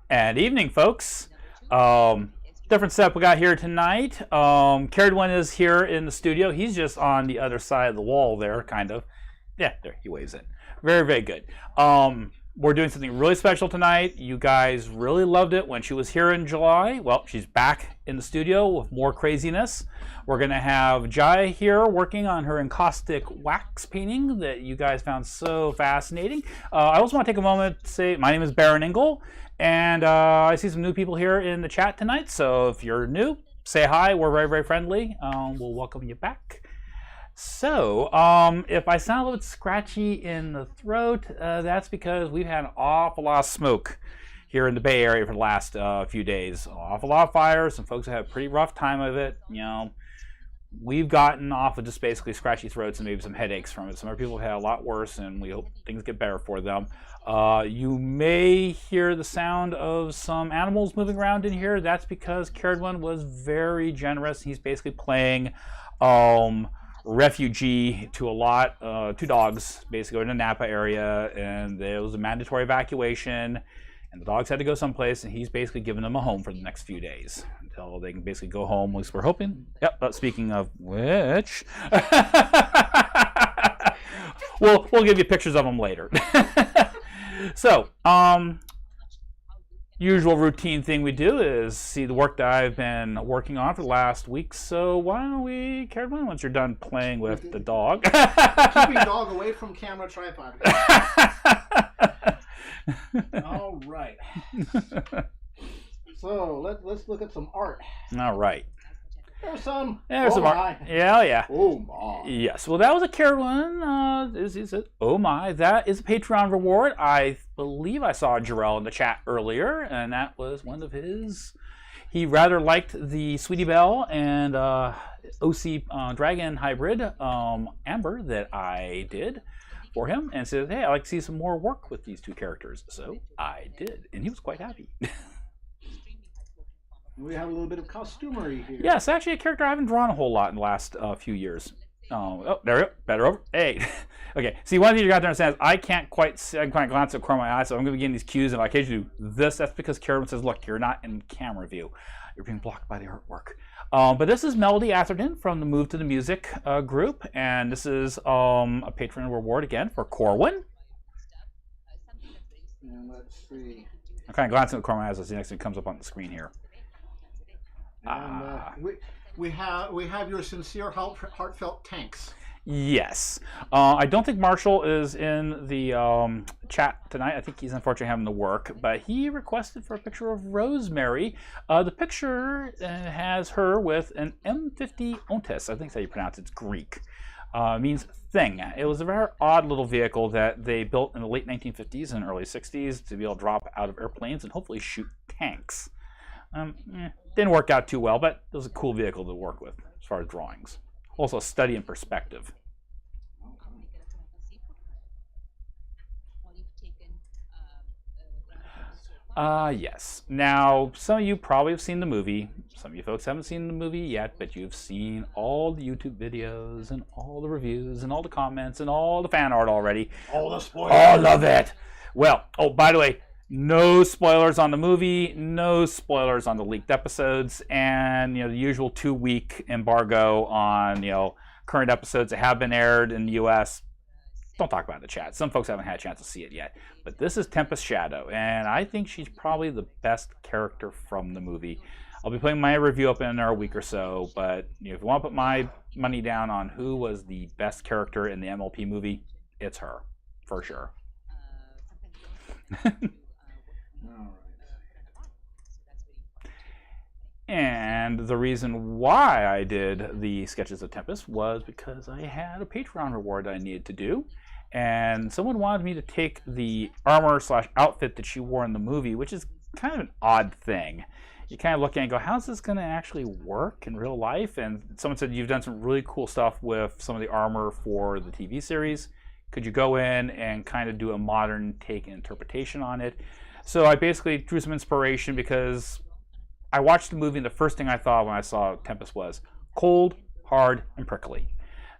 And evening, folks. Different setup we got here tonight. Carried One is here in the studio. He's just on the other side of the wall there, kind of. Yeah, there, he waves in. Very, very good. We're doing something really special tonight. You guys really loved it when she was here in July. Well, she's back in the studio with more craziness. We're going to have Jai here working on her encaustic wax painting that you guys found so fascinating. I also want to take a moment to say my name is BaronEngel, and I see some new people here in the chat tonight. So if you're new, say hi. We're very, very friendly. We'll welcome you back. So, if I sound a little bit scratchy in the throat, that's because we've had an awful lot of smoke here in the Bay Area for the last few days. An awful lot of fires. Some folks have had a pretty rough time of it. You know, we've gotten off of just basically scratchy throats and maybe some headaches from it. Some other people have had a lot worse, and we hope things get better for them. You may hear the sound of some animals moving around in here. That's because Carried One was very generous. He's basically playing refugee to a lot, 2 dogs basically in the Napa area, and there was a mandatory evacuation, and the dogs had to go someplace, and he's basically giving them a home for the next few days until they can basically go home, at least we're hoping. Yep, but speaking of which, we'll give you pictures of them later. So, usual routine thing we do is see the work that I've been working on for the last week. So why don't we, Carried One, once you're done playing with the dog. Keeping dog away from camera tripod. All right. So let's look at some art. All right. There's some. There's some art. Yeah, yeah. Oh my. Yes. Well, that was a Carried One. Is it? Oh my. That is a Patreon reward. I believe I saw Jarrell in the chat earlier, and that was one of his. He rather liked the Sweetie Belle and OC Dragon hybrid Amber that I did for him, and said, "Hey, I'd like to see some more work with these 2 characters." So I did, and he was quite happy. We have a little bit of costumery here. Yes, actually a character I haven't drawn a whole lot in the last few years. Oh, there we go. Better over. Hey. Okay, see, one thing you got to understand is I can't quite glance at the corner of my eye, so I'm going to be getting these cues, and if I occasionally do this, that's because Carried One says, look, you're not in camera view. You're being blocked by the artwork. But this is Melody Atherton from the Move to the Music group, and this is a Patreon reward again for Corwin. And let's see. I'm kind of glancing at the corner of my eyes as the next thing comes up on the screen here. And we have your sincere, heartfelt thanks. Yes. I don't think Marshall is in the chat tonight. I think he's unfortunately having to work, but he requested for a picture of Rosemary. The picture has her with an M50 Ontes. I think that's how you pronounce it. It's Greek. Means thing. It was a very odd little vehicle that they built in the late 1950s and early 60s to be able to drop out of airplanes and hopefully shoot tanks. Didn't work out too well, but it was a cool vehicle to work with as far as drawings. Also a study in perspective. Yes. Now, some of you probably have seen the movie. Some of you folks haven't seen the movie yet, but you've seen all the YouTube videos and all the reviews and all the comments and all the fan art already. All the spoilers. All of it. Well, oh, by the way, no spoilers on the movie, no spoilers on the leaked episodes, and the usual 2-week embargo on current episodes that have been aired in the U.S. Don't talk about it in the chat. Some folks haven't had a chance to see it yet, but this is Tempest Shadow, and I think she's probably the best character from the movie. I'll be putting my review up in another week or so, but if you want to put my money down on who was the best character in the MLP movie, it's her, for sure. And the reason why I did the Sketches of Tempest was because I had a Patreon reward I needed to do, and someone wanted me to take the armor/outfit that she wore in the movie, which is kind of an odd thing. You kind of look at it and go, how's this going to actually work in real life? And someone said, you've done some really cool stuff with some of the armor for the TV series. Could you go in and kind of do a modern take and interpretation on it? So I basically drew some inspiration because I watched the movie and the first thing I thought when I saw Tempest was cold, hard, and prickly.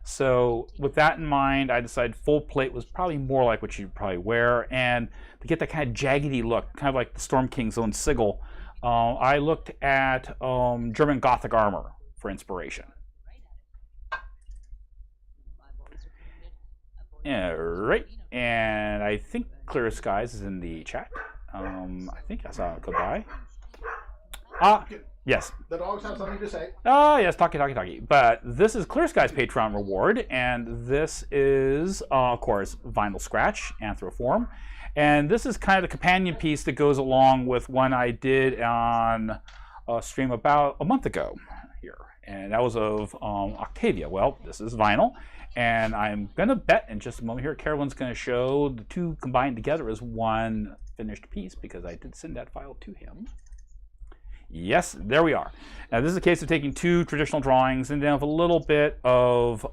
So with that in mind, I decided full plate was probably more like what you'd probably wear. And to get that kind of jaggedy look, kind of like the Storm King's own sigil, I looked at German Gothic armor for inspiration. All right, and I think Clear Skies is in the chat. I think I saw it go by. Yes. The dogs have something to say. Oh, yes, talkie. But this is Clear Skies Patreon reward, and this is, of course, Vinyl Scratch, Anthroform. And this is kind of the companion piece that goes along with one I did on a stream about a month ago here. And that was of Octavia. Well, this is vinyl. And I'm going to bet in just a moment here, Carolyn's going to show the two combined together as one finished piece, because I did send that file to him. Yes, there we are. Now, this is a case of taking two traditional drawings and then with a little bit of,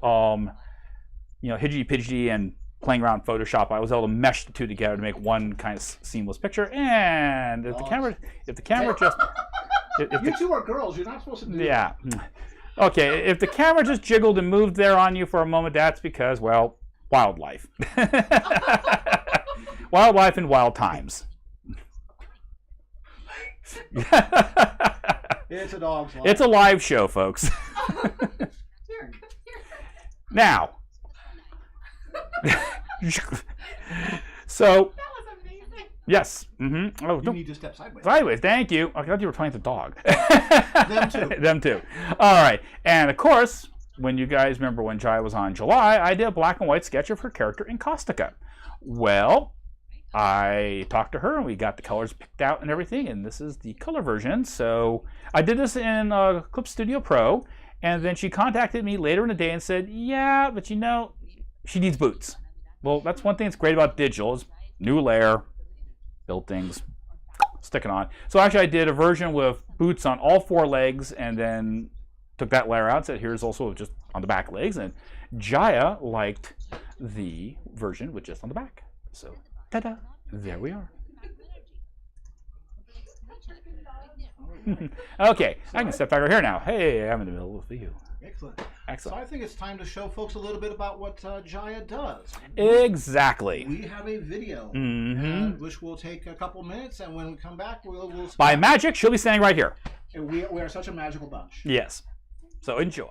hidgety-pidgety and playing around Photoshop. I was able to mesh the two together to make one kind of seamless picture. And if the camera just... You two are girls. You're not supposed to do that. Yeah. Okay, if the camera just jiggled and moved there on you for a moment, that's because, well, wildlife. Wildlife and wild times. It's a dog's life. It's a live show, folks. Now. So. Yes. Mm-hmm. Oh, you need to step sideways. Sideways, thank you. I thought you were playing with the dog. Them too. Them too. All right. And of course, when you guys remember when Jai was on July, I did a black and white sketch of her character in Caustica. Well, I talked to her and we got the colors picked out and everything, and this is the color version. So I did this in Clip Studio Pro, and then she contacted me later in the day and said, yeah, but she needs boots. Well, that's one thing that's great about digital is new layer, build things, stick it on. So actually I did a version with boots on all four legs and then took that layer out and said here's also just on the back legs, and Jaya liked the version with just on the back. So ta-da, there we are. Okay, I can step back over here now. Hey, I'm in the middle of the view. Excellent. Excellent. So I think it's time to show folks a little bit about what Jaya does. Exactly. We have a video, which will take a couple minutes, and when we come back, we'll by magic, she'll be standing right here. And we are such a magical bunch. Yes. So enjoy.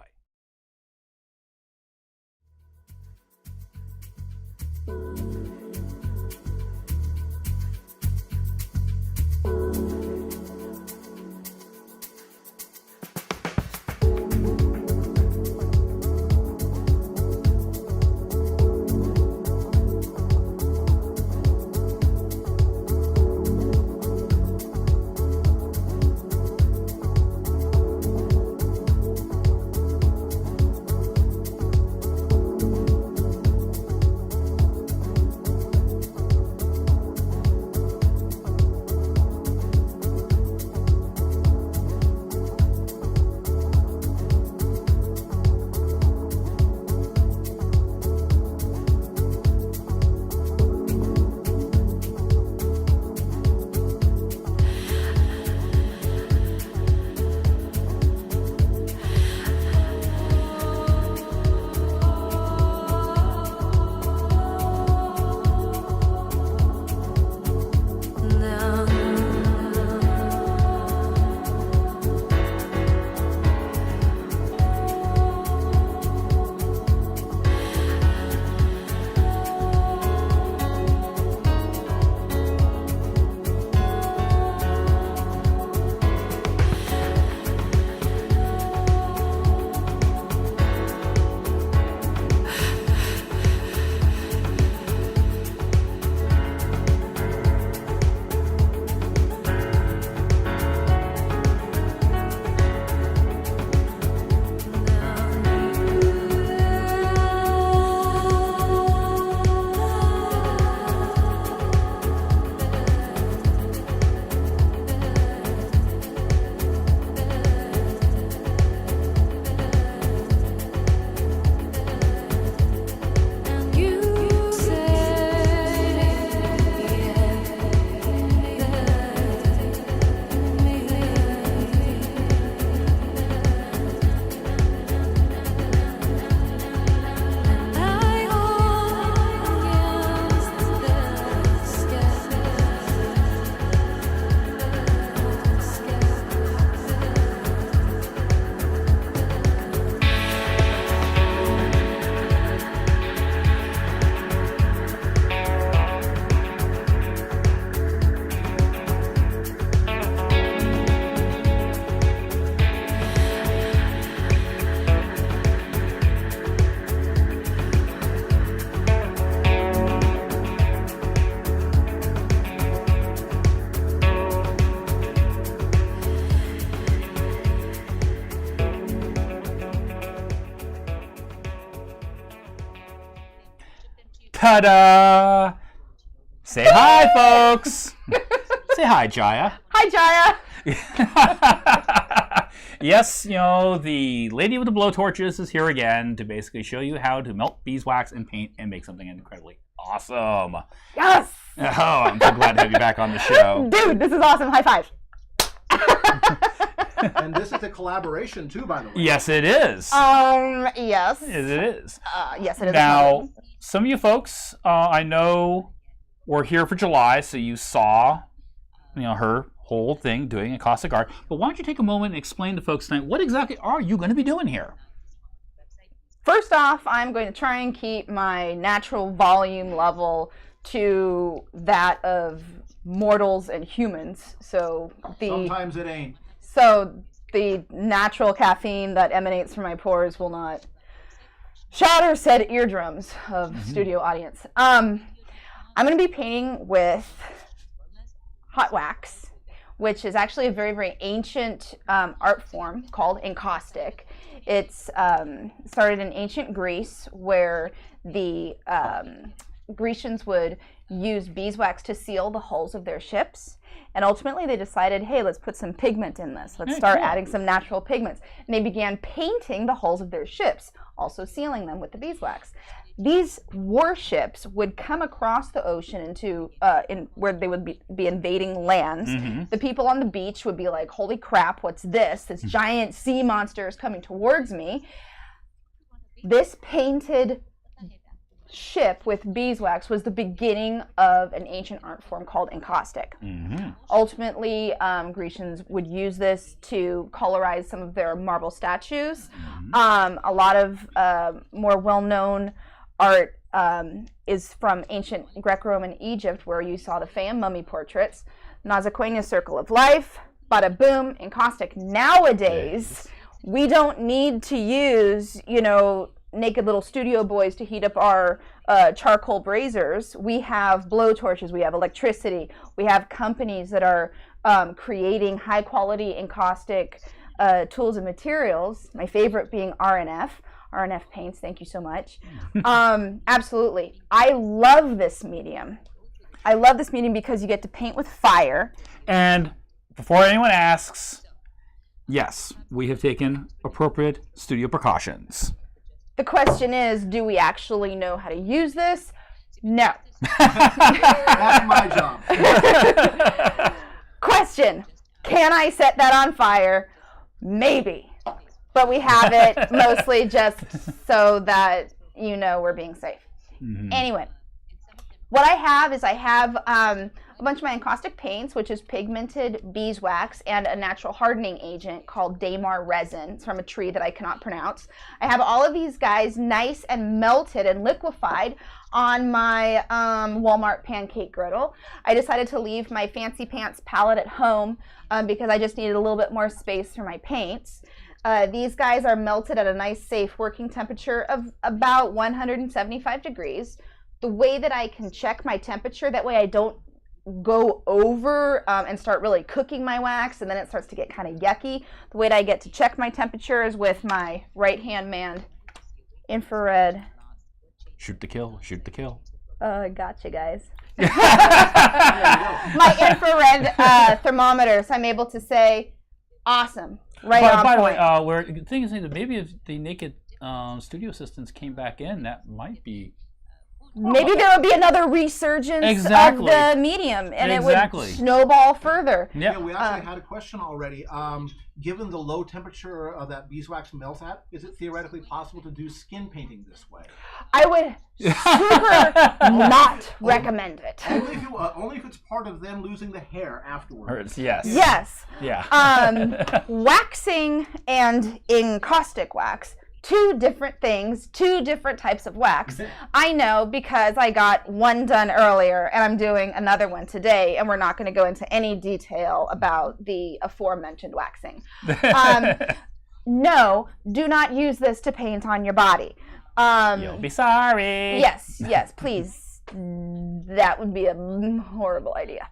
Ta-da! Say hi, folks. Say hi, Jaya. Hi, Jaya. Yes, the lady with the blowtorches is here again to basically show you how to melt beeswax and paint and make something incredibly awesome. Yes! Oh, I'm so glad to have you back on the show. Dude, this is awesome. High five. And this is a collaboration too, by the way. Yes, it is. Yes. Yes, it is. Yes, it is. Now, some of you folks, I know, were here for July, so you saw, her whole thing doing caustic art. But why don't you take a moment and explain to folks tonight, what exactly are you going to be doing here? First off, I'm going to try and keep my natural volume level to that of mortals and humans. Sometimes it ain't. So the natural caffeine that emanates from my pores will not shatter said eardrums of studio audience. I'm going to be painting with hot wax, which is actually a very, very ancient art form called encaustic. It's started in ancient Greece, where the Grecians would use beeswax to seal the hulls of their ships. And ultimately they decided, hey, let's put some pigment in this. Let's start adding some natural pigments. And they began painting the hulls of their ships, also sealing them with the beeswax. These warships would come across the ocean into where they would be invading lands. The people on the beach would be like, holy crap, what's this? This giant sea monster is coming towards me. This painted ship with beeswax was the beginning of an ancient art form called encaustic. Ultimately, Grecians would use this to colorize some of their marble statues. A lot of more well-known art is from ancient Greco-Roman Egypt, where you saw the Fayum mummy portraits, Naziquenia's Circle of Life, bada boom, encaustic. Nowadays, we don't need to use, naked little studio boys to heat up our charcoal braziers. We have blowtorches, we have electricity, we have companies that are creating high quality encaustic tools and materials, my favorite being RNF paints, thank you so much. Absolutely. I love this medium. I love this medium because you get to paint with fire. And before anyone asks, yes, we have taken appropriate studio precautions. The question is, do we actually know how to use this? No. That's my job. Question, can I set that on fire? Maybe. But we have it mostly just so that we're being safe. Anyway, what I have is a bunch of my encaustic paints, which is pigmented beeswax and a natural hardening agent called Damar resin. It's from a tree that I cannot pronounce. I have all of these guys nice and melted and liquefied on my Walmart pancake griddle. I decided to leave my fancy pants palette at home because I just needed a little bit more space for my paints. These guys are melted at a nice, safe working temperature of about 175 degrees. The way that I can check my temperature, that way I don't go over and start really cooking my wax, and then it starts to get kind of yucky. The way that I get to check my temperature is with my right-hand manned infrared. Shoot to kill, shoot to kill. Gotcha, guys. My infrared thermometer, so I'm able to say, awesome. Right on by point. the way, the thing is that maybe if the naked studio assistants came back in, that might be. Maybe there would be another resurgence of the medium, and it would snowball further. Yeah, we actually had a question already. Given the low temperature that beeswax melts at, is it theoretically possible to do skin painting this way? I would super not recommend it. Only if it's part of them losing the hair afterwards. Yes. Yes. Yeah. Waxing and encaustic wax. Two different things, two different types of wax. I know because I got one done earlier and I'm doing another one today, and we're not going to go into any detail about the aforementioned waxing. No, do not use this to paint on your body. You'll be sorry. Yes, please. That would be a horrible idea.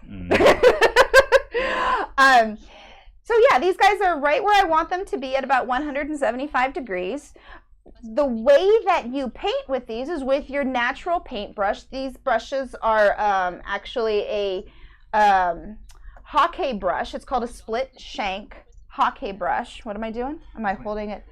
So yeah, these guys are right where I want them to be at about 175 degrees. the way that you paint with these is with your natural paintbrush. These brushes are actually a hockey brush. It's called a split shank hockey brush. What am I doing? Am I holding it?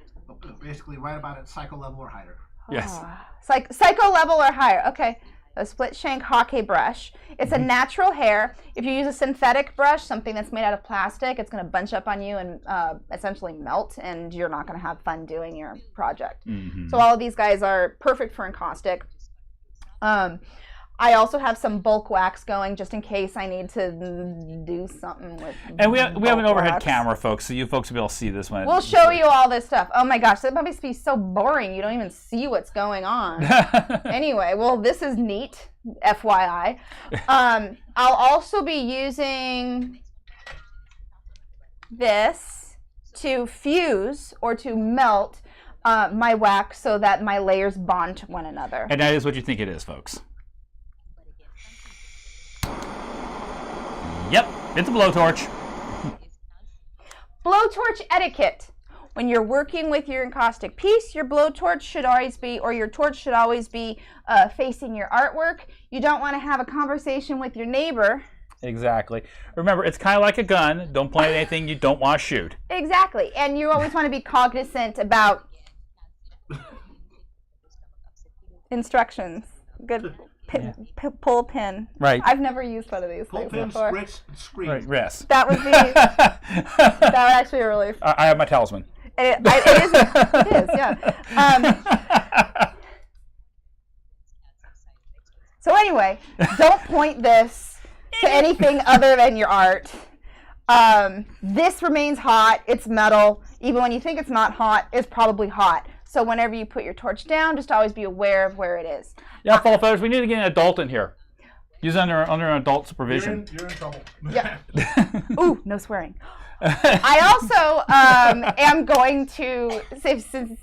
Basically, right about at psycho level or higher. Yes. Psycho level or higher. Okay. A split shank hockey brush. It's a natural hair. If you use a synthetic brush, something that's made out of plastic, it's going to bunch up on you and essentially melt, and you're not going to have fun doing your project. So all of these guys are perfect for encaustic. I also have some bulk wax going just in case I need to do something with And we have an overhead wax. camera, folks, so you folks will be able to see this one. We'll show you all this stuff. Oh my gosh, that must be so boring. You don't even see what's going on. Anyway, well, this is neat, FYI. I'll also be using this to fuse or to melt my wax so that my layers bond to one another. And that is what you think it is, folks. Yep, it's a blowtorch. Blowtorch etiquette. When you're working with your encaustic piece, your blowtorch should always be, or your torch should always be facing your artwork. You don't want to have a conversation with your neighbor. Exactly. Remember, it's kind of like a gun. Don't point at anything you don't want to shoot. Exactly. And you always want to be cognizant about instructions. Good. Pull pin. Right. I've never used one of these Pull things pin, before. spritz, scream. Right, yes. That would be. That would actually be really. I have my talisman. It is, yeah. So anyway, don't point this to anything other than your art. This remains hot. It's metal. Even when you think it's not hot, it's probably hot. So whenever you put your torch down, just always be aware of where it is. Yeah, fellow feathers, we need to get an adult in here. Use under an adult supervision. You're in trouble. Yeah. Ooh, no swearing. I also am going to,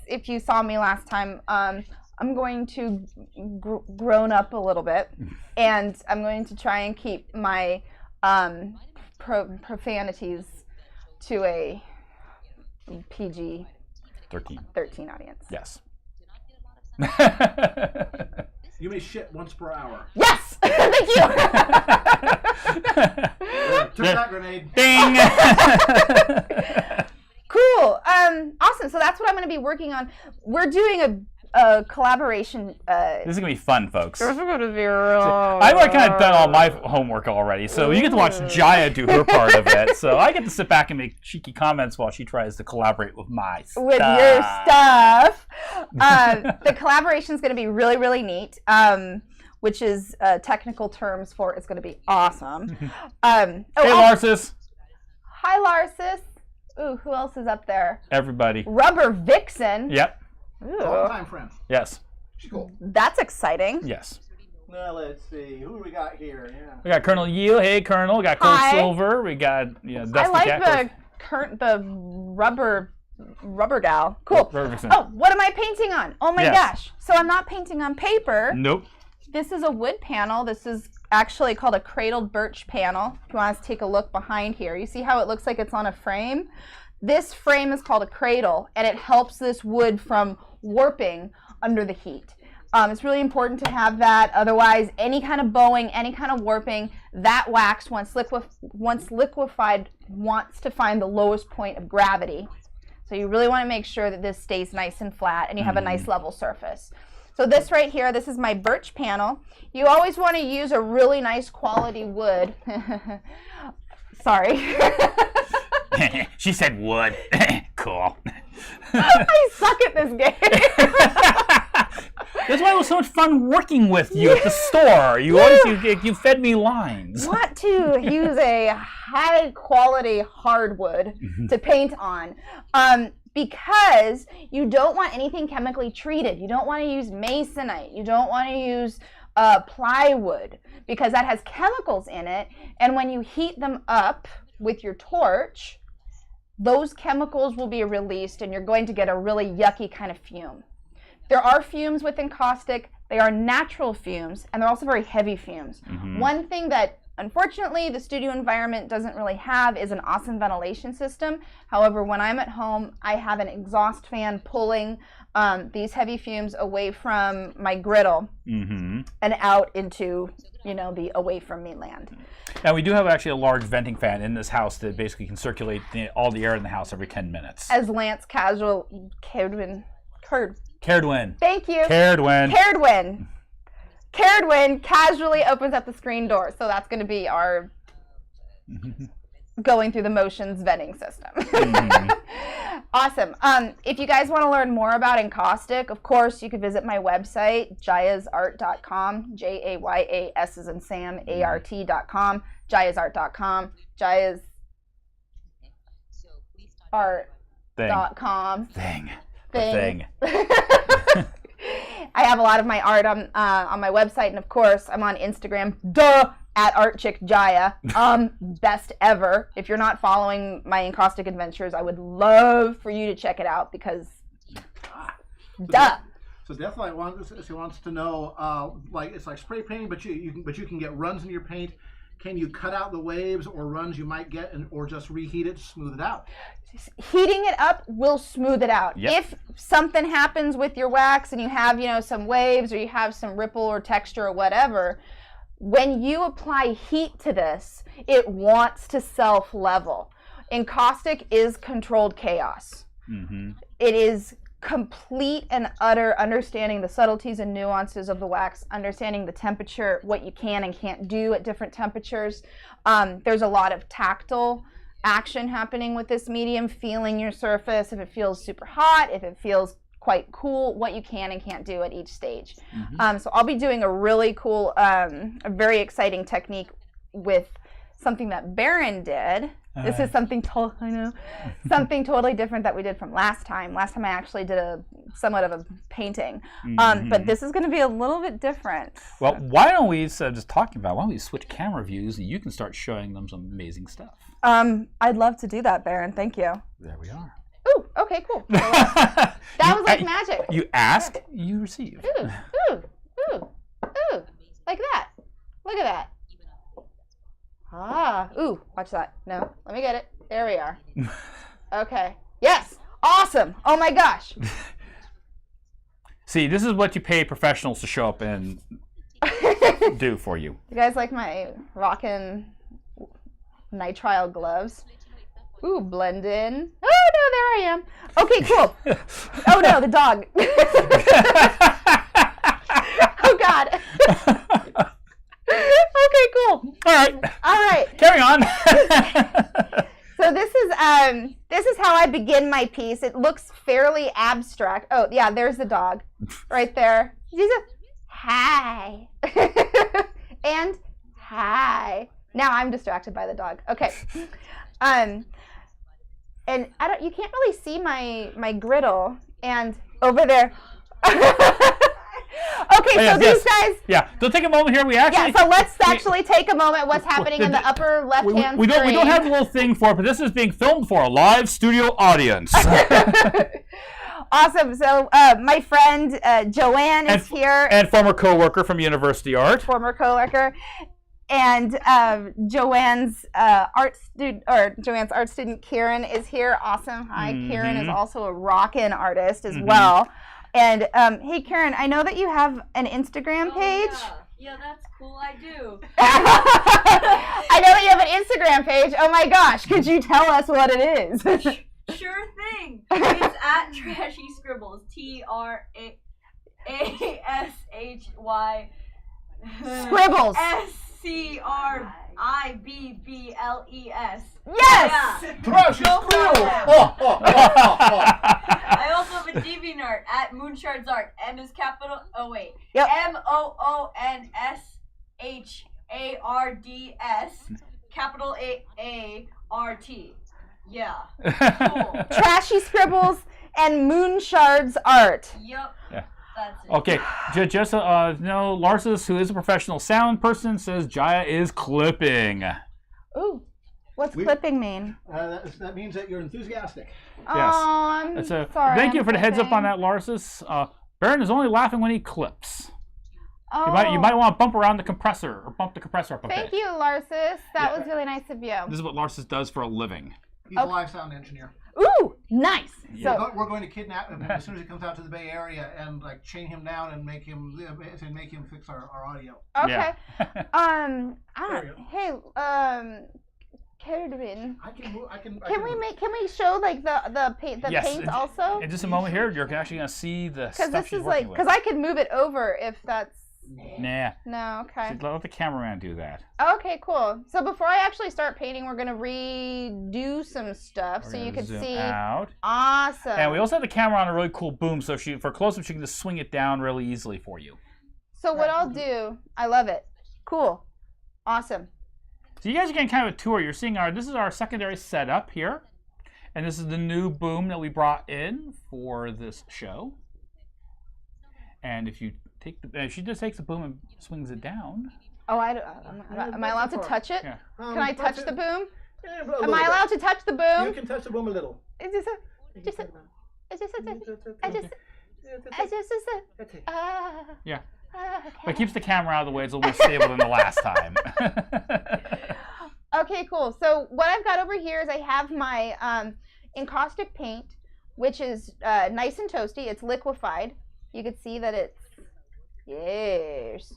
if you saw me last time, I'm going to grown up a little bit, and I'm going to try and keep my profanities to a PG 13 audience. Yes. You may shit once per hour. Yes! Thank you! Took that grenade. Ding! Cool. Awesome. So that's what I'm going to be working on. We're doing a collaboration. This is going to be fun, folks. This is going to be real. I've already kind of done all my homework already, so you get to watch Jaya do her part of it. So I get to sit back and make cheeky comments while she tries to collaborate with my stuff. With your stuff. The collaboration is going to be really, really neat, which is technical terms for it's going to be awesome. Hey, Larsis. Hi, Larsis. Ooh, who else is up there? Everybody. Rubber Vixen. Yep. Ooh, Long-time friend. Yes. She's cool. that's exciting. Yes. Now let's see. Who do we got here? Yeah. We got Colonel Yield. Hey, Colonel. We got Cold Hi. Silver. We got Dusty I like Cat. the rubber gal. Cool. Rubber Vixen. Oh, what am I painting on? Oh my Yes. gosh. So I'm not painting on paper. Nope. This is a wood panel. This is actually called a cradled birch panel. If you want to take a look behind here, you see how it looks like it's on a frame? This frame is called a cradle, and it helps this wood from warping under the heat. It's really important to have that. Otherwise, any kind of bowing, any kind of warping, that wax, once liquefied, wants to find the lowest point of gravity. So you really want to make sure that this stays nice and flat and you have a nice level surface. So this right here, this is my birch panel. You always want to use a really nice quality wood. Sorry. She said wood. Cool. I suck at this game. That's why it was so much fun working with you at the store. You always you fed me lines. Want to use a high quality hardwood to paint on. Because you don't want anything chemically treated. You don't want to use masonite. You don't want to use plywood because that has chemicals in it. And when you heat them up with your torch, those chemicals will be released and you're going to get a really yucky kind of fume. There are fumes with encaustic. They are natural fumes and they're also very heavy fumes. One thing that unfortunately, the studio environment doesn't really have is an awesome ventilation system. However, when I'm at home, I have an exhaust fan pulling these heavy fumes away from my griddle and out into, the away from me land. Now, we do have actually a large venting fan in this house that basically can circulate all the air in the house every 10 minutes. As Lance Caredwin. Thank you. Caredwin casually opens up the screen door. So that's going to be our going through the motions venting system. Awesome. If you guys want to learn more about encaustic, of course, you can visit my website, jayasart.com, Jayas as in Sam, ART.com, jayasart.com, jayasart.com. Thing. I have a lot of my art on my website, and of course, I'm on Instagram, at ArtChickJaya. Best ever. If you're not following my encaustic adventures, I would love for you to check it out because, So Deathlight wants to know, it's like spray painting, but you can get runs in your paint. Can you cut out the waves or runs you might get, or just reheat it to smooth it out? Heating it up will smooth it out. Yep. If something happens with your wax and you have, some waves or you have some ripple or texture or whatever, when you apply heat to this, it wants to self-level. Encaustic is controlled chaos. It is complete and utter understanding the subtleties and nuances of the wax, understanding the temperature, what you can and can't do at different temperatures. There's a lot of tactile action happening with this medium, feeling your surface, if it feels super hot, if it feels quite cool, what you can and can't do at each stage. So I'll be doing a really cool, a very exciting technique with something that Baron did. This is something something totally different that we did from last time. Last time I actually did somewhat of a painting, but this is going to be a little bit different. Well, why don't we, just talking about, why don't we switch camera views and you can start showing them some amazing stuff. I'd love to do that, Baron. Thank you. There we are. Ooh, okay, cool. That was like magic. You ask, you receive. Ooh, like that. Look at that. Ooh, watch that. No, let me get it. There we are. Okay. Yes. Awesome. Oh my gosh. See, this is what you pay professionals to show up and do for you. You guys like my rockin' nitrile gloves? Ooh, blend in. Oh no, there I am. Okay, cool. Oh no, the dog. Oh God. Okay, cool. All right. Carry on. So this is how I begin my piece. It looks fairly abstract. Oh yeah, there's the dog, right there. He's a hi, and hi. Now I'm distracted by the dog. Okay, and you can't really see my griddle, and over there. Okay, so these guys. Yeah, so take a moment here. So let's actually take a moment. What's happening in the upper left-hand screen? We don't have a little thing for it, but this is being filmed for a live studio audience. Awesome. So my friend Joanne is here. And former co-worker from University Art. Former co-worker. And Joanne's art student Kieran is here. Awesome. Hi, Kieran is also a rockin' artist as well. And hey, Karen, I know that you have an Instagram page. Yeah, that's cool. I do. I know that you have an Instagram page. Oh my gosh, could you tell us what it is? Sure thing. It's at Trashy Scribbles. TRASHY. Scribbles. SCRIBBLES. Yes! Yeah. Trashy Scribbles! I also have a DeviantArt at Moonshards Art. M is capital. Oh wait. Yep. MOONSHARDS. Capital AART. Yeah. Cool. Trashy Scribbles and Moonshards Art. Yep. Yeah. That's it. Okay, just Larsus, who is a professional sound person, says Jaya is clipping. Ooh, what's clipping mean? That means that you're enthusiastic. Oh, I'm sorry. Thank you I'm for the heads up on clipping. that, Larsus. Baron is only laughing when he clips. Oh. You might want to bump around the compressor or bump the compressor up a Thank bit. you, Larsis. That was really nice of you. This is what Larsis does for a living. He's a live sound engineer. Ooh, nice. Yeah. So We're going to kidnap him as soon as he comes out to the Bay Area and like chain him down and make him fix our audio. okay. Yeah. There you go. Hey, Keradwin. Can we show like the paint Yes, paint also? In just a moment here, you're actually gonna see the Because stuff this she's is working like with. because I could move it over if that's Nah. no okay. Let the cameraman do that. Okay, cool. So before I actually start painting, we're gonna redo some stuff We're so you gonna can zoom see. out. Awesome. And we also have the camera on a really cool boom, so for close-up, she can just swing it down really easily for you. So what I'll do, I love it. Cool. Awesome. So you guys are getting kind of a tour. You're seeing this is our secondary setup here. And this is the new boom that we brought in for this show. And if you she just takes the boom and swings it down. Oh, am I allowed to touch it? Yeah. Can I touch the boom? Yeah, Am I allowed to touch the boom? You can touch the boom a little. Is this Yeah. okay. But it keeps the camera out of the way. It's a little more stable than the last time. Okay, cool. So what I've got over here is I have my encaustic paint, which is nice and toasty. It's liquefied. You can see that it's, yes.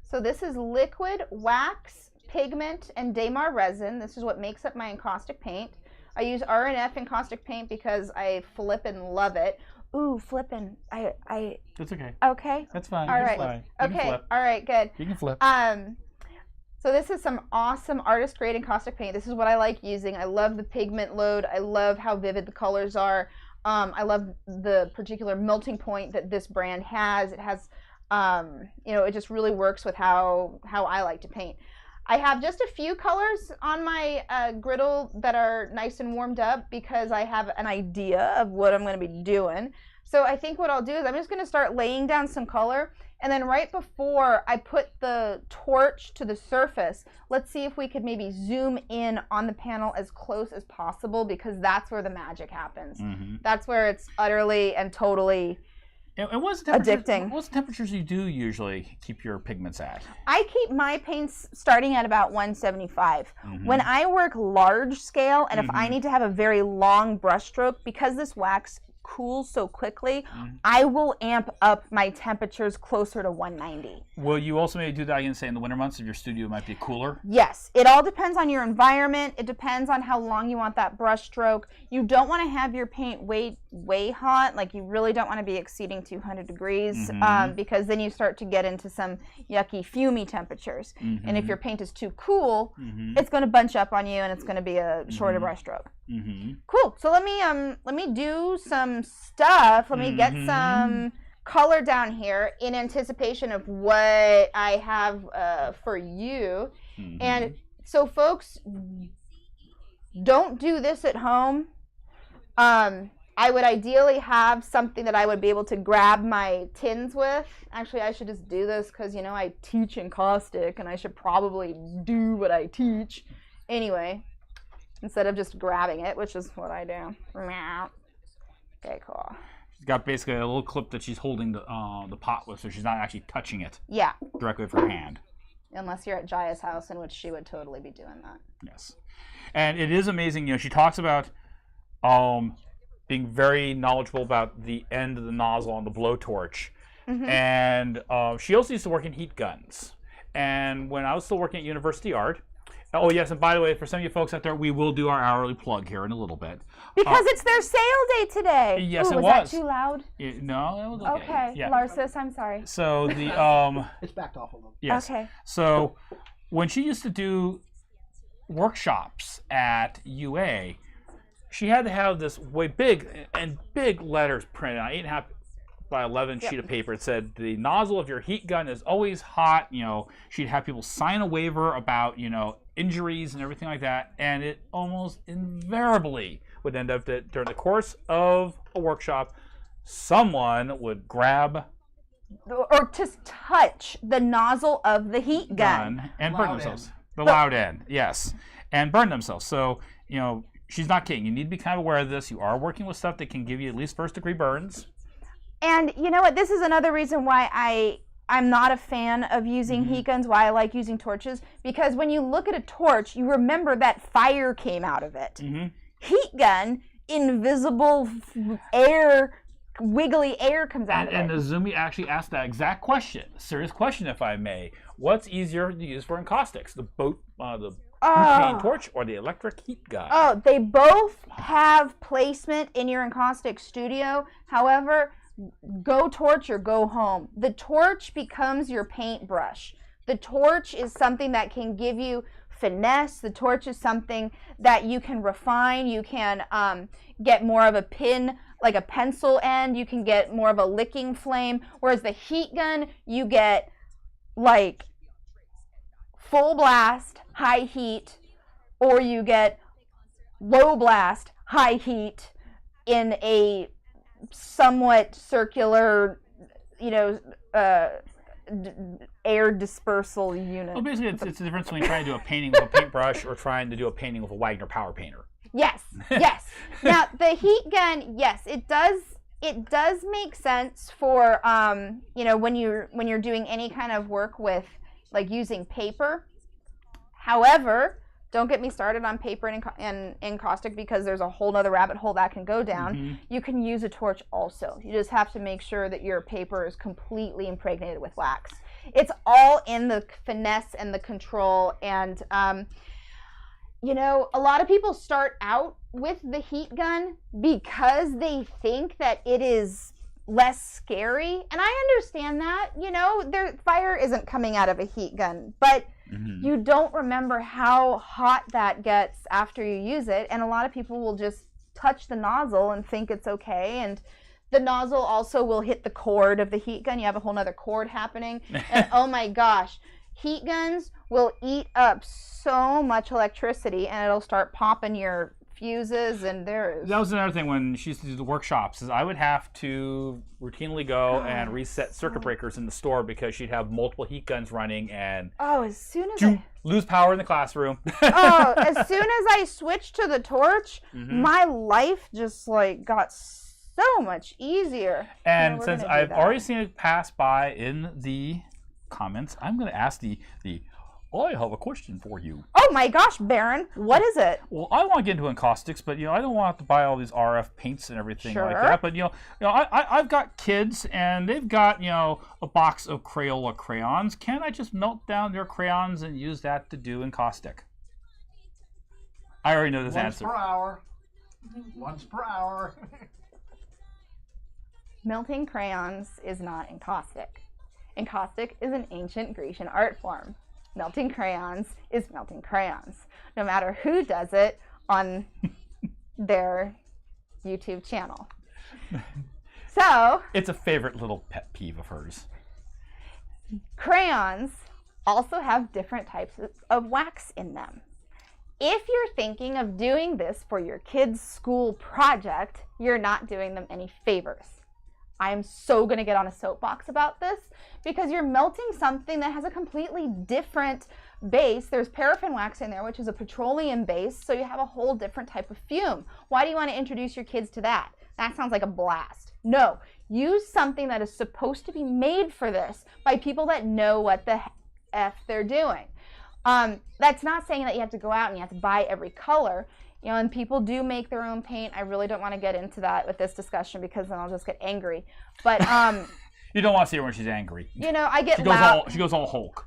So this is liquid wax, pigment, and Damar resin. This is what makes up my encaustic paint. I use R&F encaustic paint because I flippin' love it. Ooh, flippin'. That's okay. Okay. That's fine. All You right. can fly. You can Okay. flip. All right. Good. You can flip. So this is some awesome artist-grade encaustic paint. This is what I like using. I love the pigment load. I love how vivid the colors are. I love the particular melting point that this brand has. It has, it just really works with how I like to paint. I have just a few colors on my griddle that are nice and warmed up because I have an idea of what I'm going to be doing. So I think what I'll do is I'm just going to start laying down some color, and then right before I put the torch to the surface, let's see if we could maybe zoom in on the panel as close as possible, because that's where the magic happens. Mm-hmm. That's where it's utterly and totally And what's the addicting. What's the temperatures you do usually keep your pigments at? I keep my paints starting at about 175. Mm-hmm. When I work large scale, and if I need to have a very long brush stroke, because this wax cools so quickly, I will amp up my temperatures closer to 190. Will you also maybe do that again, say in the winter months if your studio might be cooler? Yes, it all depends on your environment. It depends on how long you want that brush stroke. You don't want to have your paint way hot. Like, you really don't want to be exceeding 200 degrees because then you start to get into some yucky, fumey temperatures. And if your paint is too cool, it's going to bunch up on you and it's going to be a shorter brush stroke. Cool. So let me do some stuff. Let me get some color down here in anticipation of what I have for you. And so, folks, don't do this at home. I would ideally have something that I would be able to grab my tins with. Actually, I should just do this because, I teach encaustic and I should probably do what I teach. Anyway, instead of just grabbing it, which is what I do. Okay, cool. She's got basically a little clip that she's holding the pot with, so she's not actually touching it Yeah, directly with her hand. unless you're at Jaya's house, in which she would totally be doing that. Yes. And it is amazing, she talks about being very knowledgeable about the end of the nozzle on the blowtorch. And she also used to work in heat guns. And when I was still working at University Art, oh yes, and by the way, for some of you folks out there, we will do our hourly plug here in a little bit. Because it's their sale day today. Yes, Ooh, it was was. that too loud? No, it was okay. Okay, Yeah. Larsis, I'm sorry. So the It's backed off a little. yes. Okay. So when she used to do workshops at UA, she had to have this big letters printed on 8.5 by 11 sheet of paper. It said the nozzle of your heat gun is always hot. She'd have people sign a waiver about injuries and everything like that, and it almost invariably would end up that during the course of a workshop, someone would grab Or just touch the nozzle of the heat gun. and burn themselves. The loud end, yes, and burn themselves. So she's not kidding. You need to be kind of aware of this. You are working with stuff that can give you at least first-degree burns. And you know what? This is another reason why I'm not a fan of using heat guns, why I like using torches. Because when you look at a torch, you remember that fire came out of it. Heat gun, invisible air, wiggly air comes out of it. And Azumi actually asked that exact question, serious question if I may. What's easier to use for encaustics, the butane torch or the electric heat gun? Oh, they both have placement in your encaustic studio. However, go torch or go home. The torch becomes your paintbrush. The torch is something that can give you finesse. The torch is something that you can refine. You can get more of a pin, like a pencil end. You can get more of a licking flame. Whereas the heat gun, you get like full blast, high heat, or you get low blast, high heat in a somewhat circular, air dispersal unit. Well, basically, it's the difference between trying to do a painting with a paintbrush or trying to do a painting with a Wagner power painter. Yes. Now, the heat gun, yes, it does make sense for when you're doing any kind of work with like using paper. However, don't get me started on paper and encaustic, because there's a whole nother rabbit hole that can go down. You can use a torch also. You just have to make sure that your paper is completely impregnated with wax. It's all in the finesse and the control. And, a lot of people start out with the heat gun because they think that it is less scary. And I understand that, their fire isn't coming out of a heat gun, but you don't remember how hot that gets after you use it. And a lot of people will just touch the nozzle and think it's okay. And the nozzle also will hit the cord of the heat gun. You have a whole nother cord happening. And oh my gosh, heat guns will eat up so much electricity, and it'll start popping your fuses. And that was another thing when she used to do the workshops, is I would have to routinely go and reset circuit breakers in the store because she'd have multiple heat guns running, and as soon as lose power in the classroom. As soon as I switched to the torch, my life just got so much easier. And since I've already seen it pass by in the comments, I'm going to ask the I have a question for you. Oh my gosh, Baron, what is it? Well, I want to get into encaustics, but I don't want to buy all these RF paints and everything like that. But I've got kids, and they've got a box of Crayola crayons. Can't I just melt down their crayons and use that to do encaustic? I already know this answer. Once per hour. Melting crayons is not encaustic. Encaustic is an ancient Grecian art form. Melting crayons is melting crayons, no matter who does it on their YouTube channel. So it's a favorite little pet peeve of hers. Crayons also have different types of wax in them. If you're thinking of doing this for your kids' school project, you're not doing them any favors. I'm so going to get on a soapbox about this, because you're melting something that has a completely different base. There's paraffin wax in there, which is a petroleum base, so you have a whole different type of fume. Why do you want to introduce your kids to that? That sounds like a blast. No, use something that is supposed to be made for this by people that know what the F they're doing. That's not saying that you have to go out and you have to buy every color. And people do make their own paint. I really don't want to get into that with this discussion, because then I'll just get angry. But you don't want to see her when she's angry. I get she goes all Hulk.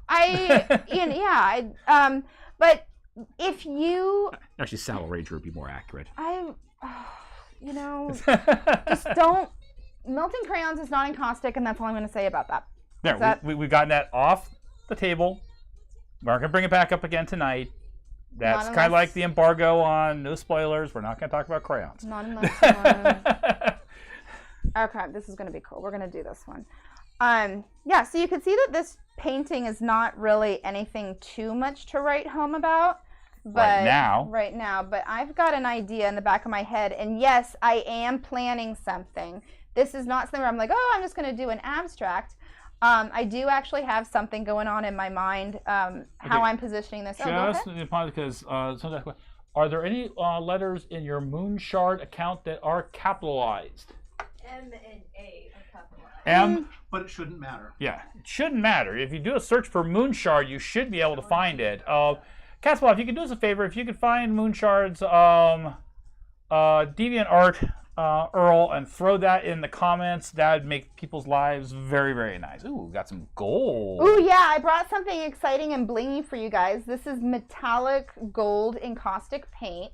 But if you actually, Sallow Ranger would be more accurate. Just don't. Melting crayons is not encaustic, and that's all I'm going to say about that. There, we've gotten that off the table. We're not going to bring it back up again tonight. That's kind of like the embargo on no spoilers. We're not going to talk about crayons. Not unless okay, this is going to be cool. We're going to do this one. So you can see that this painting is not really anything too much to write home about. But right now. But I've got an idea in the back of my head. And yes, I am planning something. This is not something where I'm like, I'm just going to do an abstract. I do actually have something going on in my mind, how I'm positioning this. Because are there any letters in your Moonshard account that are capitalized? M and A are capitalized. But it shouldn't matter. Yeah, it shouldn't matter. If you do a search for Moonshard, you should be able to find it. Catspaw, if you could do us a favor, if you could find Moonshard's DeviantArt URL and throw that in the comments, that would make people's lives very, very nice. Ooh, got some gold. Ooh, yeah, I brought something exciting and blingy for you guys. This is metallic gold encaustic paint.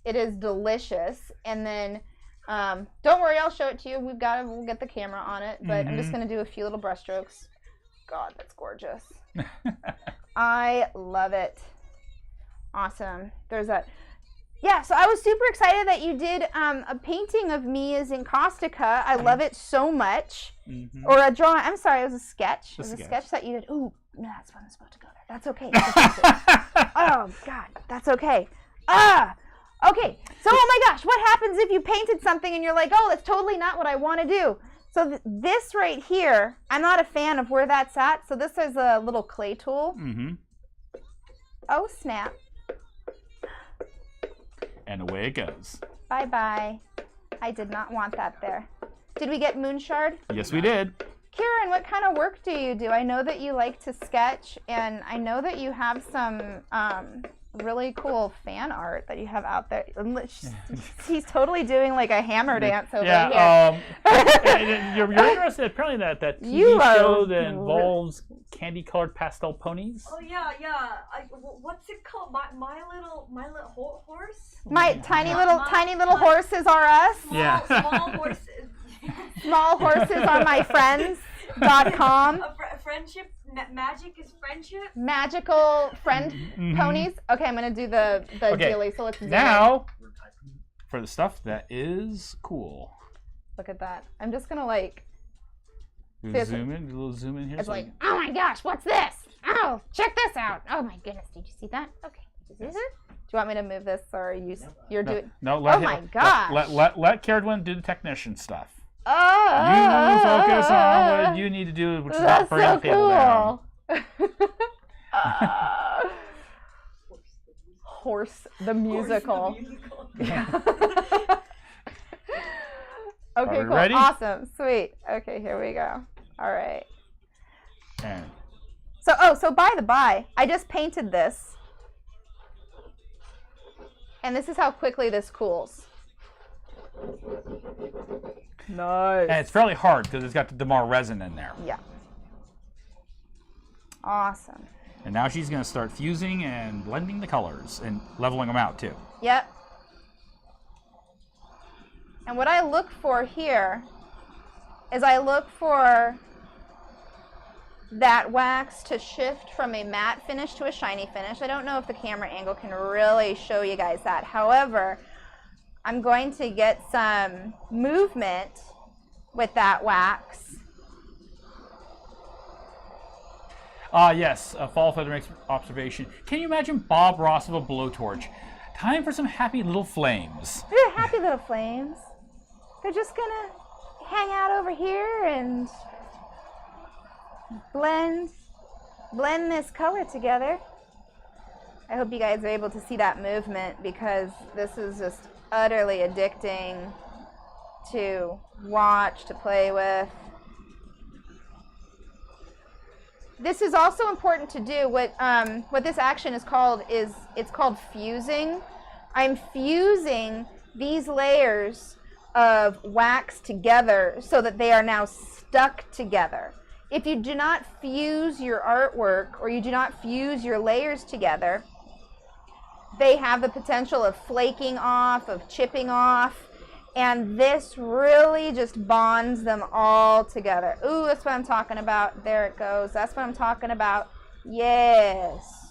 It is delicious. And then, don't worry, I'll show it to you. We'll get the camera on it, but I'm just going to do a few little brush strokes. God, that's gorgeous. I love it. Awesome. There's that. Yeah, so I was super excited that you did a painting of me as Encaustica. I love it so much. Or a drawing. I'm sorry, it was a sketch. It was a sketch that you did. Ooh, no, that's when I'm supposed to go there. That's okay. Oh, God, that's okay. Okay, so oh my gosh, what happens if you painted something and you're like, oh, that's totally not what I want to do? So this right here, I'm not a fan of where that's at. So this is a little clay tool. Oh, snap. And away it goes. Bye-bye. I did not want that there. Did we get Moonshard? Yes, we did. Kieran, what kind of work do you do? I know that you like to sketch, and I know that you have some really cool fan art that you have out there. He's totally doing like a hammer dance over here. You're interested apparently that TV show that involves candy-colored pastel ponies. Oh yeah. What's it called? My little horse. My tiny little horses are us. Small horses. Small horses are my friends.com. Friendship. Magic is friendship. Magical friend ponies. Okay, I'm gonna do the dealy. So let's now for the stuff that is cool. Look at that. I'm just gonna like zoom in, a little zoom in here. It's like, oh my gosh, what's this? Oh, check this out. Oh my goodness, did you see that? Okay. Do you want me to move this, or you're doing? No. Let oh my gosh. Let Caradwin do the technician stuff. Oh. You focus on what you need to do, which is not bring the table down. Horse the musical. Yeah. Okay, cool. Ready? Awesome. Sweet. Okay, here we go. All right. And So by the by, I just painted this. And this is how quickly this cools. Nice. And it's fairly hard because it's got the Damar resin in there. Yeah. Awesome. And now she's going to start fusing and blending the colors and leveling them out too. Yep. And what I look for here is I look for that wax to shift from a matte finish to a shiny finish. I don't know if the camera angle can really show you guys that. However, I'm going to get some movement with that wax. Yes, Fall Feather makes observation. Can you imagine Bob Ross of a blowtorch? Time for some happy little flames. They're happy little flames. They're just gonna hang out over here and blend this color together. I hope you guys are able to see that movement, because this is just utterly addicting to watch, to play with. This is also important to do. What this action is called it's called fusing. I'm fusing these layers of wax together so that they are now stuck together. If you do not fuse your artwork, or you do not fuse your layers together, they have the potential of flaking off, of chipping off, and this really just bonds them all together. Ooh, that's what I'm talking about. There it goes. That's what I'm talking about. Yes.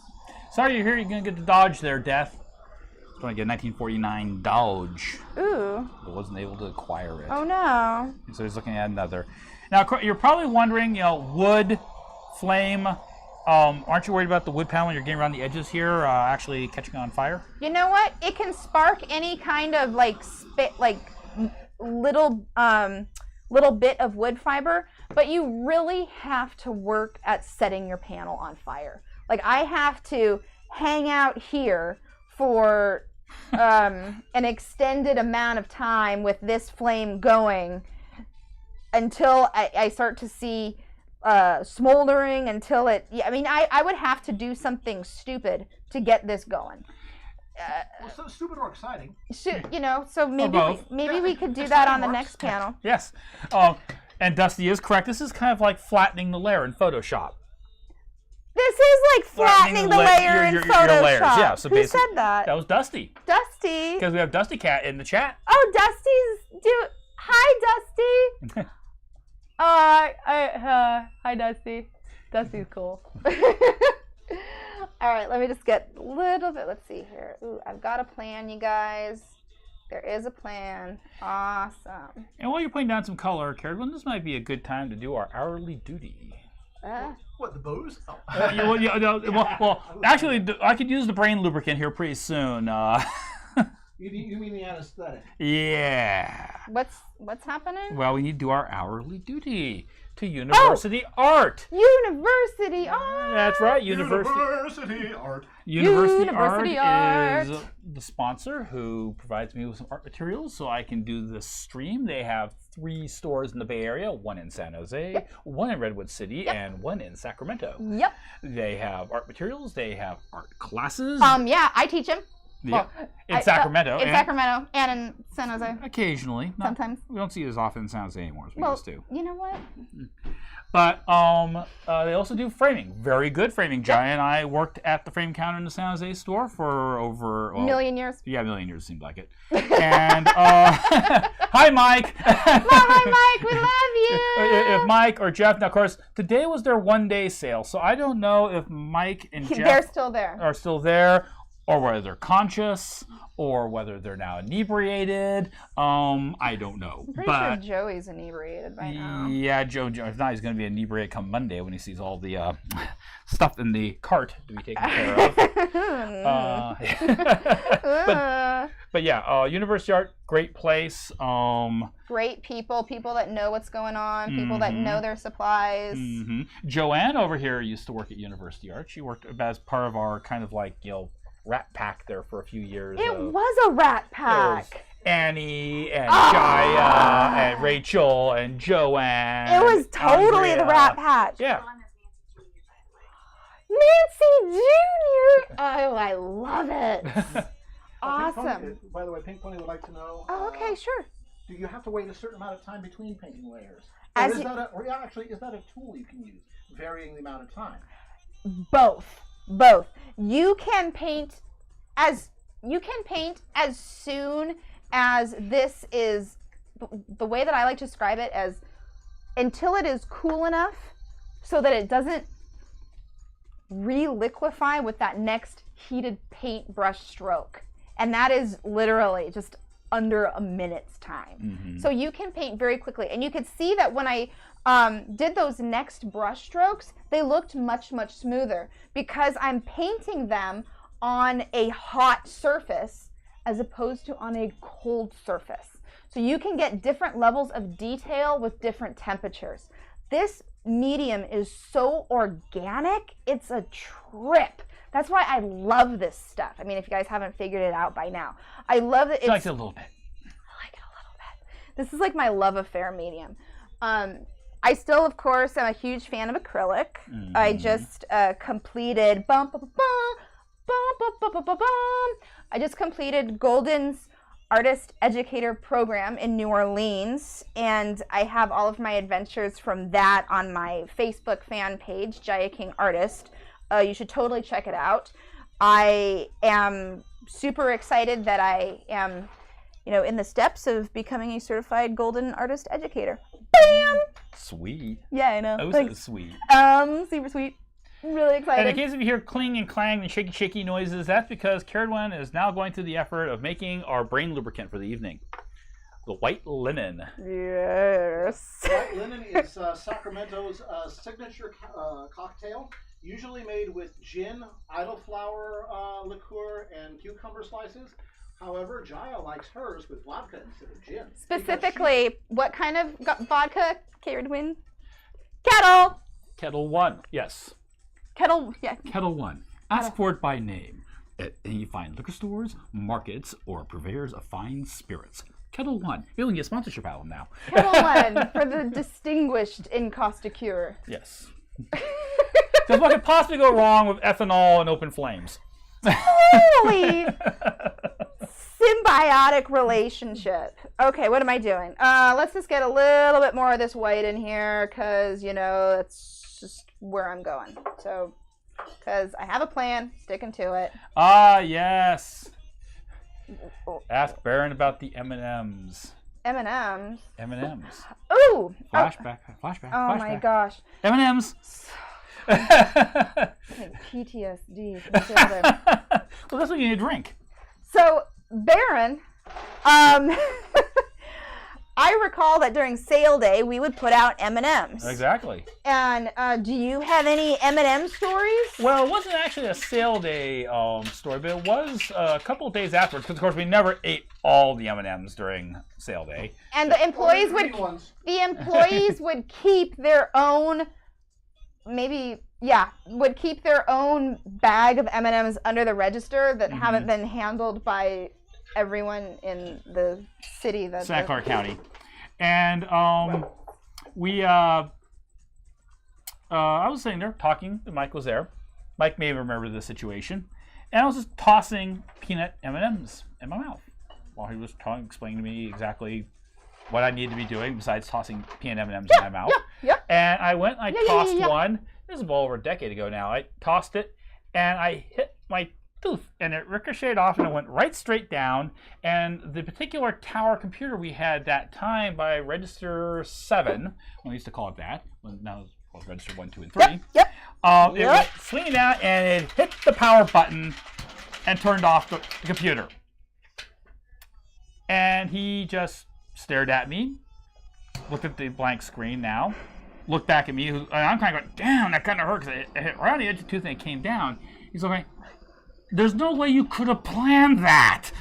Sorry you're here. You're going to get the Dodge there, Death. It's going to get a 1949 Dodge. Ooh. But wasn't able to acquire it. Oh, no. So he's looking at another. Now, you're probably wondering, wood, flame, aren't you worried about the wood panel you're getting around the edges here actually catching on fire? You know what? It can spark any kind of little bit of wood fiber, but you really have to work at setting your panel on fire. Like, I have to hang out here for an extended amount of time with this flame going until I start to see smoldering, until it. Yeah, I mean, I would have to do something stupid to get this going. Well, so stupid or exciting. You know, so maybe both. we could do that on the next panel. Yes. And Dusty is correct. This is kind of like flattening the layer in Photoshop. This is like flattening the layer in Photoshop. layers. Yeah, so Who basically, said that? That was Dusty. Dusty. Because we have Dusty Cat in the chat. Oh, Hi, Dusty. Hi, Dusty. Dusty's cool. All right, let me just get a little bit. Let's see here. Ooh, I've got a plan, you guys. There is a plan. Awesome. And while you're putting down some color, Carolyn, this might be a good time to do our hourly duty. What, the booze? Oh. Well, actually, I could use the brain lubricant here pretty soon. You mean the anesthetic? Yeah. What's happening? Well, we need to do our hourly duty to University Art. University Art. That's right, University Art. University Art. is the sponsor who provides me with some art materials so I can do this stream. They have 3 stores in the Bay Area, 1 in San Jose, 1 in Redwood City, and 1 in Sacramento. Yep. They have art materials. They have art classes. Yeah, I teach them. Yeah. In Sacramento. In Sacramento and in San Jose. Occasionally. Sometimes. We don't see it as often in San Jose anymore as we used to. You know what? But they also do framing. Very good framing. Jai and I worked at the frame counter in the San Jose store for over... a million years. Yeah, a million years seemed like it. And hi, Mike. Hi, Mike. We love you. If Mike or Jeff... Now, of course, today was their one-day sale, so I don't know if Mike and Jeff... They're still there. Are still there, or whether they're conscious, or whether they're now inebriated. I don't know. I'm pretty sure Joey's inebriated by now. Yeah, Joe. If not, he's going to be inebriated come Monday when he sees all the stuff in the cart to be taken care of. But yeah, University Art, great place. Great people that know what's going on, people that know their supplies. Joanne over here used to work at University Art. She worked as part of our kind of like, rat pack there for a few years. It was a rat pack. Annie and Jaya and Rachel and Joanne. It was totally Andrea. the rat pack. Yeah. Nancy Jr. Oh, I love it. Awesome. By the way, Pink Pony would like to know. Oh, okay, sure. Do you have to wait a certain amount of time between painting layers? As is that a tool you can use, varying the amount of time? Both. You can paint as soon as this is, the way that I like to describe it as, until it is cool enough so that it doesn't re-liquefy with that next heated paint brush stroke. And that is literally just under a minute's time. So you can paint very quickly. And you could see that when I did those next brush strokes, they looked much, much smoother because I'm painting them on a hot surface as opposed to on a cold surface. So you can get different levels of detail with different temperatures. This medium is so organic, it's a trip. That's why I love this stuff. I mean, if you guys haven't figured it out by now. I love that it's... I like it a little bit. I like it a little bit. This is like my love affair medium. I still, of course, am a huge fan of acrylic. I just completed... I just completed Golden's Artist Educator Program in New Orleans, and I have all of my adventures from that on my Facebook fan page, Jaya King Artist. You should totally check it out. I am super excited that I am, in the steps of becoming a certified Golden Artist Educator. Bam! Sweet. Yeah, I know. Oh, Thanks. so sweet. Super sweet. I'm really excited. And in case if you hear cling and clang and shaky noises, that's because Carolyn is now going through the effort of making our brain lubricant for the evening. The white linen. Yes. White linen is Sacramento's signature cocktail, usually made with gin, idleflower liqueur, and cucumber slices. However, Jaya likes hers with vodka instead of gin. Specifically, what kind of vodka? Carried Kettle. Kettle One, yes. Kettle, yeah. Kettle One. Ask for it by name at any fine liquor stores, markets, or purveyors of fine spirits. Kettle One. We can get sponsorship out of them now. Kettle One for the distinguished Incausticure. Yes. Because what could possibly go wrong with ethanol and open flames? Holy symbiotic relationship. Okay, what am I doing? Let's just get a little bit more of this white in here because, that's just where I'm going. So, because I have a plan, sticking to it. Ah, yes. Ask Baron about the M&Ms. M&M's. M&Ms. Ooh. Flashback. Oh my gosh. M&Ms. PTSD. Well, that's what you need to drink. So, Baron, I recall that during sale day we would put out M&Ms. Exactly. And do you have any M&M stories? Well, it wasn't actually a sale day story, but it was a couple of days afterwards. Because of course we never ate all the M&Ms during sale day. And the employees would keep their own. Would keep their own bag of M&Ms under the register that haven't been handled by everyone in the city. Santa Clara County. And I was sitting there talking, and Mike was there. Mike may remember the situation. And I was just tossing peanut M&Ms in my mouth while he was explaining to me exactly what I needed to be doing besides tossing peanut M&Ms in my mouth. Yeah. And I went and I tossed one. This is well over a decade ago now. I tossed it and I hit my tooth and it ricocheted off and it went right straight down. And the particular tower computer we had that time by Register 7, when we used to call it that, now it's called Register 1, 2, and 3. Yep. It went swinging down and it hit the power button and turned off the computer. And he just stared at me, looked at the blank screen now, looked back at me, and I'm kind of going, damn, that kind of hurt because it hit right on the edge of the tooth and it came down. He's like, there's no way you could have planned that.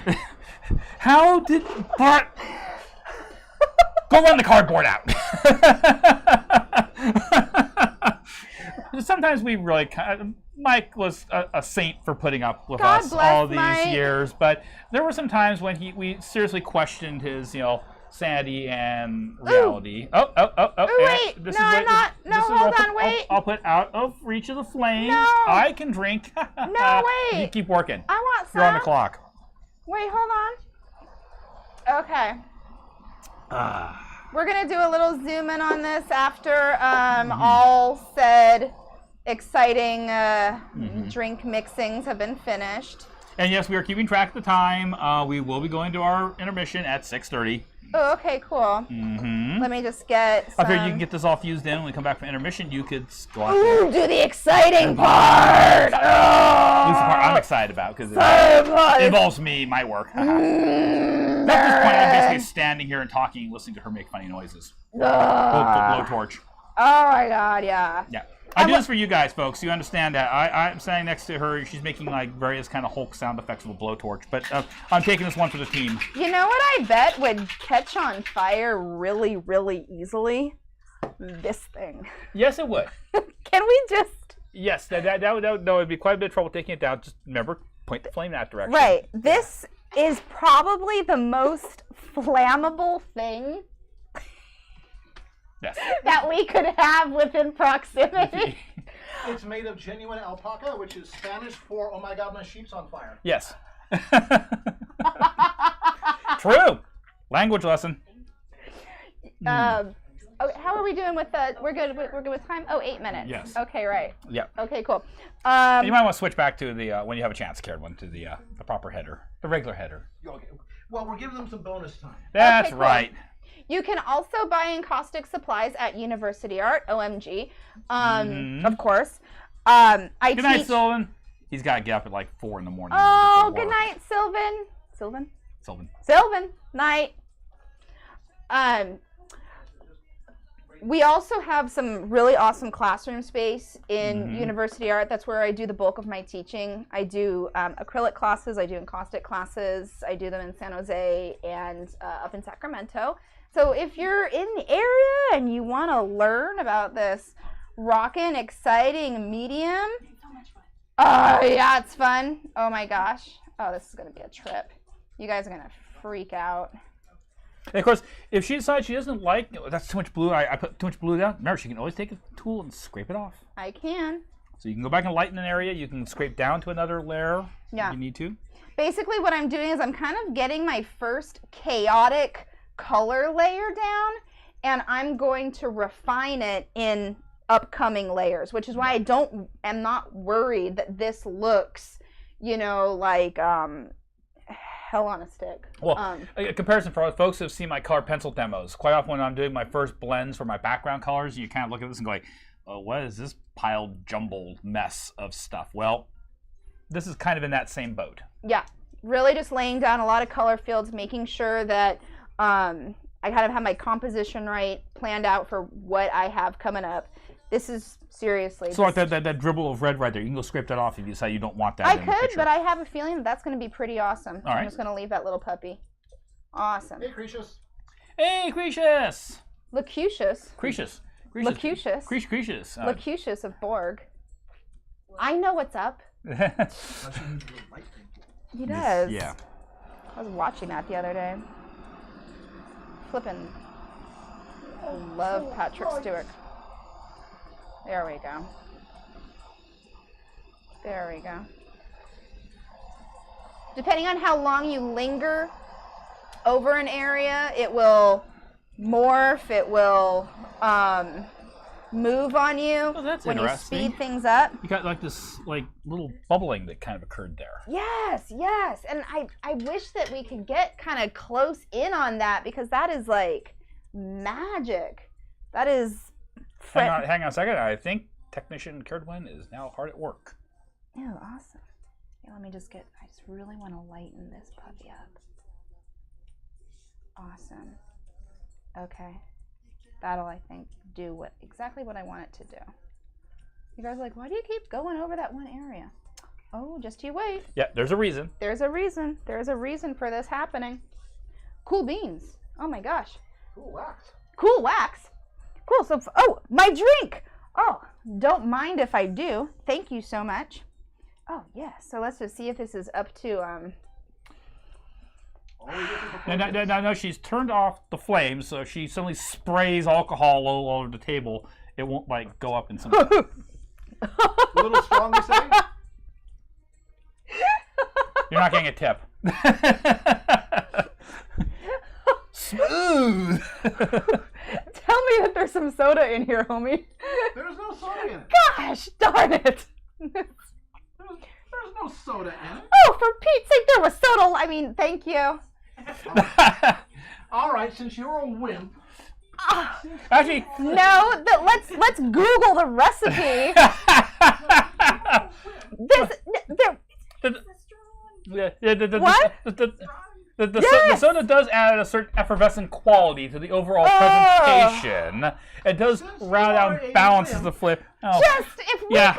How did, but go run the cardboard out. Sometimes we really Mike was a saint for putting up with us all these years, but there were some times when we seriously questioned his, sanity and reality. Ooh, wait. Hold on, wait. I'll put out of reach of the flames. No. I can drink. No, wait. You keep working. I want some. You're on the clock. Wait, hold on. Okay. We're going to do a little zoom in on this after all said exciting drink mixings have been finished. And yes, we are keeping track of the time. We will be going to our intermission at 6:30. Oh, okay, cool. Mm-hmm. Let me just get some... I figure you can get this all fused in when we come back from intermission. You could go out there. Do the exciting part! At least the part I'm excited about, because it involves me, my work. At this point, I'm basically standing here and talking, listening to her make funny noises. Blowtorch. Oh my god, yeah. Yeah. I do this for you guys, folks. You understand that. I'm standing next to her. She's making various kind of Hulk sound effects with a blowtorch. But I'm taking this one for the team. You know what I bet would catch on fire really, really easily? This thing. Yes, it would. Can we just... Yes, that would be quite a bit of trouble taking it down. Just remember, point the flame in that direction. Right. This is probably the most flammable thing that we could have within proximity. It's made of genuine alpaca, which is Spanish for "Oh my God, my sheep's on fire." Yes. True. Language lesson. Okay, how are we doing with the? We're good with time. Oh, 8 minutes. Yes. Okay, right. Yeah. Okay, cool. You might want to switch back to the when you have a chance, Caroline, to the proper header, the regular header. Okay. Well, we're giving them some bonus time. That's cool. right. You can also buy encaustic supplies at University Art, OMG, of course. Good night, Sylvan. He's got to get up at 4 in the morning. Oh, good night, Sylvan. Sylvan. Night. We also have some really awesome classroom space in University Art. That's where I do the bulk of my teaching. I do acrylic classes. I do encaustic classes. I do them in San Jose and up in Sacramento. So if you're in the area and you want to learn about this rockin', exciting medium, yeah, it's fun. Oh my gosh. Oh, this is going to be a trip. You guys are going to freak out. And of course, if she decides she doesn't like, that's too much blue, I put too much blue down, remember, she can always take a tool and scrape it off. I can. So you can go back and lighten an area. You can scrape down to another layer if you need to. Basically, what I'm doing is I'm kind of getting my first chaotic color layer down, and I'm going to refine it in upcoming layers, which is why am not worried that this looks, like hell on a stick. Well, a comparison for folks who have seen my color pencil demos. Quite often when I'm doing my first blends for my background colors, you kind of look at this and go like, oh, what is this piled, jumbled mess of stuff? Well, this is kind of in that same boat. Yeah, really just laying down a lot of color fields, making sure that I kind of have my composition right, planned out for what I have coming up. This is seriously. So like that dribble of red right there, you can go scrape that off if you decide you don't want that I in the could, picture. but I have a feeling that's going to be pretty awesome. All right. I'm just going to leave that little puppy. Awesome. Hey, Cretius. Hey, Cretius! Locucius. Cretius. Locucius. Cretius. Locucius of Borg. I know what's up. He does. Yeah. I was watching that the other day. Flippin'. I love Patrick Stewart. There we go. There we go. Depending on how long you linger over an area, it will morph, it will move on you Oh, that's when you interesting. speed things up. You got like this little bubbling that kind of occurred there. Yes, yes. And I wish that we could get kind of close in on that, because that is like magic. That is... Hang on a second. I think technician Kerdwin is now hard at work. Oh, awesome. Yeah, I just really want to lighten this puppy up. Awesome. Okay. That'll, I think, do exactly what I want it to do. You guys are like, why do you keep going over that one area? Oh, just you wait. Yeah, there's a reason. There's a reason. There's a reason for this happening. Cool beans. Oh my gosh. Cool wax. Cool wax. Cool. So, my drink. Oh, don't mind if I do. Thank you so much. Oh, yeah. So let's just see if this is up to, No, she's turned off the flames, so if she suddenly sprays alcohol all over the table, it won't, go up in some... A little strong, you say? You're not getting a tip. Smooth! Tell me that there's some soda in here, homie. There's no soda in it. Gosh darn it. There's no soda in it. Oh, for Pete's sake, there was soda. Thank you. All right, since you're a wimp. Actually... No, let's Google the recipe. The soda does add a certain effervescent quality to the overall presentation. It does round out and balances the flavor. Oh. Just, if we could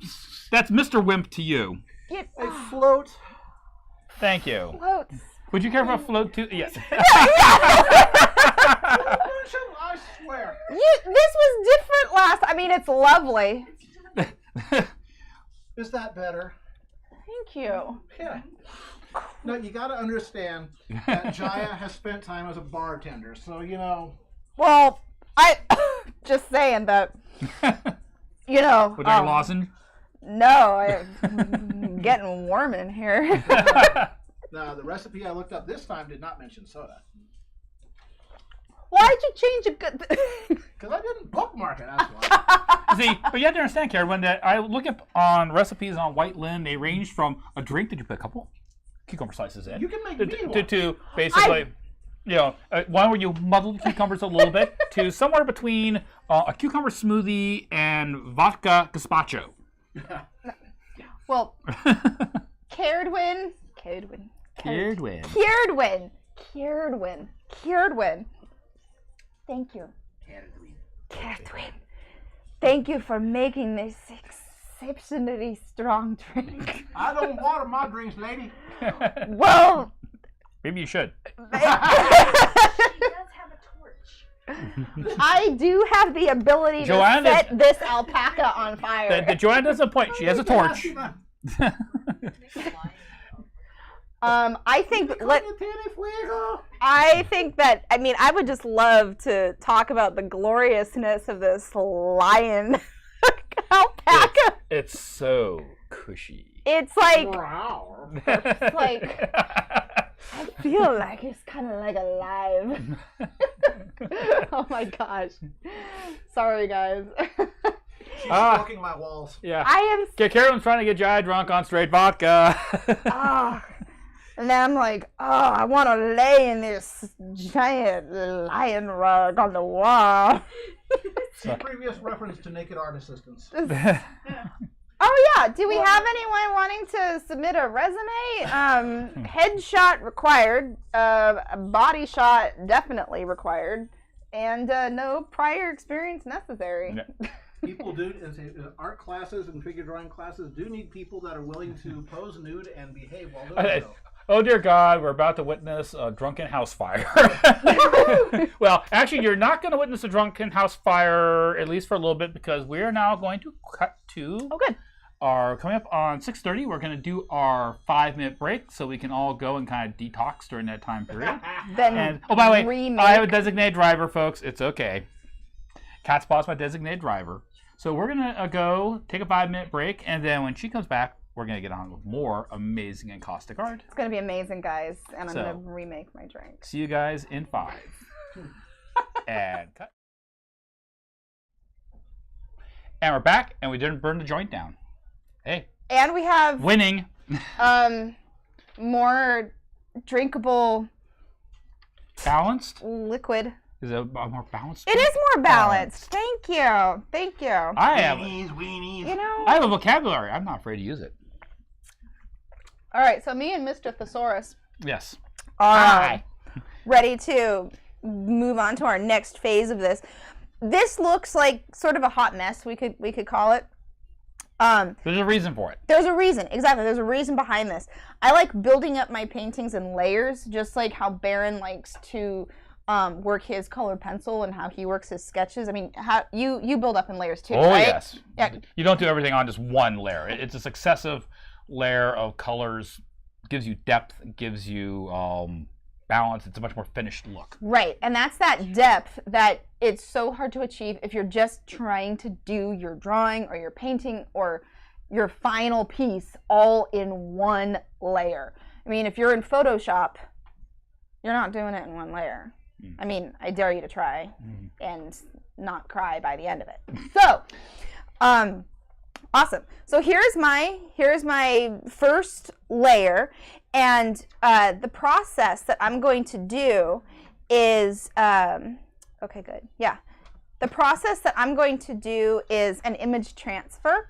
just... That's Mr. Wimp to you. A float. Thank you. Floats. Would you care for a float too? Yes. I swear. This was different last... it's lovely. Is that better? Thank you. Yeah. No, you got to understand that Jaya has spent time as a bartender, so Well, I just saying that. Would you like a lozenge? No, I'm getting warm in here. Now, the recipe I looked up this time did not mention soda. Why'd you change a good? Because I didn't bookmark it. That's why. See, but you have to understand, Karen, when I look up on recipes on White Lin, they range from a drink that you put a couple cucumber slices in. You can make me one. To basically, one where you muddle the cucumbers a little bit, to somewhere between a cucumber smoothie and vodka gazpacho. Well, Kerdwin. Thank you. Kerdwin. Thank you for making this exceptionally strong drink. I don't water my drinks, lady. Well, maybe you should. She does have a torch. I do have the ability Joanne to set this alpaca on fire. Joanne doesn't point. She has a torch. I think that I mean I would just love to talk about the gloriousness of this lion alpaca. It's so cushy. It's like Wow. it's like I feel like it's kind of like alive. Oh my gosh. Sorry guys. She's smoking my walls. Yeah. I am Carolyn's trying to get Jai drunk on straight vodka. and then I'm like, oh, I want to lay in this giant lion rug on the wall. See previous reference to naked art assistants. Oh yeah, do we have anyone wanting to submit a resume? Headshot required, body shot definitely required, and no prior experience necessary. No. People do, art classes and figure drawing classes do need people that are willing to pose nude and behave while doing so. Oh dear God, we're about to witness a drunken house fire. Well, actually, you're not going to witness a drunken house fire, at least for a little bit, because we are now going to cut to coming up on 6:30. We're going to do our 5-minute break so we can all go and kind of detox during that time period. Then by the way, I have a designated driver, folks. It's okay. Cat's Paw's my designated driver. So we're going to go take a 5-minute break, and then when she comes back, we're going to get on with more amazing and caustic art. It's going to be amazing, guys, and I'm going to remake my drink. See you guys in 5. And cut. And we're back, and we didn't burn the joint down. Hey. And we have winning. More drinkable Balanced? liquid. Is it a more balanced? It is more balanced. Thank you. Thank you. I have. Weenies. You know. I have a vocabulary. I'm not afraid to use it. All right. So me and Mr. Thesaurus Yes. are ready to move on to our next phase of this. This looks like sort of a hot mess. We could call it. There's a reason for it. There's a reason. Exactly. There's a reason behind this. I like building up my paintings in layers, just like how Baron likes to work his colored pencil and how he works his sketches. I mean, how you build up in layers too, right? Yes. Yeah. You don't do everything on just one layer. It's a successive layer of colors. Gives you depth. Gives you balance. It's a much more finished look. Right, and that's that depth that it's so hard to achieve if you're just trying to do your drawing or your painting or your final piece all in one layer. I mean, if you're in Photoshop, you're not doing it in one layer. I mean, I dare you to try and not cry by the end of it. So, awesome. So here's my first layer, and the process that I'm going to do is okay, good. Yeah, the process that I'm going to do is an image transfer.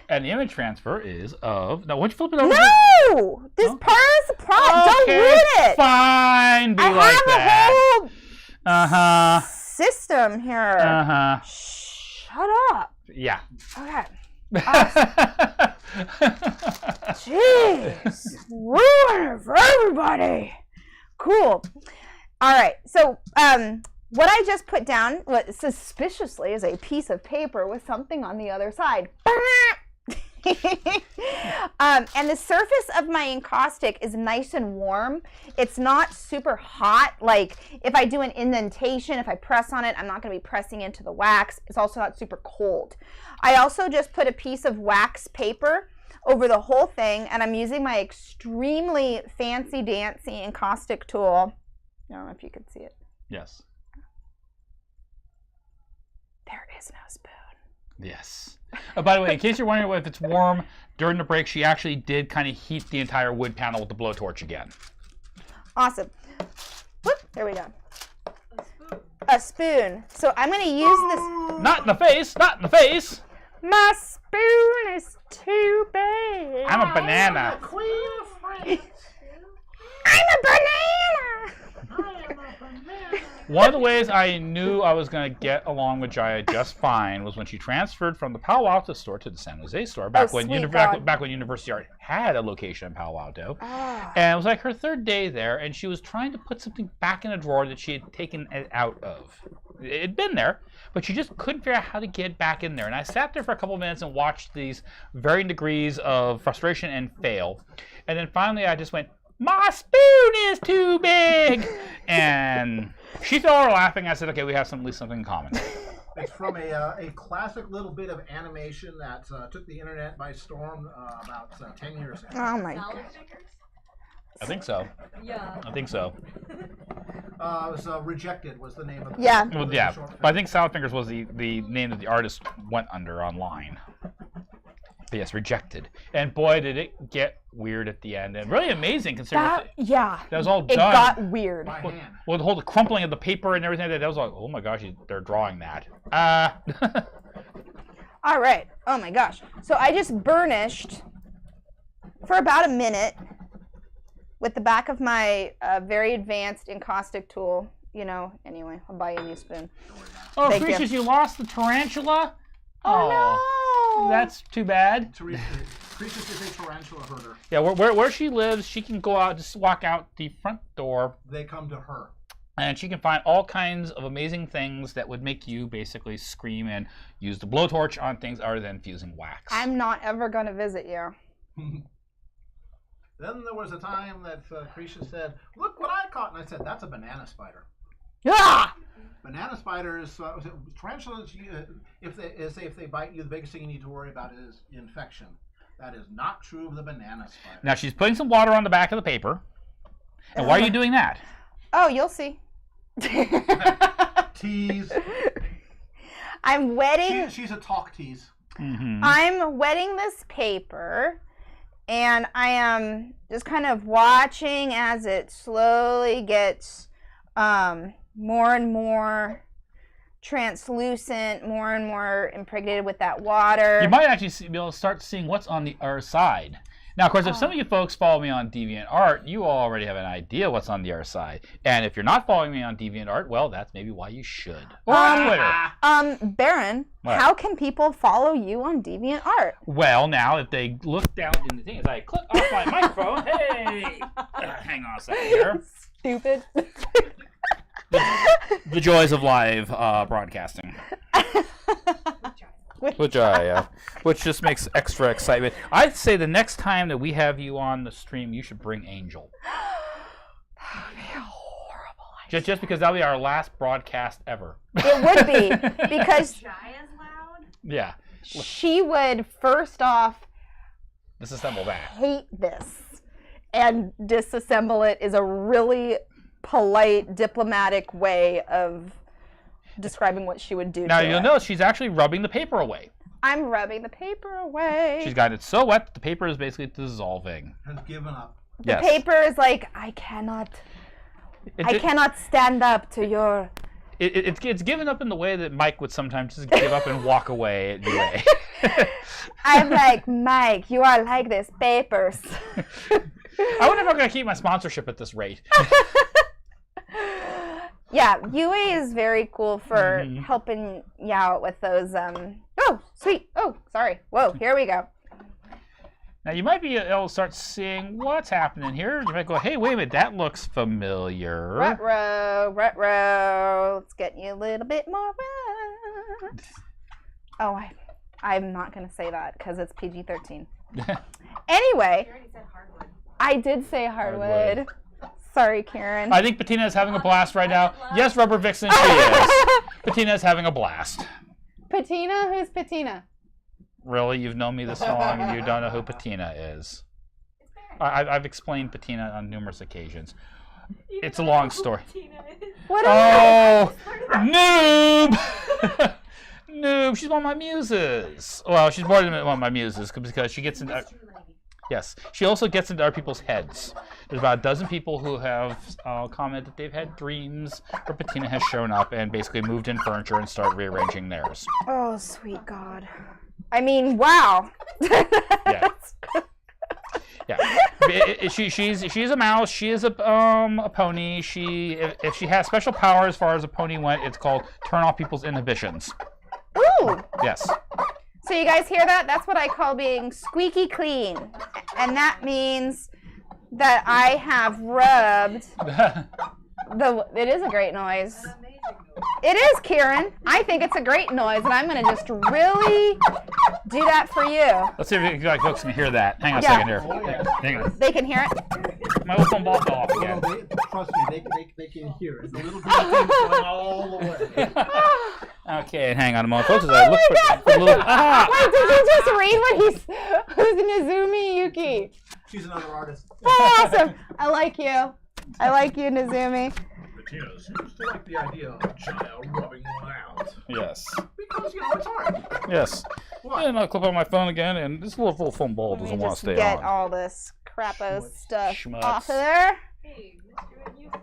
And the image transfer is of. Now, why don't you flip it over? No, this part is the problem. Don't ruin it. Fine. Be I like have that. a whole system here. Shut up. Yeah. Okay. Jeez, ruin it for everybody. Cool. All right. So, what I just put down, what suspiciously is a piece of paper with something on the other side. And the surface of my encaustic is nice and warm. It's not super hot. Like if I do an indentation, if I press on it, I'm not going to be pressing into the wax. It's also not super cold. I also just put a piece of wax paper over the whole thing, and I'm using my extremely fancy-dancy encaustic tool. I don't know if you could see it. Yes. There is no spoon. Yes. By the way, in case you're wondering if it's warm, during the break, she actually did kind of heat the entire wood panel with the blowtorch again. Awesome. Whoop, there we go. A spoon. So I'm going to use this. Not in the face. Not in the face. My spoon is too big. I'm a banana. Queen of France. I'm a banana. One of the ways I knew I was going to get along with Jaya just fine was when she transferred from the Palo Alto store to the San Jose store back when University Art had a location in Palo Alto. And it was like her third day there, and she was trying to put something back in a drawer that she had taken it out of. It had been there, but she just couldn't figure out how to get it back in there. And I sat there for a couple of minutes and watched these varying degrees of frustration and fail. And then finally I just went, my spoon is too big. And she started laughing. I said, okay, we have at least something in common. It's from a classic little bit of animation that took the internet by storm about 10 years ago. Oh my Salad god. fingers? I think so. Yeah. I think so. It was Rejected was the name of the Yeah. Well, yeah. But I think Salad Fingers was the name that the artist went under online. But yes, Rejected. And boy, did it get weird at the end. And really amazing considering that was all It done. got weird. By hand. With the whole crumpling of the paper and everything, that was like, oh my gosh, they're drawing that. All right. Oh my gosh. So I just burnished for about a minute with the back of my very advanced encaustic tool. You know, anyway, I'll buy you a new spoon. Oh, Thank you. Precious, you lost the tarantula? Oh, no. That's too bad. Precious is a tarantula herder. Yeah, where she lives, she can go out, just walk out the front door, They come to her. and she can find all kinds of amazing things that would make you basically scream and use the blowtorch on things other than fusing wax. I'm not ever going to visit you. Then there was a time that Precious said, "Look what I caught," and I said, "That's a banana spider." Ah! Banana spiders, tarantulas, if they bite you, the biggest thing you need to worry about is infection. That is not true of the banana spider. Now she's putting some water on the back of the paper. And why are you doing that? Oh, you'll see. Tease. I'm wetting. She's a talk tease. Mm-hmm. I'm wetting this paper, and I am just kind of watching as it slowly gets more and more translucent, more and more impregnated with that water. You might actually be able to start seeing what's on the other side. Now, of course, if some of you folks follow me on DeviantArt, you already have an idea what's on the other side. And if you're not following me on DeviantArt, well, that's maybe why you should. Or on Twitter. Baron, What? how can people follow you on DeviantArt? Well, now, if they look down in the thing, as I click off my microphone, hey! Hang on a second here. Stupid. The joys of live broadcasting. Which just makes extra excitement. I'd say the next time that we have you on the stream, you should bring Angel. That would be a horrible idea. Just because that'll be our last broadcast ever. It would be, because Jaya's loud? Yeah. she would first off Disassemble that. hate this, and disassemble it is a really polite, diplomatic way of describing what she would do Now to you'll it. notice she's actually rubbing the paper away. I'm rubbing the paper away. She's got it so wet that the paper is basically dissolving. Has given up. The Yes. paper is like, I cannot stand up to your... It's given up in the way that Mike would sometimes just give up and walk away anyway. I'm like, Mike, you are like this papers. I wonder if I'm going to keep my sponsorship at this rate. Yeah, UA is very cool for Mhm. helping you out with those, oh, sweet. Oh, sorry. Whoa, here we go. Now you might be able to start seeing what's happening here. You might go, hey, wait a minute, that looks familiar. Rut-row. Let's get you a little bit more rut. Oh, I'm not going to say that because it's PG-13. Anyway, You already said hardwood. I did say hardwood. Sorry, Karen. I think Patina is having a blast right now. Yes, Rubber Vixen, she is. Patina is having a blast. Patina? Who's Patina? Really? You've known me this long and you don't know who Patina is. I've explained Patina on numerous occasions. It's a long story. What are Oh, noob! Noob, she's one of my muses. Well, she's more than one of my muses because she gets into... Yes, she also gets into other people's heads. There's about a dozen people who have commented that they've had dreams where Patina has shown up and basically moved in furniture and started rearranging theirs. Oh, sweet God. I mean, wow. Yeah. Yeah. She's a mouse. She is a pony. If she has special power as far as a pony went, it's called turn off people's inhibitions. Ooh. Yes. So you guys hear that? That's what I call being squeaky clean. And that means that I have rubbed it is a great noise. It is, Kieran. I think it's a great noise, and I'm going to just really do that for you. Let's see if you guys folks can hear that. Hang on a Yeah. second here. Oh, yeah. Hang on. They can hear it? My little phone ball fell off Well, again. trust me, they can hear it. The little bitty thing's going all the way. Okay, hang on a moment, folks. As I look for a little. Ah! Wait, did you just read what who's Nizumi Yuki? She's another artist. Oh, awesome. I like you. I like you, Nizumi. Bettina seems to like the idea of Jaya rubbing one out. Yes. Because, it's art. Yes. What? And I'll clip on my phone again, and this little phone ball Let me doesn't want to just stay get on. all this crapo stuff Schmutz. off of there. Hey, Mr. Music.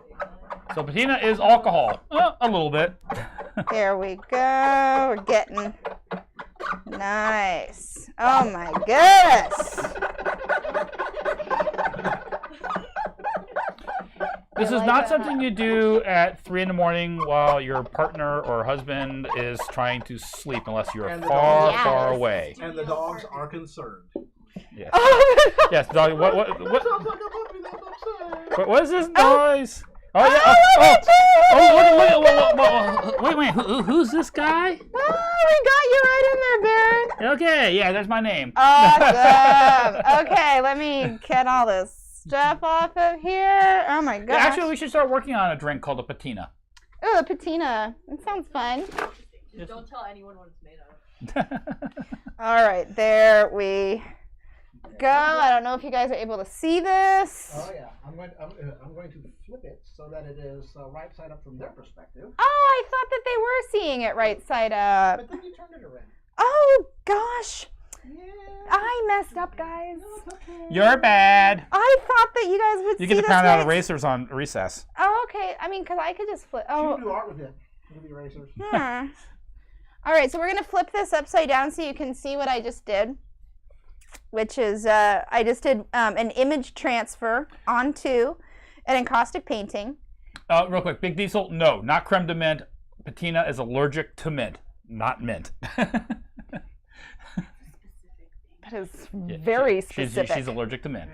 So patina is alcohol. A little bit. There we go. We're getting nice. Oh my goodness. This is not something you do at 3 in the morning while your partner or husband is trying to sleep, unless you're And the far, dogs. far Yes. away. And the dogs are concerned. Yes. Oh, Yes. Dog. What? Sounds like a puppy that's upset. What is this noise? Oh yeah. Oh, look at Wait. Who's this guy? Oh, we got you right in there, Baron. Okay. Yeah. That's my name. Awesome. Okay, let me get all this stuff off of here. Oh my gosh. Actually, we should start working on a drink called a patina. Oh, the patina. That sounds fun. Just don't tell anyone what it's made of. All right, there we go. I don't know if you guys are able to see this. Oh yeah, I'm going to flip it so that it is right side up from their perspective. Oh, I thought that they were seeing it right side up. But then you turned it around. Oh gosh, Yeah. I messed up, guys. You're bad. I thought that you guys would You see get to this pound out right- erasers on recess. Oh, okay. I mean, because I could just flip. You Oh, do art with it. With the erasers. All right, so we're going to flip this upside down so you can see what I just did, which is I just did an image transfer onto an encaustic painting. Real quick, Big Diesel, no, not creme de menthe. Patina is allergic to mint, not mint. That is Yeah, very she's specific. She's allergic to mint.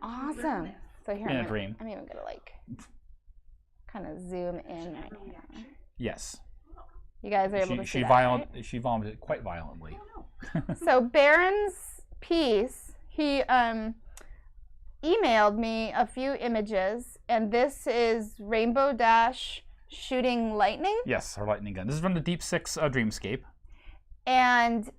Awesome. So here In a I'm dream. I'm even gonna like kind of zoom in right here. Yes. You guys are able to see She that, She vomited quite violently. right? So Baron's piece, he emailed me a few images, and this is Rainbow Dash shooting lightning. Yes, her lightning gun. This is from the Deep Six Dreamscape. And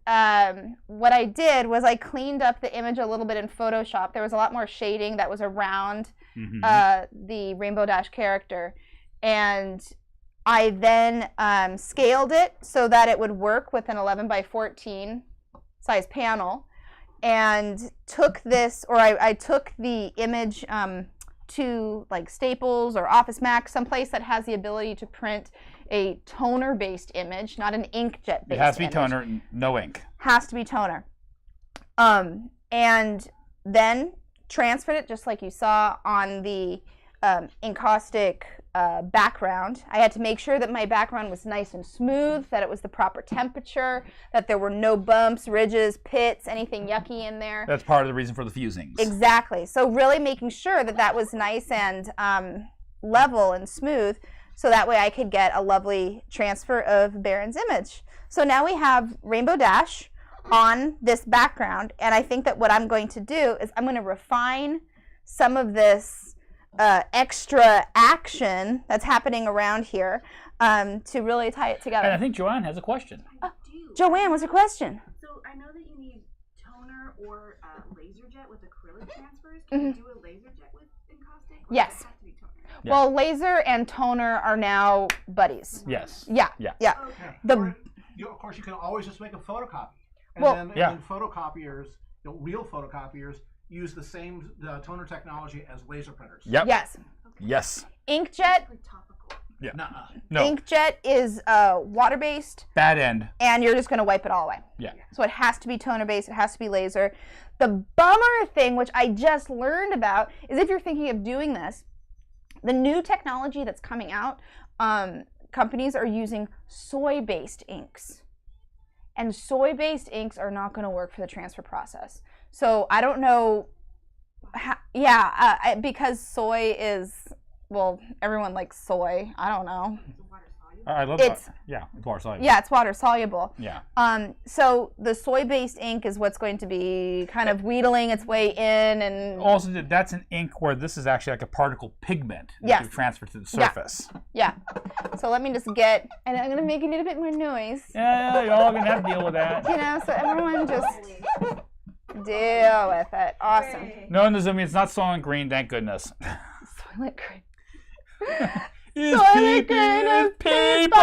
what I did was I cleaned up the image a little bit in Photoshop. There was a lot more shading that was around the Rainbow Dash character. And I then scaled it so that it would work with an 11 by 14 size panel. And took this, or I took the image to like Staples or Office Max, someplace that has the ability to print a toner-based image, not an inkjet-based image. It has to be toner, no ink. Has to be toner. And then transferred it just like you saw on the encaustic background. I had to make sure that my background was nice and smooth, that it was the proper temperature, that there were no bumps, ridges, pits, anything yucky in there. That's part of the reason for the fusings. Exactly. So really making sure that that was nice and level and smooth, so that way I could get a lovely transfer of Baron's image. So now we have Rainbow Dash on this background, and I think that what I'm going to do is I'm going to refine some of this extra action that's happening around here to really tie it together. And I think Joanne has a question. Joanne, what's your question? So I know that you need toner or laser jet with acrylic transfers. Can you do a laser jet with encaustic? Or Yes. does it have to be toner? Yeah. Well, laser and toner are now buddies. Yes. Yeah. Yeah. Yeah. Okay. The Or, of course, you can always just make a photocopy. And Well- then photocopiers, real photocopiers, use the same toner technology as laser printers. Yep. yes. Yes. Inkjet. Like topical. Yeah. Nuh-uh. No. Inkjet is water-based, Bad end. and you're just going to wipe it all away. Yeah. So it has to be toner-based. It has to be laser. The bummer thing, which I just learned about, is if you're thinking of doing this, the new technology that's coming out, companies are using soy-based inks. And soy-based inks are not going to work for the transfer process. So I don't know, because soy is well, everyone likes soy. I don't know. I love It's- that. Yeah, it's water soluble. Yeah, it's water soluble. Yeah. So the soy-based ink is what's going to be kind of wheedling its way in, and Also, that's an ink where this is actually like a particle pigment that Yes. you transfer to the surface. yeah. So let me just get, and I'm gonna make a little bit more noise. Yeah, you're all gonna have to deal with that. You know, so everyone just deal with it. Awesome. No, Nazumi, it's not Soylent Green, thank goodness. Soylent Green. It's Soylent Green is people!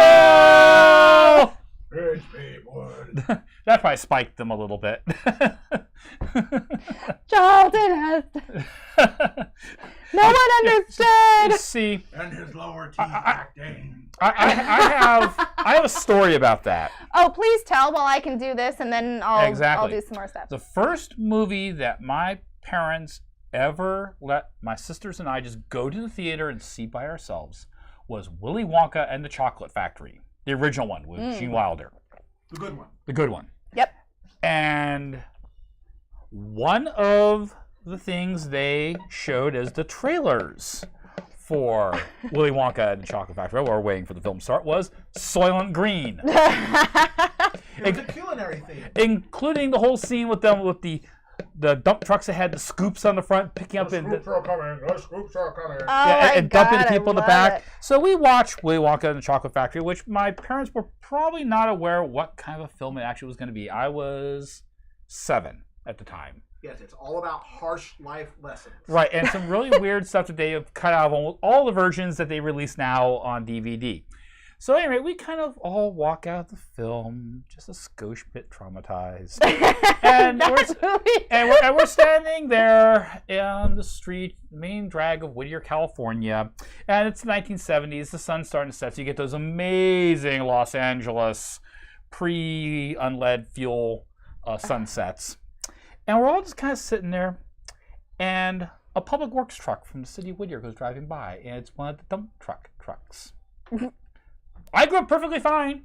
It's people. That probably spiked them a little bit. Charlton has. No one understood. See, And his lower teeth acting. I have a story about that. Oh, please tell while I can do this, and then I'll Exactly. do some more stuff. The first movie that my parents ever let my sisters and I just go to the theater and see by ourselves was Willy Wonka and the Chocolate Factory. The original one with Gene Wilder. The good one. The good one. Yep. And one of the things they showed as the trailers for Willy Wonka and the Chocolate Factory, while we're waiting for the film to start, was Soylent Green. It was a culinary theme. Including the whole scene with them with the dump trucks that had the scoops on the front, picking up The and scoops are coming. The scoops are coming. Oh my and dumping God, people in the I back. love it. So we watched Willy Wonka and the Chocolate Factory, which my parents were probably not aware what kind of a film it actually was going to be. I was 7 at the time. Yes, it's all about harsh life lessons. Right, and some really weird stuff that they have cut out of almost all the versions that they release now on DVD. So anyway, we kind of all walk out of the film just a skosh bit traumatized. And That's really- And we're standing there on the street, the main drag of Whittier, California, and it's the 1970s. The sun's starting to set, so you get those amazing Los Angeles pre-unlead fuel sunsets. And we're all just kind of sitting there, and a public works truck from the city of Whittier goes driving by, and it's one of the dump trucks. I grew up perfectly fine.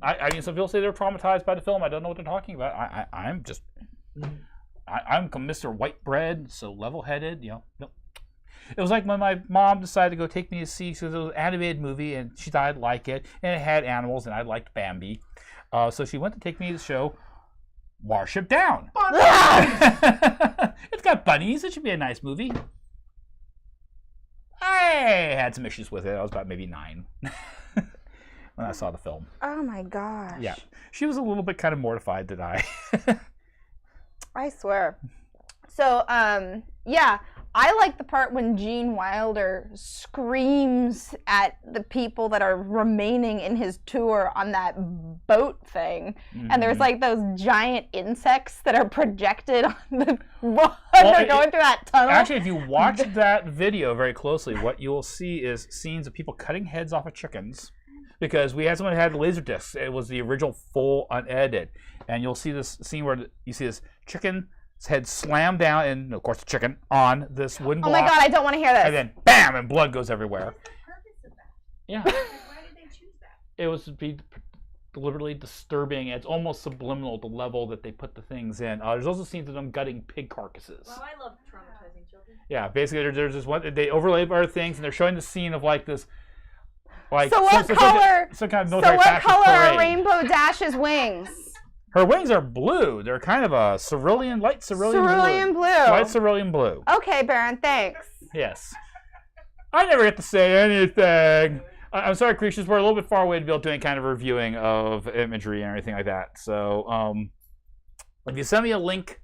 I mean, some people say they're traumatized by the film. I don't know what they're talking about. I'm just... I'm Mr. White Bread, so level-headed, you know. No. It was like when my mom decided to go take me to see, because it was an animated movie, and she thought I'd like it, and it had animals, and I liked Bambi. So she went to take me to the show Watership Down. It's got bunnies. It should be a nice movie. I had some issues with it. I was about maybe 9 when I saw the film. Oh my gosh. Yeah. She was a little bit kind of mortified that I swear. So, yeah, I like the part when Gene Wilder screams at the people that are remaining in his tour on that boat thing. And there's like those giant insects that are projected on the road. They're going through that tunnel. Actually, if you watch that video very closely, what you will see is scenes of people cutting heads off of chickens. Because we had someone who had laser discs. It was the original full unedited. And you'll see this scene where you see this chicken's head slam down, and of course the chicken, on this wooden block. Oh my God, I don't want to hear this. And then bam, and blood goes everywhere. What's the purpose of that? Yeah. Like, why did they choose that? It was to be deliberately disturbing. It's almost subliminal at the level that they put the things in. There's also scenes of them gutting pig carcasses. Well, I love traumatizing children. Yeah, basically there's this one, they overlay other things, and they're showing the scene of like this, like So what color? some kind of So military what fascist color are parade. Rainbow Dash's wings? Her wings are blue. They're kind of a light cerulean Cerulean blue. Light cerulean blue. Okay, Baron, thanks. Yes. I never get to say anything. I'm sorry, creatures. We're a little bit far away to be able to do any kind of reviewing of imagery and everything like that. So, if you send me a link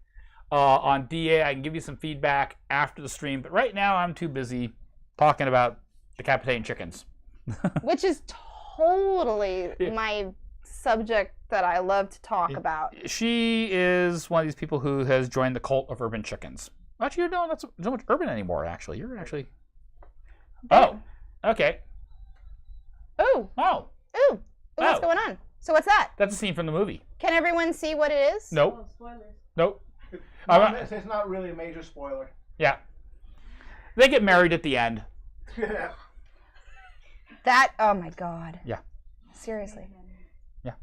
on DA, I can give you some feedback after the stream. But right now, I'm too busy talking about decapitating chickens. Which is totally Yeah. my subject that I love to talk about. She is one of these people who has joined the cult of urban chickens. Actually, you're not so much urban anymore, actually. You're actually... Oh, okay. Ooh, Oh, ooh, what's Oh. going on? So what's that? that's a scene from the movie. Can everyone see what it is? Nope. Oh, spoilers. Nope. It's not really a major spoiler. Yeah. They get married at the end. That, oh my God. Yeah. Seriously. Yeah.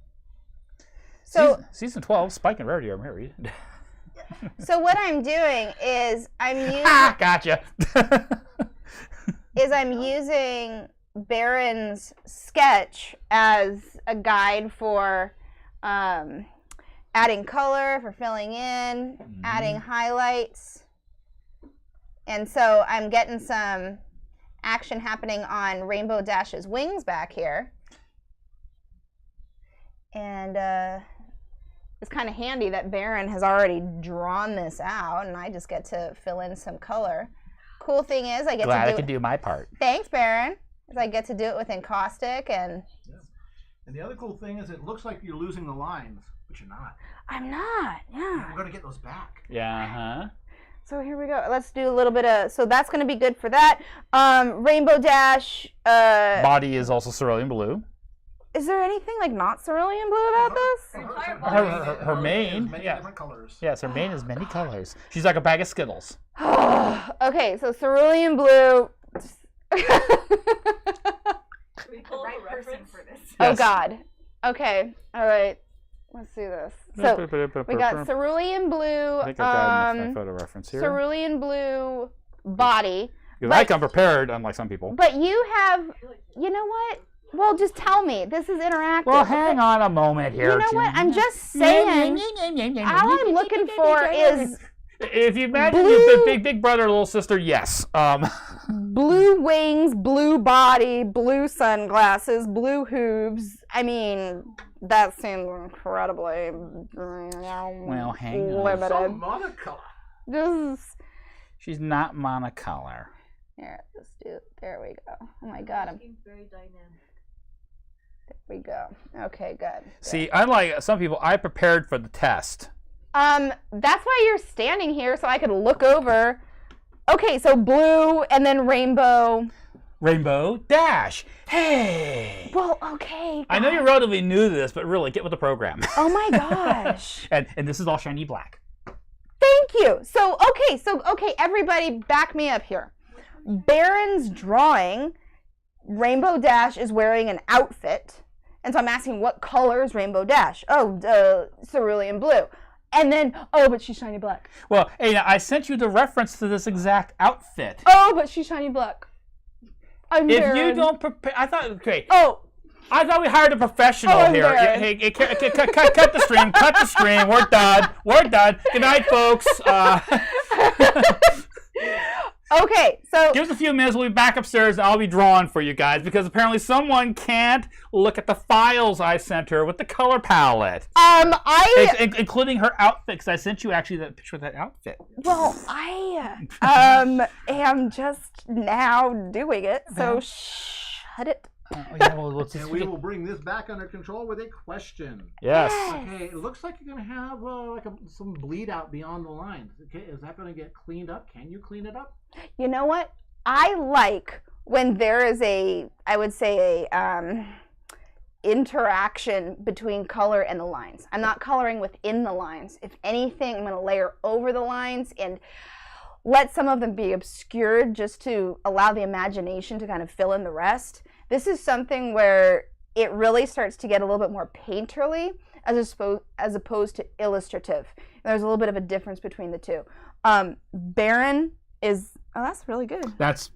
So, Season 12, Spike and Rarity are married. so what I'm doing is I'm using, Ah, gotcha. is I'm using Baron's sketch as a guide for adding color, for filling in, adding highlights. And so I'm getting some action happening on Rainbow Dash's wings back here. And it's kind of handy that Baron has already drawn this out, and I just get to fill in some color. Cool thing is I get Glad to I could do my part. Thanks, Baron. Is I get to do it with encaustic and... Yeah. And the other cool thing is it looks like you're losing the lines, but you're not. I'm not, yeah. We're going to get those back. Yeah, So here we go. Let's do a little bit of... So that's going to be good for that. Rainbow Dash... Body is also cerulean blue. Is there anything like not cerulean blue about this? Her mane, many yeah. different colors. Yes, her mane is many colors. She's like a bag of Skittles. Okay, so cerulean blue... Can we pull Right up a person reference? for this. Oh Yes. God. Okay. All right. Let's do this. So we got cerulean blue. I think I got my photo reference here. Cerulean blue body. Because I come prepared, unlike some people. But you have. You know what? Well, just tell me. This is interactive. Well, hang on a moment here. You know what? I'm just saying. All I'm looking for is If you imagine Blue- the big brother, little sister, yes. blue wings, blue body, blue sunglasses, blue hooves. I mean, that seems incredibly Well, hang on. limited. So monocolor. Just She's not monocolor. here, let's do. There we go. Oh my God, Seems very dynamic. there we go. Okay, good. See, unlike some people, I prepared for the test. That's why you're standing here, so I could look over. Okay, so blue and then rainbow. Rainbow Dash. Hey! Well, okay. I know you're relatively new to this, but really, get with the program. Oh my gosh. and this is all shiny black. Thank you. So okay, everybody back me up here. Baron's drawing, Rainbow Dash is wearing an outfit. And so I'm asking what color is Rainbow Dash? Oh, cerulean blue. And then, oh, but she's shiny black. Well, hey, now, I sent you the reference to this exact outfit. Oh, but she's shiny black. I'm If Baron. you don't prepare, I thought, okay, Oh, I thought we hired a professional I'm here. Baron. Hey, cut the stream, cut the stream. We're done. We're done. Good night, folks. okay, so Give us a few minutes. We'll be back upstairs, and I'll be drawing for you guys because apparently someone can't look at the files I sent her with the color palette, including her outfit. Because I sent you actually that picture of that outfit. I am just now doing it. So shut it. Yeah, well, let's And we will bring this back under control with a question. Yes. Okay, it looks like you're going to have some bleed out beyond the lines. Okay, is that going to get cleaned up? Can you clean it up? You know what? I like when there is I would say a interaction between color and the lines. I'm not coloring within the lines. If anything, I'm going to layer over the lines and let some of them be obscured just to allow the imagination to kind of fill in the rest. This is something where it really starts to get a little bit more painterly as opposed to illustrative. There's a little bit of a difference between the two. Baron is, oh, that's really good. That's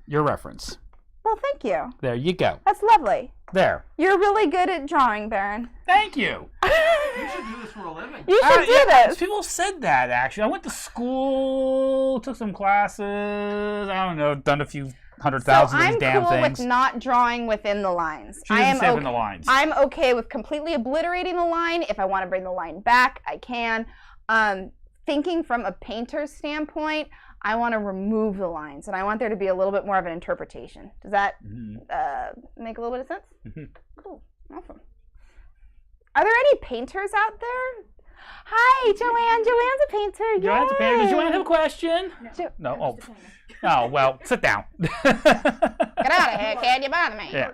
your reference. Well, thank you. There you go. That's lovely. There. You're really good at drawing, Baron. Thank you. You should do this for a living. You should do Yeah, this. people said that, actually. I went to school, took some classes, I don't know, done a few 100,000 of these damn I'm cool things. with not drawing within the lines. She doesn't say within the lines. I'm okay with completely obliterating the line. If I want to bring the line back, I can. Thinking from a painter's standpoint, I want to remove the lines, and I want there to be a little bit more of an interpretation. Does that make a little bit of sense? Cool. Awesome. Are there any painters out there? Hi, Joanne. Joanne's a painter. Joanne's a painter. Does Joanne have a question? No. Oh. Oh, well, sit down. Get out of here, kid. You bother me. Yeah.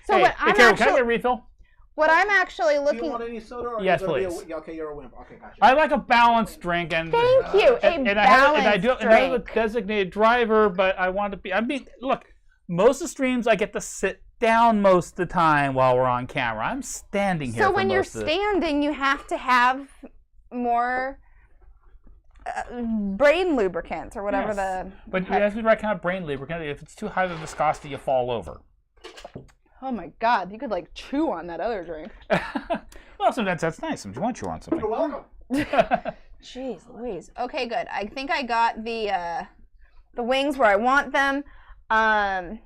So Hey, what hey, I'm Carol, can I actually, get a refill? what I'm actually Do you looking. want any soda? Or Yes, you're gonna please. Okay, you're a wimp. Okay, gotcha. I like a balanced drink, and Thank you. and I do have a designated driver, but I want to be. I mean, look, most of the streams I get to sit down most of the time while we're on camera. I'm standing here. So for when you're most of this. standing, you have to have more brain lubricant or whatever Yes. the. But you have to be the right kind of brain lubricant. If it's too high of viscosity, you fall over. Oh my God! You could like chew on that other drink. Well, sometimes that's nice. If you want to chew on something. You're welcome. Jeez Louise. Okay, good. I think I got the wings where I want them.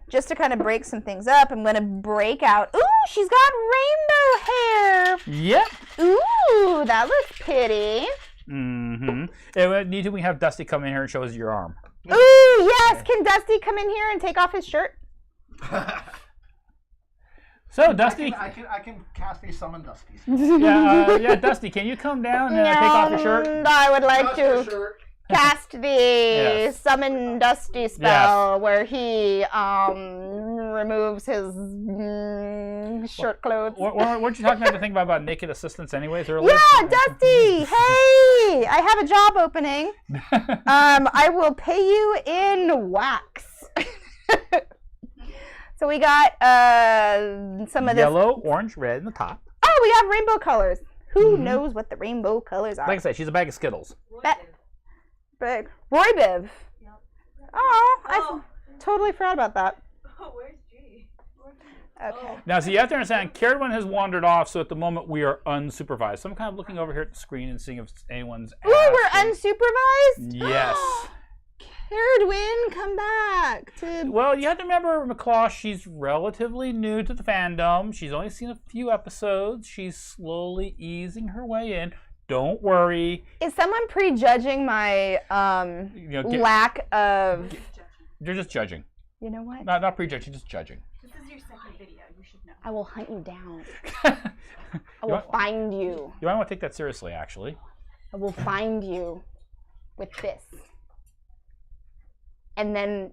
Just to kind of break some things up, I'm gonna break out. Ooh, she's got rainbow hair. Yep. Ooh, that looks pretty. Mm-hmm. And we need to have Dusty come in here and show us your arm. Ooh, yes. Can Dusty come in here and take off his shirt? So, Dusty. I can cast a summon Dusty. Yeah, Dusty, can you come down and take off your shirt? I would like Dust your to shirt. cast the summon Dusty spell where he removes his shirt clothes. Weren't you talking about the thing about naked assistants anyways earlier? Yeah, Dusty. Hey, I have a job opening. I will pay you in wax. So we got some of this. Yellow, orange, red in the top. Oh, we have rainbow colors. Who knows what the rainbow colors are? Like I said, she's a bag of Skittles. Big. Roy Biv. Yep. Oh, I Oh. totally forgot about that. Oh, where's G? Okay. Now, see, you have to understand, Carolyn has wandered off, so at the moment we are unsupervised. So I'm kind of looking over here at the screen and seeing if anyone's Ooh, we're asked. unsupervised? Yes. Caradwin, come back. Well, you have to remember, McClaw, she's relatively new to the fandom. She's only seen a few episodes. She's slowly easing her way in. Don't worry. Is someone prejudging my lack of... You're just judging. You know what? Not prejudging, just judging. This is your second video. You should know. I will hunt you down. You I will find you. might want to take that seriously, actually. I will find you with this. And then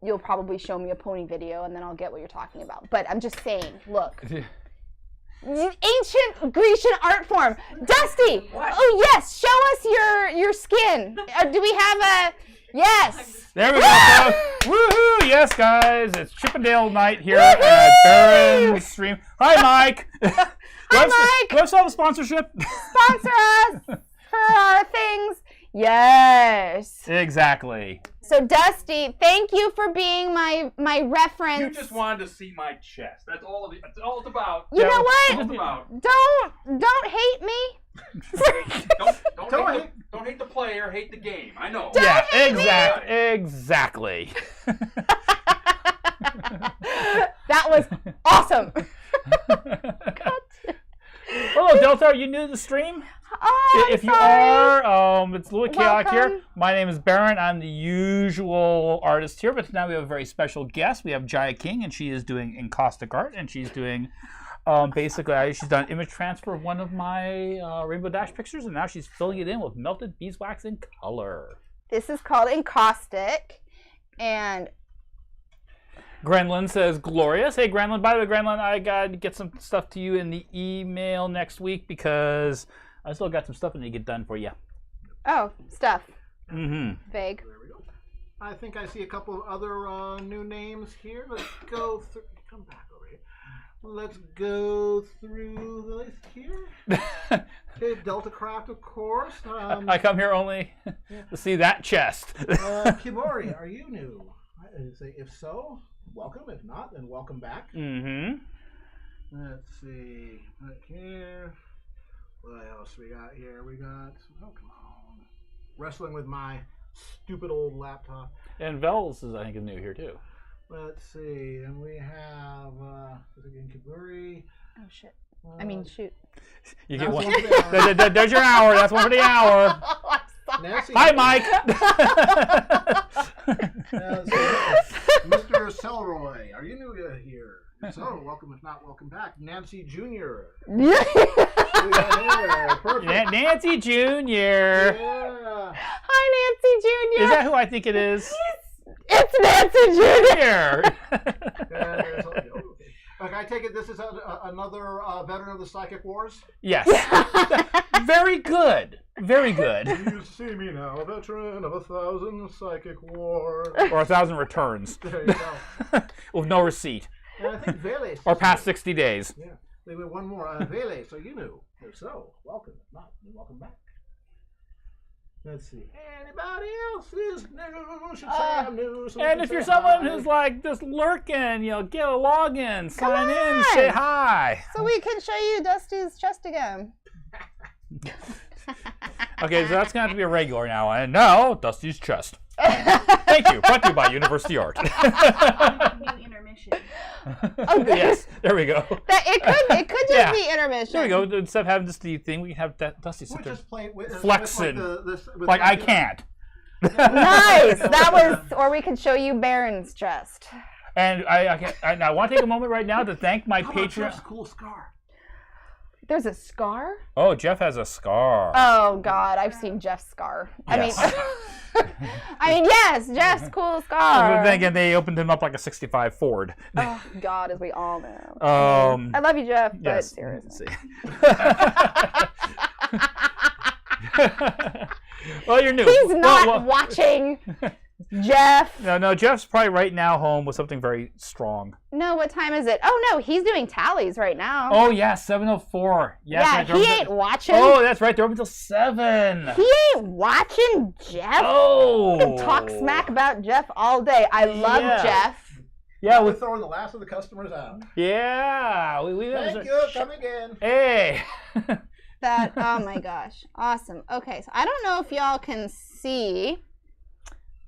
you'll probably show me a pony video, and then I'll get what you're talking about. But I'm just saying, look. Ancient Grecian art form. Dusty! What? Oh, yes. Show us your skin. Do we have a... Yes. There we go, folks. Woohoo! Yes, guys. It's Chippendale night here at Baron Stream. Hi, Mike. Hi, Mike. Do I still have a sponsorship? Sponsor us for our things. Yes. Exactly. So, Dusty, thank you for being my reference. You just wanted to see my chest. That's all. That's all it's about. You know That's all what? it's about. Don't hate me. Don't hate the player. Hate the game. I know. Yeah, hate me. exactly. That was awesome. Hello, Delta. Are you new to the stream? Oh, If you sorry. are, it's Louis Chaotic here. Welcome. My name is Baron. I'm the usual artist here, but tonight we have a very special guest. We have Jaya King, and she is doing encaustic art, and she's doing basically, she's done image transfer of one of my Rainbow Dash pictures, and now she's filling it in with melted beeswax in color. This is called encaustic, and Grenlin says, glorious. Hey, Grenlin. By the way, Grenlin, I got to get some stuff to you in the email next week because I still got some stuff that need to get done for you. oh, stuff. Mm-hmm. Vague. There we go. I think I see a couple of other new names here. Let's go through. Come back over here. Let's go through the list here. Okay, Delta Craft, of course. I come here only to see that chest. Kibori, are you new? I say, if so, welcome. If not, then welcome back. Mm-hmm. Let's see. Right here. What else we got here? We got. Oh, come on. Wrestling with my stupid old laptop. And Vels is, I think, is new here too. Let's see. And we have. Again, Kiburi. Oh shit. I mean, shoot. You get That's one. one for There's your hour. That's one for the hour. Oh, I'm sorry. Nancy. Hi, Mike. Mr. Selroy, are you new here? If so, welcome. If not, welcome back. Nancy Jr. Yeah, perfect. Nancy Jr. Yeah. Hi, Nancy Jr. Is that who I think it is? It's Nancy Jr. Here. Okay, I take it this is another veteran of the Psychic Wars? Yes. Very good. Very good. You see me now, a veteran of 1,000 Psychic Wars. Or 1,000 returns. There you go. With no receipt. And I think Vele. Or past 60 days. Yeah. Wait, one more. Vele, so you knew. If so, welcome. If not, then welcome back. Let's see. Anybody else's news? Should say I'm new, so we And can if you're say someone hi. who's like just lurking, get a login, sign in, on. say hi. So we can show you Dusty's chest again. Okay, so that's going to have to be a regular now. And now, Dusty's chest. Thank you. Brought to you by University Art. New intermission. Yes, there we go. It could just Yeah. be intermission. There we go. Instead of having just the thing, we can have Dusty sit We'll there. just play with Flexing. with Like, I the- can't. Nice. That was, or we could show you Baron's chest. And I want to take a moment right now to thank my How about Patreon. Jeff's cool scar? There's a scar? Oh, Jeff has a scar. Oh God, I've seen Jeff's scar. Yes. I mean, yes, Jeff's cool But scar. then again, they opened him up like a 65 Ford. Oh God, as we all know. I love you, Jeff, but yes. seriously. Well, you're new. He's not Well, watching. Jeff. no, Jeff's probably right now home with something very strong. No, what time is it? Oh no, he's doing tallies right now. Oh yeah, 7:04. Yes, yeah, right, they're he open- ain't watching. Oh, that's right. They're open until 7. He ain't watching Jeff. Oh. We can talk smack about Jeff all day. I love Yeah. Jeff. Yeah, We're throwing the last of the customers out. yeah. We Thank you. Come again. Hey. That, oh my gosh. Awesome. Okay, so I don't know if y'all can see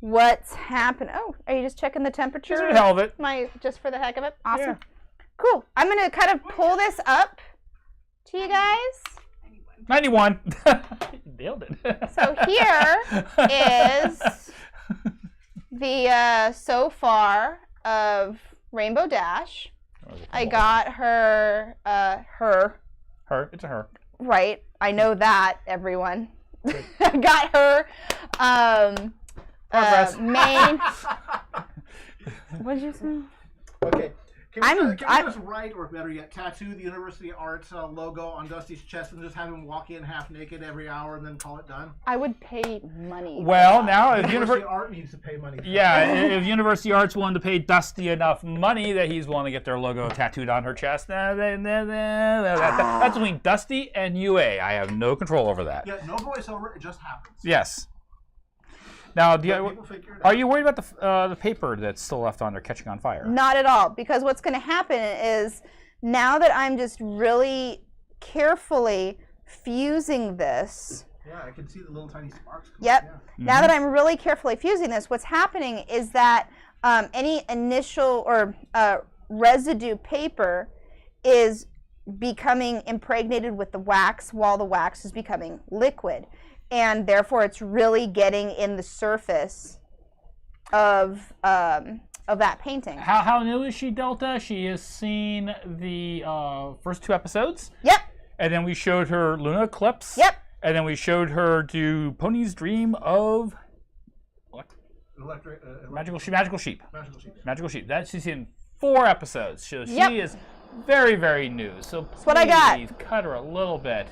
what's happening. Oh, are you just checking the temperature? Just for the hell of it. Just for the heck of it? Awesome. Yeah. Cool. I'm going to kind of pull this up to you guys. 91. Nailed it. So here is the so far of Rainbow Dash. I got her, Her. It's a her. right. I know that, everyone. I got her Progress. main. What did you say? Okay. Can I'm- we just write, or better yet, tattoo the University Arts logo on Dusty's chest and just have him walk in half naked every hour and then call it done? I would pay money. Well, now if University Univer- Art needs to pay money. for yeah, if University Arts willing to pay Dusty enough money that he's willing to get their logo tattooed on her chest, that's between Dusty and UA. I have no control over that. Yeah, no voiceover. It just happens. Yes. Now, Let people figure it are out. you worried about the paper that's still left on there catching on fire? Not at all, because what's going to happen is now that I'm just really carefully fusing this. Yeah, I can see the little tiny sparks. coming, Yep. yeah. Now that I'm really carefully fusing this, what's happening is that any initial or residue paper is becoming impregnated with the wax while the wax is becoming liquid. And therefore, it's really getting in the surface of that painting. How new is she, Delta? She has seen the first 2 episodes. Yep. And then we showed her Luna Eclipse. Yep. And then we showed her do Pony's Dream of Magical Sheep. Magical sheep. Magical Sheep. That she's in 4 episodes. So Yep. she is very, very new. So please what I got. cut her a little bit.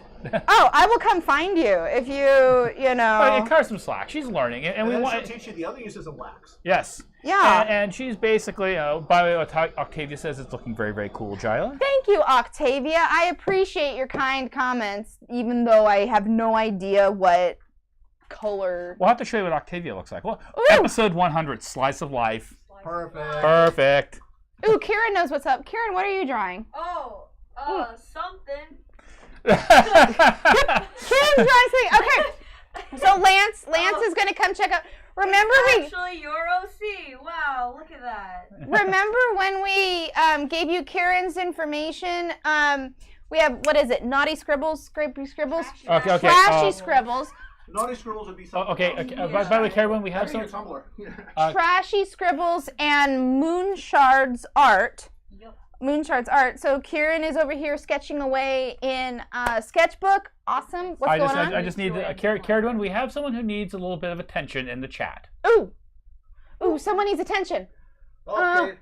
Oh, I will come find you if you know. Cut her some slack. She's learning, and And we then want. she'll teach you the other uses of wax. Yes. Yeah. And she's basically, by the way, Octavia says it's looking very, very cool, Jila. Thank you, Octavia. I appreciate your kind comments, even though I have no idea what color. We'll have to show you what Octavia looks like. Well, Ooh. episode 100, Slice of Life. Perfect. Perfect. Ooh, Kieran knows what's up. Kieran, what are you drawing? Oh, something. Kieran's drawing something. Okay. So Lance is gonna come check out. Remember Actually, your OC. Wow, look at that. remember when we gave you Kieran's information? We have, what is it? Naughty scribbles, scrapey scribbles, Okay. trashy scribbles. Naughty scribbles would be something. Okay. By the way, Karen, we have Have some. Tumblr. Trashy scribbles and Moonshard's art. Yep. Moonshard's art. So Kieran is over here sketching away in a sketchbook. Awesome. What's going on? I just need Karen, we have someone who needs a little bit of attention in the chat. Ooh, someone needs attention. Okay.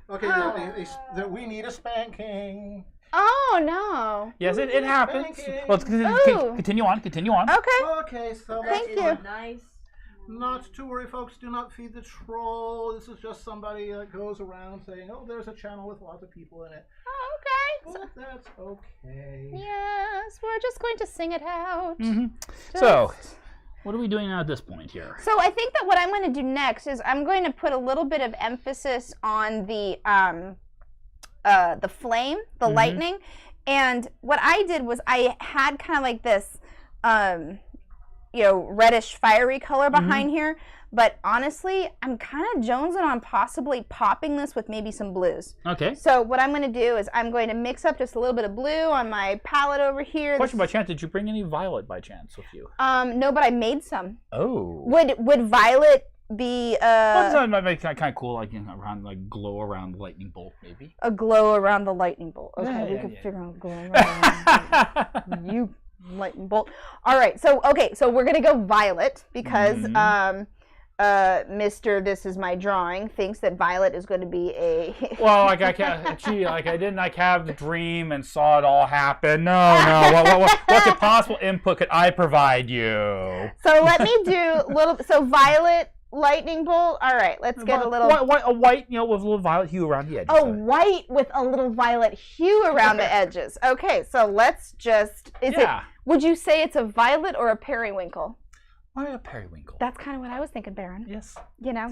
We need a spanking. Oh no. Yes, it happens. Spanking. Let's Ooh. continue on. Okay. Okay, so Thank that's you. Nice. Not to worry, folks. Do not feed the troll. This is just somebody that goes around saying, "Oh, there's a channel with lots of people in it." Oh, okay. Well, that's okay. Yes, we're just going to sing it out. So, What are we doing now at this point here? So I think that what I'm going to do next is I'm going to put a little bit of emphasis on the flame, the lightning. And what I did was I had kind of like this, reddish fiery color behind here. But honestly, I'm kind of jonesing on possibly popping this with maybe some blues. Okay. So what I'm going to do is I'm going to mix up just a little bit of blue on my palette over here. Question by chance, did you bring any violet by chance with you? No, but I made some. Oh. Would violet be That might make kind of cool, like around, like glow around the lightning bolt, maybe. a glow around the lightning bolt? Okay, Yeah, we yeah, can yeah. figure out glow around the lightning bolt. You lightning bolt. All right, so we're gonna go violet because Mr. This Is My Drawing thinks that violet is going to be a. Well, like I can't. Gee, like I didn't like have the dream and saw it all happen. No. What possible input could I provide you? So let me do little. So violet lightning bolt. All right, let's get a little. A white, with a little violet hue around the edges. Oh, white with a little violet hue around the edges. Okay, so let's just. Would you say it's a violet or a periwinkle? Why a periwinkle? That's kind of what I was thinking, Baron. Yes.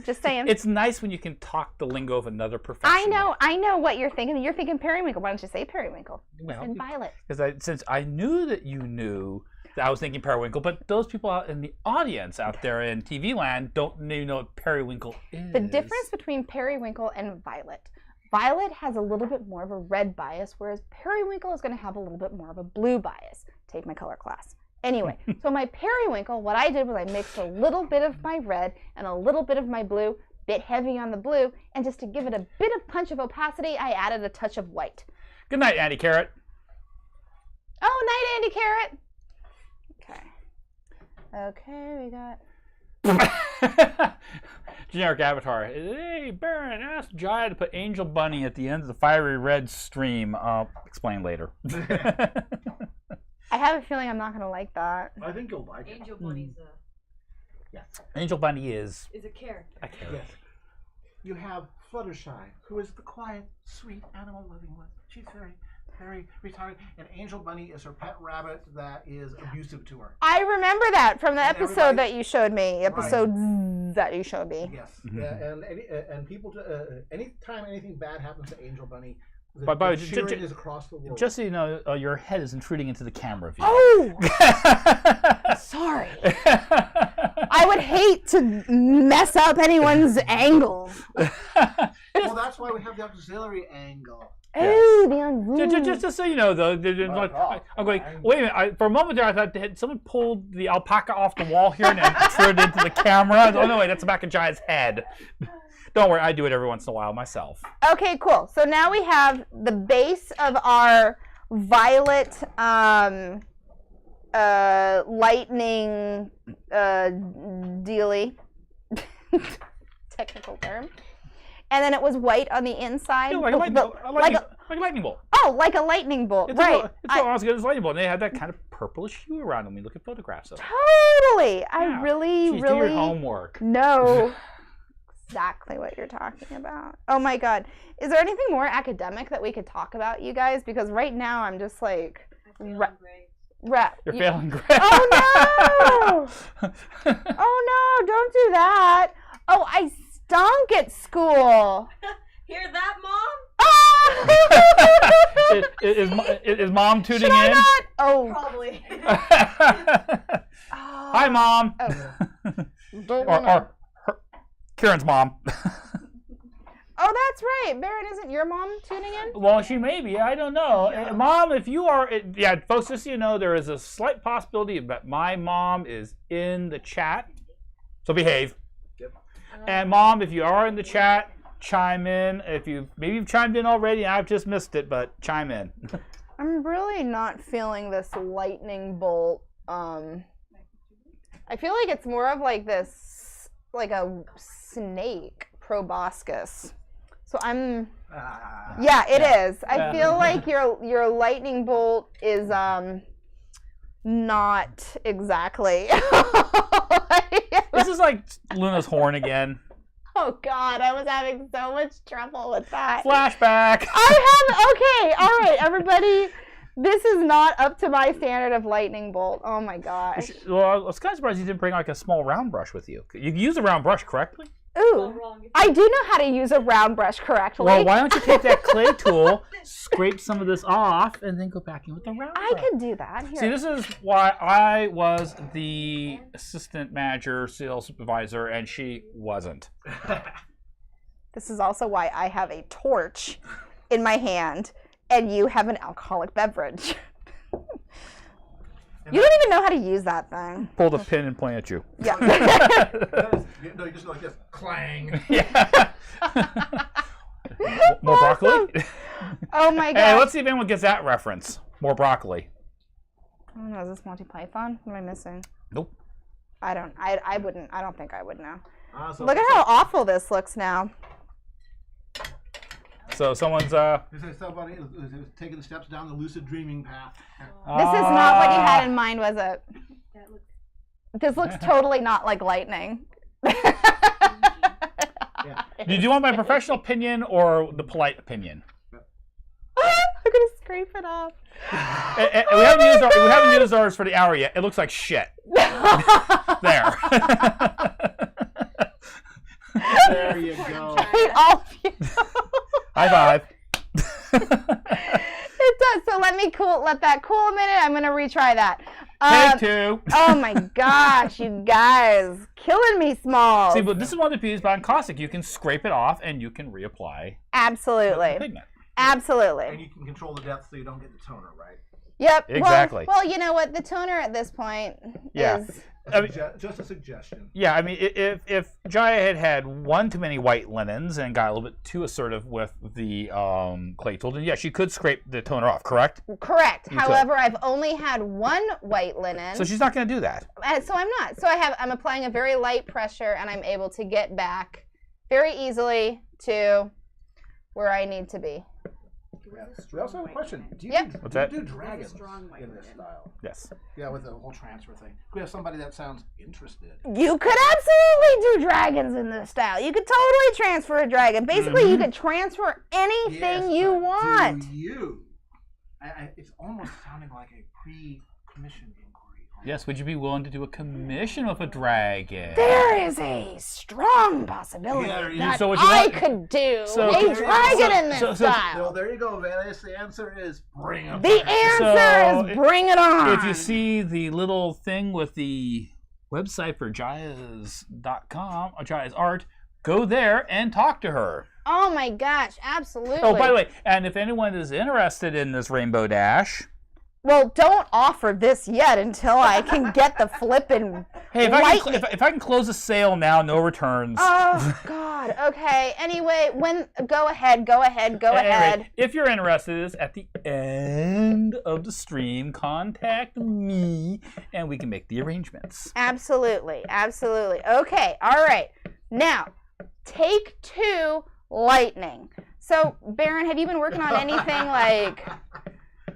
Just saying. It's nice when you can talk the lingo of another professional. I know what you're thinking. You're thinking periwinkle. Why don't you say periwinkle? Well, And violet. Because since I knew that you knew that I was thinking periwinkle, but those people out in the audience out there in TV land don't even know what periwinkle is. The difference between periwinkle and violet. Violet has a little bit more of a red bias, whereas periwinkle is going to have a little bit more of a blue bias. Take my color class. Anyway, so my periwinkle, what I did was I mixed a little bit of my red and a little bit of my blue, bit heavy on the blue, and just to give it a bit of punch of opacity, I added a touch of white. Good night, Andy Carrot. Oh, night, Andy Carrot. Okay, we got... Generic avatar. Hey, Baron, ask Jai to put Angel Bunny at the end of the fiery red stream. Explain later. I have a feeling I'm not going to like that. I think you'll like it. Angel Bunny's Yes. Angel Bunny is a character. a carrot. Yes. You have Fluttershy, who is the quiet, sweet, animal-loving one. She's very, very retired. And Angel Bunny is her pet rabbit that is abusive to her. I remember that from the And episode everybody- that you showed me. That you showed me. Yes. Mhm. And people, anytime anything bad happens to Angel Bunny, the, By the way, the cheering is across the world. Just so you know, your head is intruding into the camera view. Oh! Sorry. I would hate to mess up anyone's angle. Well, that's why we have the auxiliary angle. Oh, the Just so you know, though, I'm going. Wait a minute. For a moment there, I thought someone pulled the alpaca off the wall here and then threw it into the camera. Oh no, wait, that's the back of Jai's head. Don't worry, I do it every once in a while myself. Okay, cool. So now we have the base of our violet lightning dealy. Technical term. And then it was white on the inside. Yeah, like a lightning bolt. Oh, like a lightning bolt, It's right. as good as lightning bolt. And they had that kind of purplish hue around them when you look at photographs of it. Totally. Yeah. I really, Jeez, do really your homework. know exactly what you're talking about. Oh my God. Is there anything more academic that we could talk about, you guys? Because right now I'm just like... Great. You're failing great. Oh no! Oh no, don't do that. Oh, I stunk at school. Hear that, Mom? Ah! is Mom tuning Should I in? not? Oh. Probably. Hi, Mom. Or Kieran's mom. Oh, that's right. Baron, isn't your mom tuning in? Well, she may be. I don't know. Mom, if you are... Yeah, folks, just so you know, there is a slight possibility that my mom is in the chat. So behave. Yep. And Mom, if you are in the chat, chime in. Maybe you've chimed in already and I've just missed it, but chime in. I'm really not feeling this lightning bolt. I feel like it's more of like this, like a snake proboscis. So I'm, yeah, it is. I feel like your lightning bolt is not exactly. This is like Luna's horn again. Oh God, I was having so much trouble with that. Flashback. Okay, all right, everybody. This is not up to my standard of lightning bolt. Oh my gosh. Well, I was kind of surprised you didn't bring like a small round brush with you. You can use a round brush correctly. Ooh, I do know how to use a round brush correctly. Well, why don't you take that clay tool, scrape some of this off, and then go back in with the round brush? I could do that. Here. See, this is why I was the assistant manager, sales supervisor, and she wasn't. This is also why I have a torch in my hand, and you have an alcoholic beverage. You don't even know how to use that thing. Pull the pin and point at you. Yeah. No, you just go like this. Clang. Yeah. More broccoli? Oh my god. Hey, let's see if anyone gets that reference. More broccoli. I don't know, is this Monty Python? What am I missing? Nope. I don't think I would know. So Look at how awful this looks now. So someone's somebody is taking the steps down the lucid dreaming path. This is not what you had in mind, was it? That looks This looks totally not like lightning. Yeah. Did you want my professional opinion or the polite opinion? I'm gonna scrape it off. We haven't used ours for the hour yet. It looks like shit. There. There you go. Hate all of you. High five. It does. So let that cool a minute. I'm gonna retry that. Take two. Oh my gosh, you guys, killing me small. See, but this is one of the beauties about caustic. You can scrape it off and you can reapply Absolutely. the pigment. And Absolutely. you can control the depth so you don't get the toner, right? Yep. Exactly. Well, you know what? The toner at this point Yeah. is. I mean, Just a suggestion. Yeah, I mean, if Jaya had one too many white linens and got a little bit too assertive with the clay tool, then yeah, she could scrape the toner off, correct? Correct. You could. However, I've only had one white linen. So she's not going to do that. So I'm not. So I'm applying a very light pressure, and I'm able to get back very easily to where I need to be. Yeah. We also have a question. Do you, Yep. do, What's do, you that? do dragons strong white in this linen. style? Yes. Yeah, with the whole transfer thing. We have somebody that sounds interested. You could absolutely do dragons in this style. You could totally transfer a dragon. Basically, you could transfer anything you but want. Do you? It's almost sounding like a pre-commission inquiry. Yes, would you be willing to do a commission with a dragon? There is a strong possibility that So what you I want- could do so- a dragon in this so- style. Well, there you go, Venice. The answer is bring them. The answer So, is bring it on. If you see the little thing with the website for Jayas.com, or Jaya's art, go there and talk to her. Oh my gosh, absolutely. Oh, by the way, and if anyone is interested in this Rainbow Dash, Well, don't offer this yet until I can get the flippin' hey, if lightning. if I can close a sale now, no returns. Oh God. Okay. Anyway, go ahead. At any rate, if you're interested, at the end of the stream, contact me and we can make the arrangements. Absolutely. Okay. All right. Now, take 2, lightning. So, Baron, have you been working on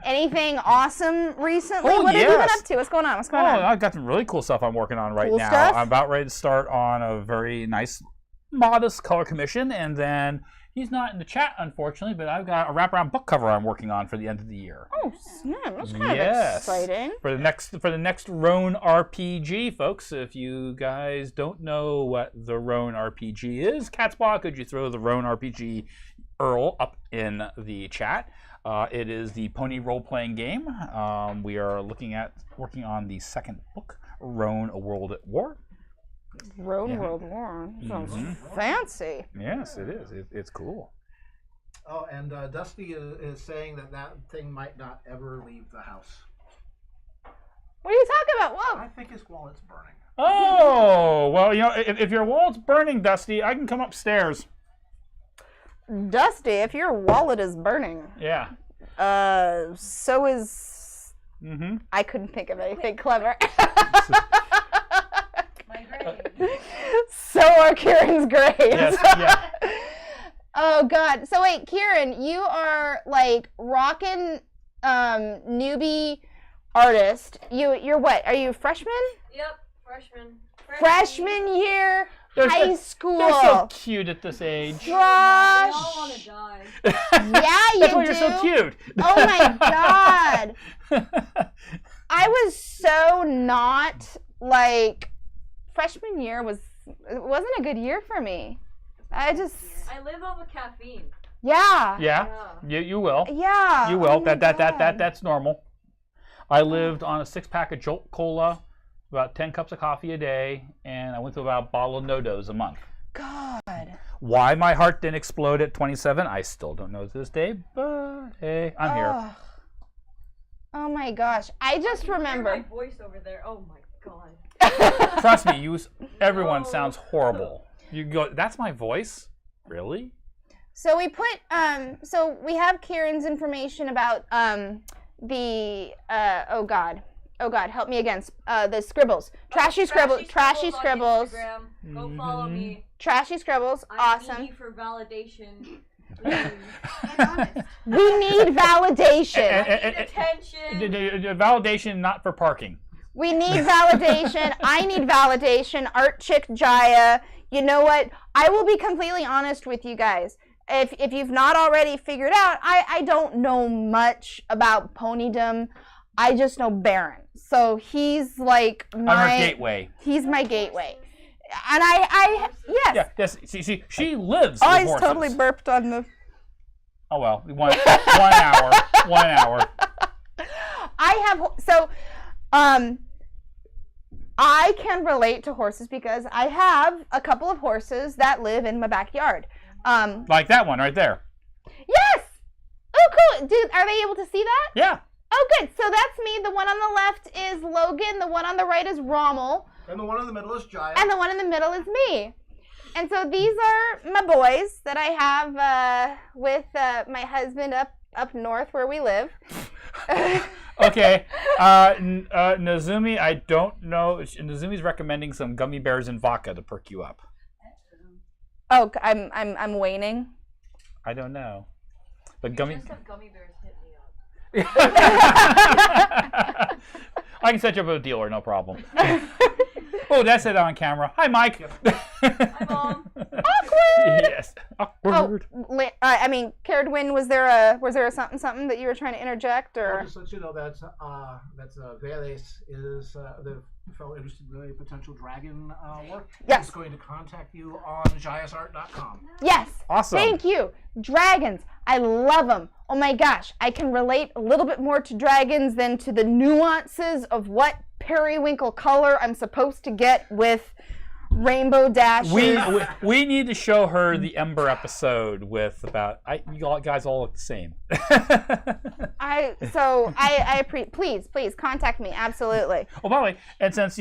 anything awesome recently? Oh, What have you been yes. up to? What's going on? I've got some really cool stuff I'm working on right Cool now. stuff? I'm about ready to start on a very nice, modest color commission, and then he's not in the chat, unfortunately, but I've got a wraparound book cover I'm working on for the end of the year. Oh, snap. That's kind Yes. of exciting. For the next Roan RPG, folks, if you guys don't know what the Roan RPG is, Catspaw, could you throw the Roan RPG URL up in the chat? It is the pony role-playing game. We are working on the second book, Roan: A World at War. Roan Yeah. World War. Sounds Mhm. fancy. Yes, it is. It's cool. Oh, and Dusty is saying that thing might not ever leave the house. What are you talking about? Whoa. I think his wallet's burning. Oh, well, if your wallet's burning, Dusty, I can come upstairs. Dusty, if your wallet is burning, Yeah. so is... Mm-hmm. I couldn't think of anything clever. My grade. So are Kieran's grades. Yes, yeah. Oh God. So wait, Kieran, you are like rockin' newbie artist. You're what? Are you a freshman? Yep, freshman. Freshman year high school. They're so cute at this age. We all want Josh. to die. Yeah, you That's why do. you're so cute. Oh my god. I was so not like freshman year it wasn't a good year for me. I I live off of caffeine. yeah. Yeah, you will. Yeah. You will. Oh my God. That's normal. I lived on a 6-pack of Jolt Cola, about 10 cups of coffee a day, and I went through about a bottle of No-Dos a month. God. Why my heart didn't explode at 27, I still don't know to this day, but hey, I'm here. Ugh. Oh my gosh. I just Hear remember. my voice over there. Oh my god. Trust me, everyone sounds horrible. You go, that's my voice? Really? So we put so we have Kieran's information about the oh god, help me again. The scribbles. Trashy scribbles. On Instagram. Go follow me. Trashy scribbles. I'm Awesome. needy for validation. And honest. We need validation. I need attention. Validation not for parking. We need validation. I need validation. Art Chick Jaya. You know what? I will be completely honest with you guys. If you've not already figured out, I don't know much about ponydom. I just know Baron. So he's like I'm her gateway. He's my gateway. And I yes. Yeah, yes. She lives. Oh, with he's horses. totally burped on the. Oh well, 1 hour. 1 hour. I can relate to horses because I have a couple of horses that live in my backyard. Like that one right there. Yes. Oh, cool. Dude, are they able to see that? Yeah. Oh, good. So that's me. The one on the left is Logan. The one on the right is Rommel. And the one in the middle is Jaya. And the one in the middle is me. And so these are my boys that I have with my husband up north where we live. Okay. Nazumi, I don't know. Nazumi's recommending some gummy bears and vodka to perk you up. Oh, I'm waning. I don't know. But Just have gummy bears hit me up. I can set you up with a dealer, no problem. Oh, that's it on camera. Hi, Mike. Hi, Mom. Awkward. Yes. Awkward. I mean, Caradwin, was there a something that you were trying to interject I'll or? just let you know that's Veles is the fellow interested in the potential dragon work. Yes. He's going to contact you on jayasart.com. Yes. Awesome. Thank you. Dragons. I love them. Oh my gosh. I can relate a little bit more to dragons than to the nuances of what periwinkle color I'm supposed to get with rainbow dashes. We need to show her the Ember episode with about you guys all look the same. Please contact me, absolutely. Oh, by the way, and since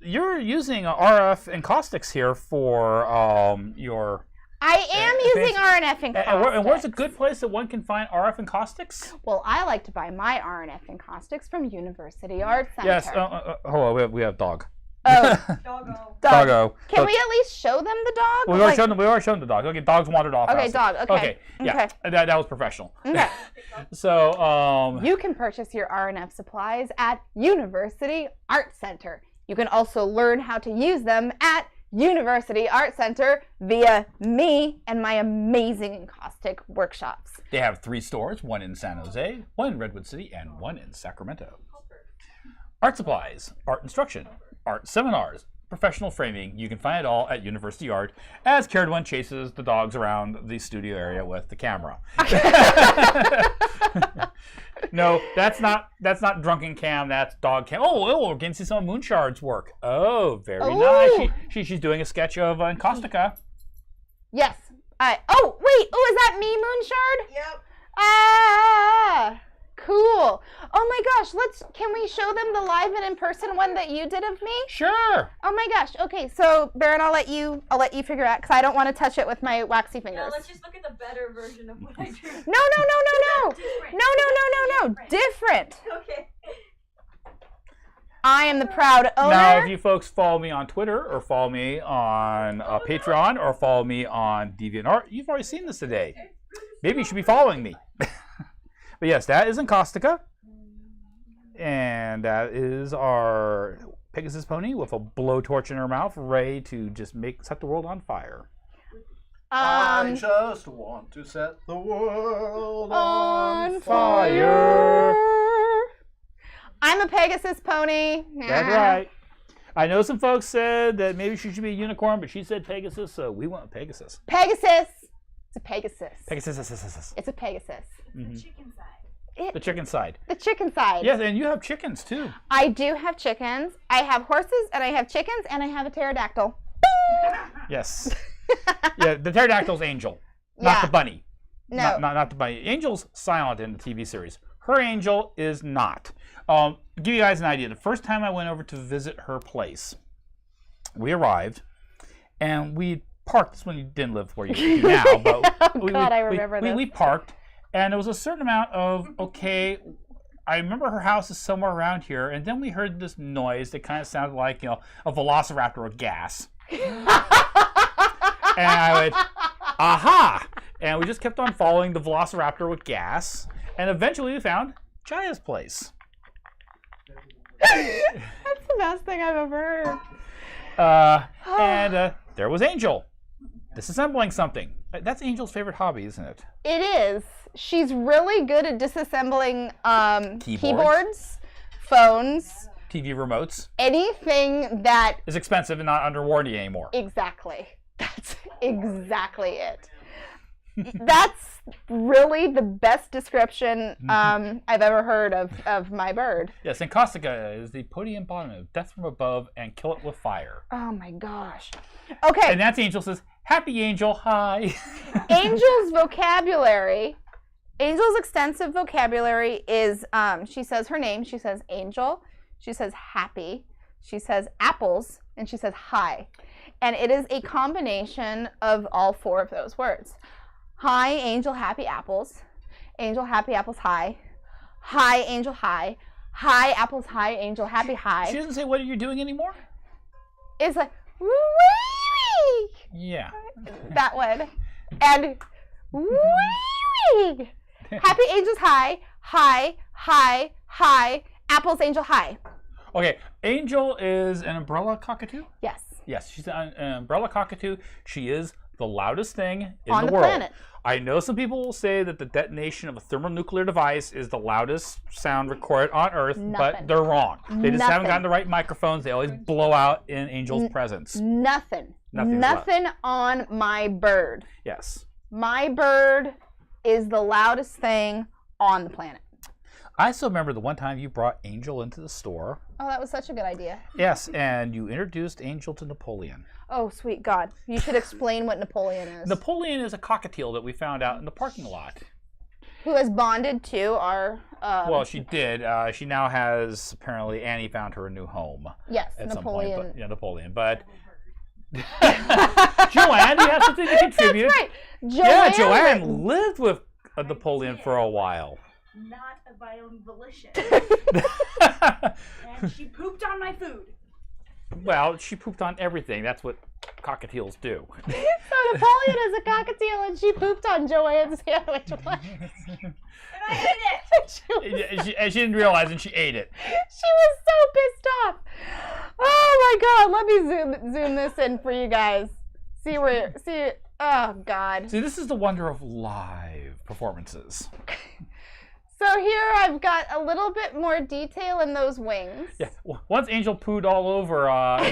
you're using RF and caustics here for your. I am using RNF and caustics. And where's a good place that one can find RF and caustics? Well, I like to buy my RNF and caustics from University Art Center. Yes. Hold on, we have dog. Oh, Doggo. Can we at least show them the dog? We already shown the dog. Okay, dogs wandered off. Okay, dog. Okay. Yeah, that was professional. Okay. So you can purchase your RNF supplies at University Art Center. You can also learn how to use them at University Art Center via me and my amazing encaustic workshops. They have 3 stores, one in San Jose, one in Redwood City, and one in Sacramento. Art supplies, art instruction, art seminars, professional framing. You can find it all at University Art as Caradwin chases the dogs around the studio area with the camera. No, that's not drunken cam, that's dog cam. Oh, we're getting to see some of Moonshard's work. Oh, very nice. She's doing a sketch of Encaustica. Yes. Oh, wait. Oh, is that me, Moonshard? Yep. Ah, cool. Oh my gosh, can we show them the live and in-person one that you did of me? Sure. Oh my gosh. Okay, so Baron, I'll let you figure out because I don't want to touch it with my waxy fingers. Yeah, let's just look at the better version of what I do. No. Different. Okay. I am the proud owner. Now, if you folks follow me on Twitter or follow me on Patreon or follow me on DeviantArt, you've already seen this today. Maybe you should be following me. But yes, that is Encaustica. And that is our Pegasus pony with a blowtorch in her mouth, ready to just set the world on fire. I just want to set the world on fire. I'm a Pegasus pony. That's right. I know some folks said that maybe she should be a unicorn, but she said Pegasus, so we went with Pegasus. Pegasus. It's a Pegasus. Pegasus. It's a Pegasus. The chicken side. The chicken side. The chicken side. Yes, and you have chickens too. I do have chickens. I have horses, and I have chickens, and I have a pterodactyl. Yes. Yeah, the pterodactyl's Angel, not Yeah. the bunny. No. Not the bunny. Angel's silent in the TV series. Her Angel is not. Give you guys an idea. The first time I went over to visit her place, we arrived, and we parked. This is when you didn't live where you do now, but I remember this. We parked, and there was a certain amount of I remember her house is somewhere around here, and then we heard this noise that kind of sounded like a velociraptor with gas. And I went, aha! And we just kept on following the velociraptor with gas, and eventually we found Jaya's place. That's the best thing I've ever heard. And there was Angel, disassembling something. That's Angel's favorite hobby, isn't it? It is. She's really good at disassembling keyboards, phones, TV remotes. anything that. Is expensive and not under warranty anymore. Exactly. That's exactly it. That's really the best description I've ever heard of my bird. Yes, and Caustica is the podium bottom of death from above and kill it with fire. Oh my gosh. Okay. And that's Angel says, happy Angel, hi. Angel's vocabulary, Angel's extensive vocabulary is, she says her name, she says Angel, she says happy, she says apples, and she says hi. And it is a combination of all four of those words. Hi, Angel, happy apples. Angel, happy apples, hi. Hi, Angel, hi. Hi, apples, hi. Angel, happy, hi. She doesn't say what are you doing anymore? It's like, wee, Yeah. that one. And wee. Happy Angels, hi. Hi, hi, hi. Apples, Angel, hi. Okay, Angel is an umbrella cockatoo? Yes. Yes, she's an umbrella cockatoo. She is the loudest thing in On the the world. planet. I know some people will say that the detonation of a thermonuclear device is the loudest sound recorded on Earth, but Nothing. they're wrong. They just haven't Nothing. gotten the right microphones. They always blow out in Angel's presence. Nothing. Nothing's Nothing on my bird. Yes. My bird is the loudest thing on the planet. I still remember the one time you brought Angel into the store. Oh, that was such a good idea. Yes, and you introduced Angel to Napoleon. Oh, sweet God. You should explain what Napoleon is. Napoleon is a cockatiel that we found out in the parking lot. Who has bonded to our... Well, she did. She now has, apparently, Annie found her a new home. Yes, At Napoleon. some point. But, yeah, Napoleon. But Joanne, you have something to contribute. That's right. Yeah, Joanne lived with Napoleon for a while. Not of my own volition. And she pooped on my food. Well, she pooped on everything. That's what cockatiels do. So Napoleon is a cockatiel and she pooped on Joanne's sandwich. And I ate it! And she didn't realize, and she ate it. She was so pissed off. Oh my God! Let me zoom this in for you guys. See. Oh God. See, this is the wonder of live performances. So here I've got a little bit more detail in those wings. Yeah. Once Angel pooed all over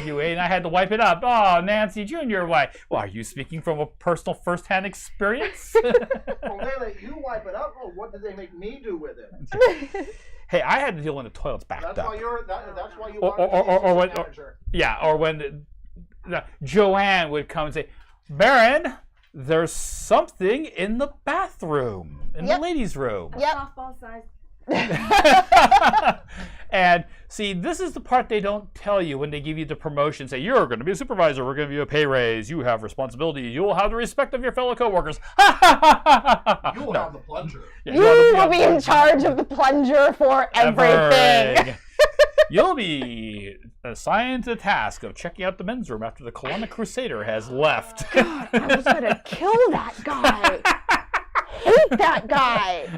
you, and I had to wipe it up. Oh, Nancy Jr., why? Well, are you speaking from a personal first-hand experience? Well, they let you wipe it up. Oh, what did they make me do with it? Hey, I had to deal when the toilets backed That's up. why you're. That's why you Or- want or- or when- manager. Yeah, or when Joanne would come and say, Baron, there's something in the bathroom, in Yep. the ladies' room. Yep. Softball size. And see, this is the part they don't tell you when they give you the promotion. Say, you're going to be a supervisor. We're going to give you a pay raise. You have responsibility. You will have the respect of your fellow coworkers. You will have the plunger. Yeah, You will be in charge of the plunger for everything. You'll be assigned to the task of checking out the men's room after the Colonic Crusader has left. God, I was gonna kill that guy. Hate that guy.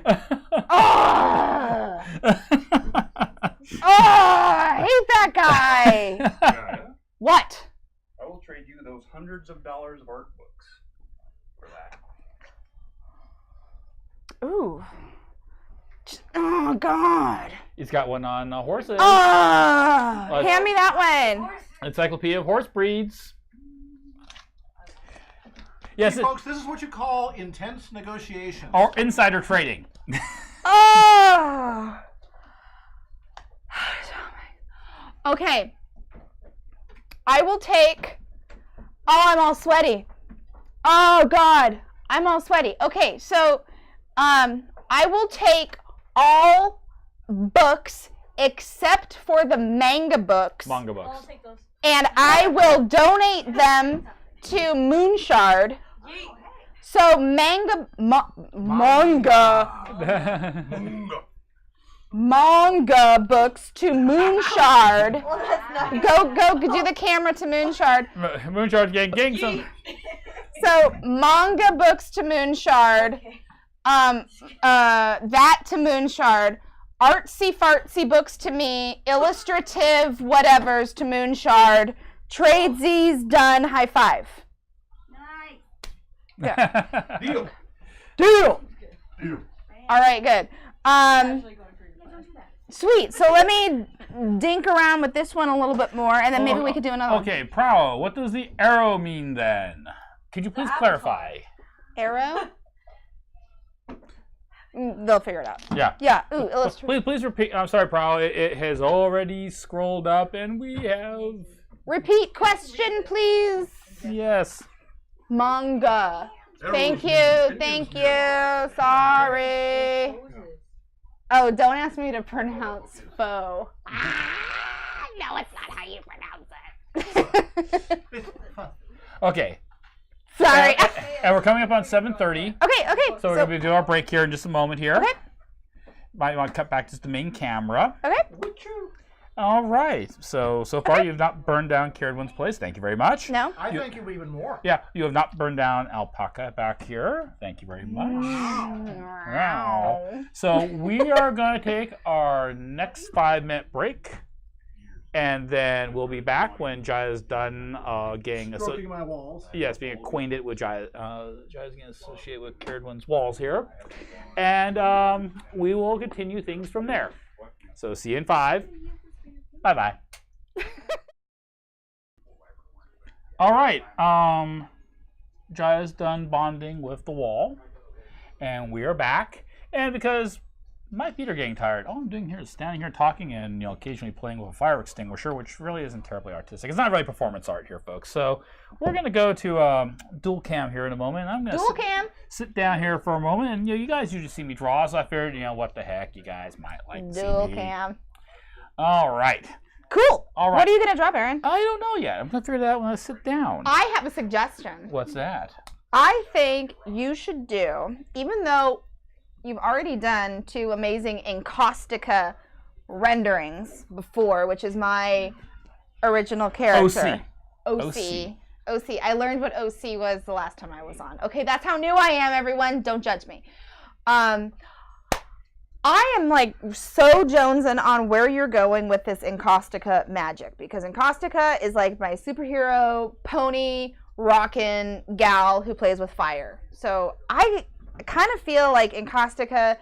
I hate that guy. Jaya, What? I will trade you those hundreds of dollars of art books for that. Ooh. Oh, God. He's got one on horses. Hand me that one. Encyclopedia of Horse Breeds. Yes, See, folks, this is what you call intense negotiation. or insider trading. Oh. Okay. I will take. Oh, I'm all sweaty. Oh God, I'm all sweaty. Okay, so I will take all books except for the manga books, Manga I'll books. take those. and I will donate them to Moonshard. Yeet. So manga books to Moonshard. Well, that's not. Go do the camera to Moonshard. Moonshard's getting some. So manga books to Moonshard. Okay. That to Moonshard. Artsy fartsy books to me. Illustrative whatevers to Moonshard. Tradesies done. High five. Nice. Deal. Deal. Deal. All right, good. Actually going for Yeah, don't do that. Sweet. So let me dink around with this one a little bit more, and then maybe we could do another Okay, Prowl, what does the arrow mean then? Could you please avatar. clarify? one. Arrow. They'll figure it out. Yeah. Yeah. Ooh, illustrate. Please repeat. I'm sorry, Prowl. It has already scrolled up, and we have. Repeat question, please. Yes. Manga. Thank you. Arrows. Thank you. Sorry. Oh, don't ask me to pronounce foe. No, it's not how you pronounce it. Okay. Sorry. And we're coming up on 7:30, Okay. so we're going to do our break here in just a moment here. Okay. Might want to cut back to the main camera. Okay. All right. So far you've not burned down Caradwin's place. Thank you very much. No. I thank you even more. Yeah, you have not burned down Alpaca back here. Thank you very much. Wow. So we are going to take our next 5-minute break, and then we'll be back when Jaya's done getting Stroking my walls. yes, being acquainted with Jaya. Jaya's getting associated with Caradwin's walls here, and we will continue things from there. So see you in 5. Bye bye. All right. Jaya's done bonding with the wall, and we are back. And because my feet are getting tired, all I'm doing here is standing here talking and occasionally playing with a fire extinguisher, which really isn't terribly artistic. It's not really performance art here, folks. So we're gonna go to dual cam here in a moment. I'm gonna Dual cam. sit down here for a moment, and you guys usually see me draw, so I figured what the heck, you guys might like to Dual see me. cam. All right. Cool. All right. What are you gonna draw, Baron? I don't know yet. I'm gonna figure that out when I sit down. I have a suggestion. What's that? I think you should do, even though you've already done 2 amazing Encaustica renderings before, which is my original character. OC. I learned what OC was the last time I was on. Okay, that's how new I am, everyone. Don't judge me. I am like so jonesing on where you're going with this Encaustica magic, because Encaustica is like my superhero pony rockin' gal who plays with fire. So I kind of feel like Encaustica,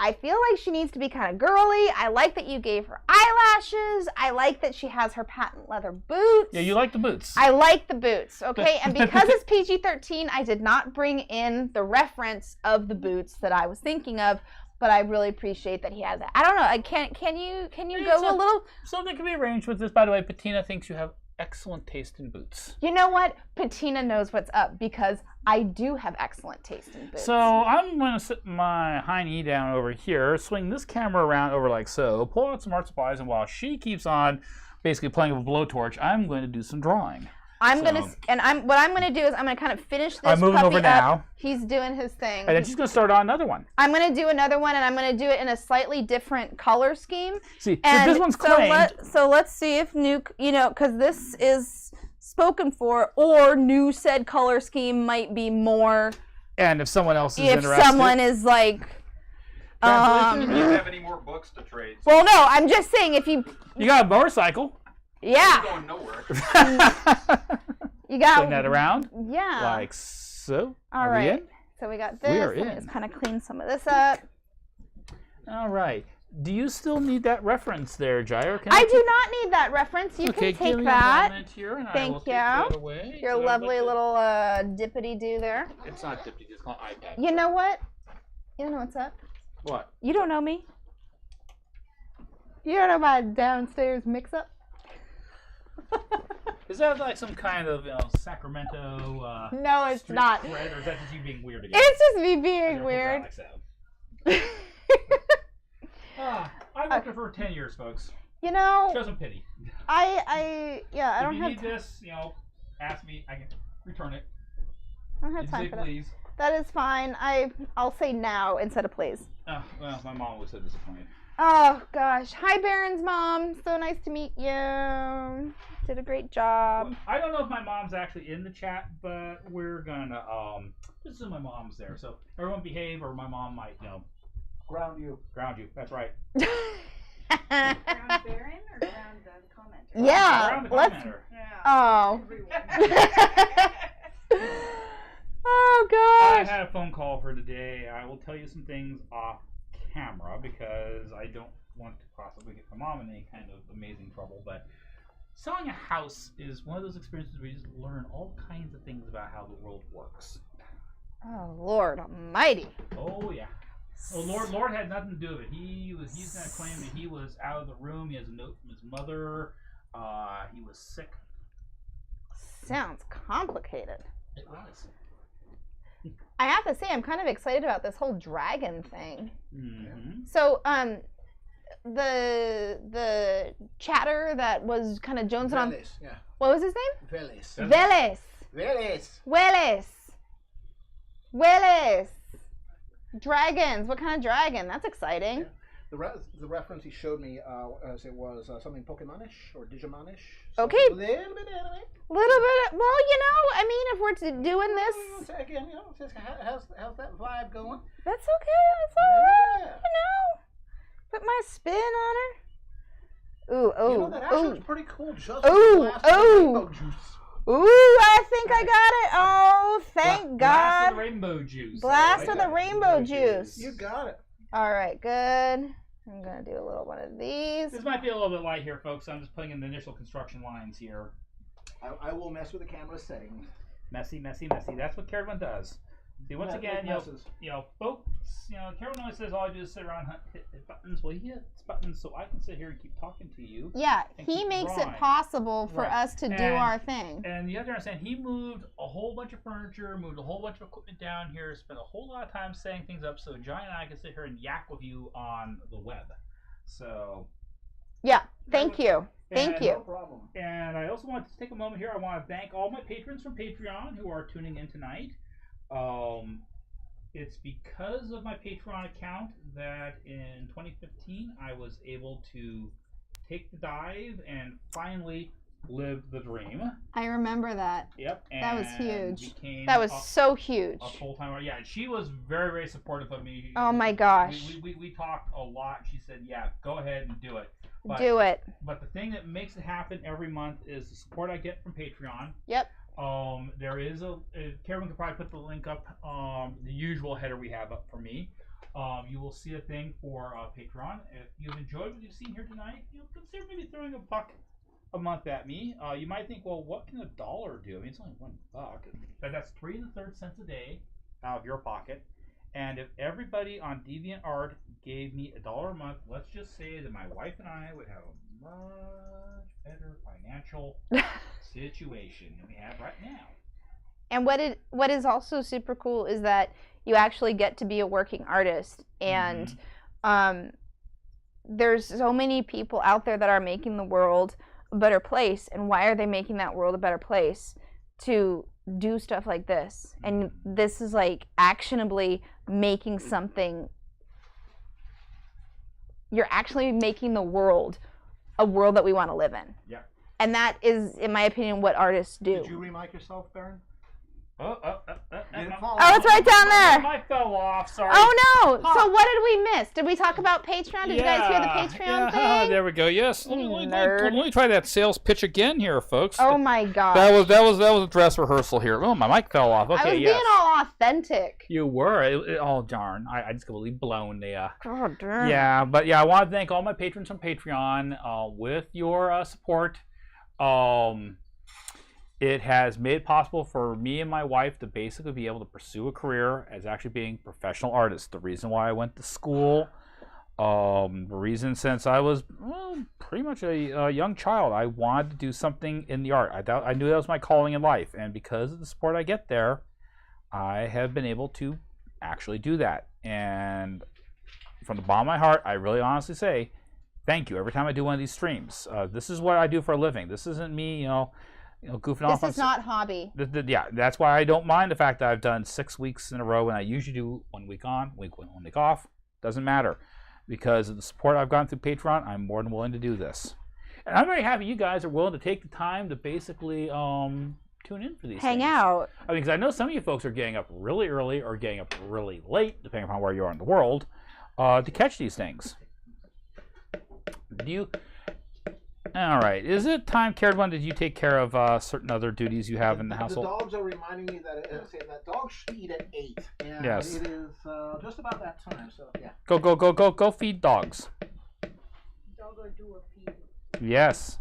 I feel like she needs to be kind of girly. I like that you gave her eyelashes. I like that she has her patent leather boots. Yeah, you like the boots. I like the boots, okay? And because it's PG-13, I did not bring in the reference of the boots that I was thinking of, but I really appreciate that he has that. I don't know. Can you go a little? Something can be arranged with this. By the way, Patina thinks you have excellent taste in boots. You know what? Patina knows what's up because I do have excellent taste in boots. So I'm going to sit my hind knee down over here, swing this camera around over like so, pull out some art supplies, and while she keeps on basically playing with a blowtorch, I'm going to do some drawing. What I'm gonna do is I'm gonna kind of finish this. I'm moving puppy over up. now. He's doing his thing. And then she's going to start on another one. I'm gonna do another one, and I'm gonna do it in a slightly different color scheme. See, And if this one's claimed. so let's see if new, because this is spoken for, or new said color scheme might be more. And if someone else is If interested. someone is like, Translation? You don't have any more books to trade. So Well, no, I'm just saying if you, You got a motorcycle. you're yeah, going nowhere. you got, Swing that around yeah. like so. All Are we right. in? So we got We this. are Let me in. just kind of clean some of this up. All right. Do you still need that reference there, Jair? Can I do not need that reference. You Okay, can give take me a that. moment here, and I Thank will take you. that away. Your lovely little dippity-doo there. It's not dippy. It's called iPad. You know what? You know what's up? What? You don't know me. You don't know my downstairs mix-up? Is that like some kind of Sacramento No, it's street not. cred, or is that just you being weird again? It's just me I being never weird. put that I worked there for 10 years, folks. You know, Show some pity. I don't if you have need this, ask me. I can return it. I don't have You time say for that. please. That is fine. I'll say now instead of please. Oh, well, my mom was so disappointed. Oh gosh. Hi Baron's mom. So nice to meet you. Did a great job. Well, I don't know if my mom's actually in the chat, but we're gonna just assume my mom's there. So everyone behave, or my mom might Ground you. ground you. That's right. Ground Baron or ground the commenter? Yeah. Ground the Let's. commenter. Yeah. Oh. Everyone. Oh I gosh. had a phone call for today. I will tell you some things off camera because I don't want to possibly get my mom in any kind of amazing trouble. But selling a house is one of those experiences where you just learn all kinds of things about how the world works. Oh Lord Almighty. Oh yeah. Well, Lord had nothing to do with it. He's gonna claim that he was out of the room. He has a note from his mother. He was sick. Sounds complicated. It was. I have to say, I'm kind of excited about this whole dragon thing. Mm-hmm. So, the chatter that was kind of jonesing on. Veles, yeah. What was his name? Veles. Veles. Veles. Willis. Willis. Dragons. What kind of dragon? That's exciting. Yeah. The reference he showed me, as it was something Pokemonish or Digimonish. Okay. A little bit anime. Little bit. Well, I mean, if we're doing this, Again, just how's that vibe going? that's okay. That's all right. Yeah. Put my spin on her. Ooh, oh, That actually ooh. was pretty cool. Just Ooh, blast of ooh. rainbow juice. Ooh, I think I got it. Oh, thank Blast of God. the rainbow juice. Blast I of like the that. rainbow juice. You got it. All right, good. I'm going to do a little one of these. This might be a little bit light here, folks. I'm just putting in the initial construction lines here. I will mess with the camera settings. Messy, messy, messy. That's what Carolyn does. See, once again, messes. folks, Carolyn always says all I do is sit around and hit buttons. Well, he hits buttons so I can sit here and keep talking to you. Yeah, And he keep makes drawing. it possible for Right. us to do And- our thing. And you have to understand, he moved a whole bunch of furniture, moved a whole bunch of equipment down here, spent a whole lot of time setting things up so Johnny and I can sit here and yak with you on the web. So, Yeah, thank you. Thank and- you. No problem. And I also want to take a moment here. I want to thank all my patrons from Patreon who are tuning in tonight. It's because of my Patreon account that in 2015 I was able to take the dive and finally live the dream. I remember that. Yep. And That was huge. became That was a, so huge. a full-time. Yeah, and she was very, very supportive of me. Oh my gosh. We talked a lot. She said, "Yeah, go ahead and do it." But, Do it. But the thing that makes it happen every month is the support I get from Patreon. Yep. There is Karen could probably put the link up, the usual header we have up for me. You will see a thing for Patreon. If you've enjoyed what you've seen here tonight, consider maybe throwing $1 a month at me. You might think, well, what can $1 do? I mean, it's only $1, but that's 3 1/3 cents a day out of your pocket. And if everybody on DeviantArt gave me $1 a month, let's just say that my wife and I would have a much better financial situation than we have right now. And what is also super cool is that you actually get to be a working artist, and there's so many people out there that are making the world a better place. And why are they making that world a better place? To do stuff like this. And this is like actionably making something. You're actually making the world a world that we want to live in. Yeah. And that is, in my opinion, what artists do. Did you remake yourself, Baron? Oh, it's right down there. My fell off. Sorry. Oh no! Huh. So what did we miss? Did we talk about Patreon? Did you guys hear the Patreon thing? There we go. Yes. Let Nerd. me try that sales pitch again here, folks. Oh my god. That was a dress rehearsal here. Oh, my mic fell off. Okay, I was yes. being all authentic. You were. Oh darn! I just completely blown the. God damn. Yeah, but yeah, I want to thank all my patrons on Patreon. With your support, it has made it possible for me and my wife to basically be able to pursue a career as actually being professional artists. The reason why I went to school, the reason since I was pretty much a young child, I wanted to do something in the art. I knew that was my calling in life, and because of the support I get there, I have been able to actually do that. And from the bottom of my heart, I really honestly say thank you every time I do one of these streams. This is what I do for a living. This isn't me, goofing off. This is not hobby. Yeah, that's why I don't mind the fact that I've done 6 weeks in a row, and I usually do 1 week on, 1 week off. Doesn't matter. Because of the support I've gotten through Patreon, I'm more than willing to do this. And I'm very happy you guys are willing to take the time to basically tune in for these Hang things. out. I mean, because I know some of you folks are getting up really early or getting up really late, depending upon where you are in the world, to catch these things. All right. Is it time, Cared One, did you take care of certain other duties you have in the household? The dogs are reminding me that dogs should eat at 8. And Yes. it is just about that time, so yeah. Go feed dogs. Doggo do a feed. Yes.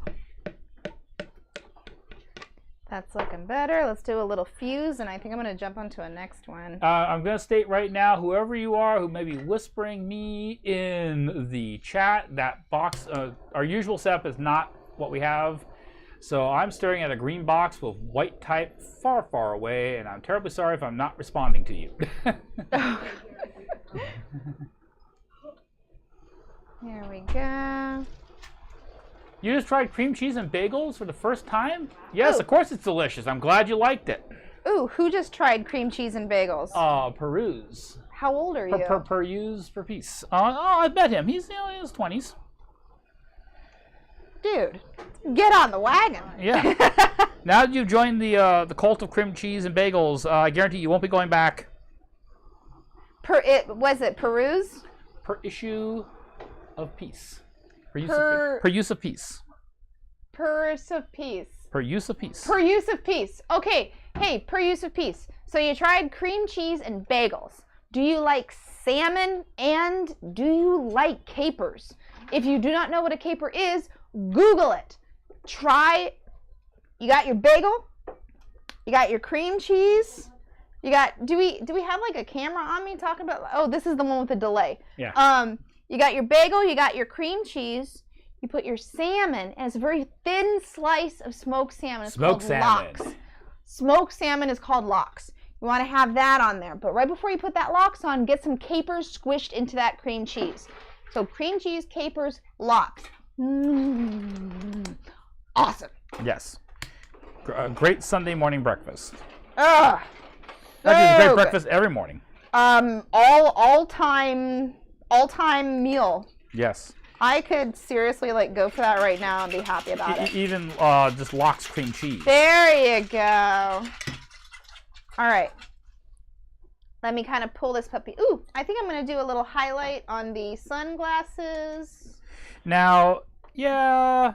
That's looking better. Let's do a little fuse, and I think I'm going to jump onto a next one. I'm going to state right now, whoever you are who may be whispering me in the chat, that box, our usual setup is not what we have. So I'm staring at a green box with white type far, far away, and I'm terribly sorry if I'm not responding to you. Here we go. You just tried cream cheese and bagels for the first time? Yes, Ooh. Of course it's delicious. I'm glad you liked it. Ooh, who just tried cream cheese and bagels? Peruse. How old are you? Per piece. I bet him. He's in his 20s. Dude, get on the wagon. Yeah. Now that you've joined the cult of cream cheese and bagels, I guarantee you won't be going back. Was it Peruse? Per issue of peace. Per use of peace. Per use of peace. Per use of peace. Per use of peace. Okay. Hey, per use of peace. So you tried cream cheese and bagels. Do you like salmon and do you like capers? If you do not know what a caper is, Google it. You got your bagel, you got your cream cheese, you got, do we have like a camera on me talking about, oh, this is the one with the delay. Yeah. You got your bagel, you got your cream cheese, you put your salmon, and it's a very thin slice of smoked salmon. It's Smoked called salmon. lox. Smoked salmon is called lox. You want to have that on there. But right before you put that lox on, get some capers squished into that cream cheese. So cream cheese, capers, lox. Awesome. Yes. Great Sunday morning breakfast. Ugh. Actually, it's a great So breakfast every morning. All-time meal. Yes. I could seriously go for that right now and be happy about it. Even just lox cream cheese. There you go. All right. Let me kind of pull this puppy. Ooh, I think I'm going to do a little highlight on the sunglasses. Now, yeah,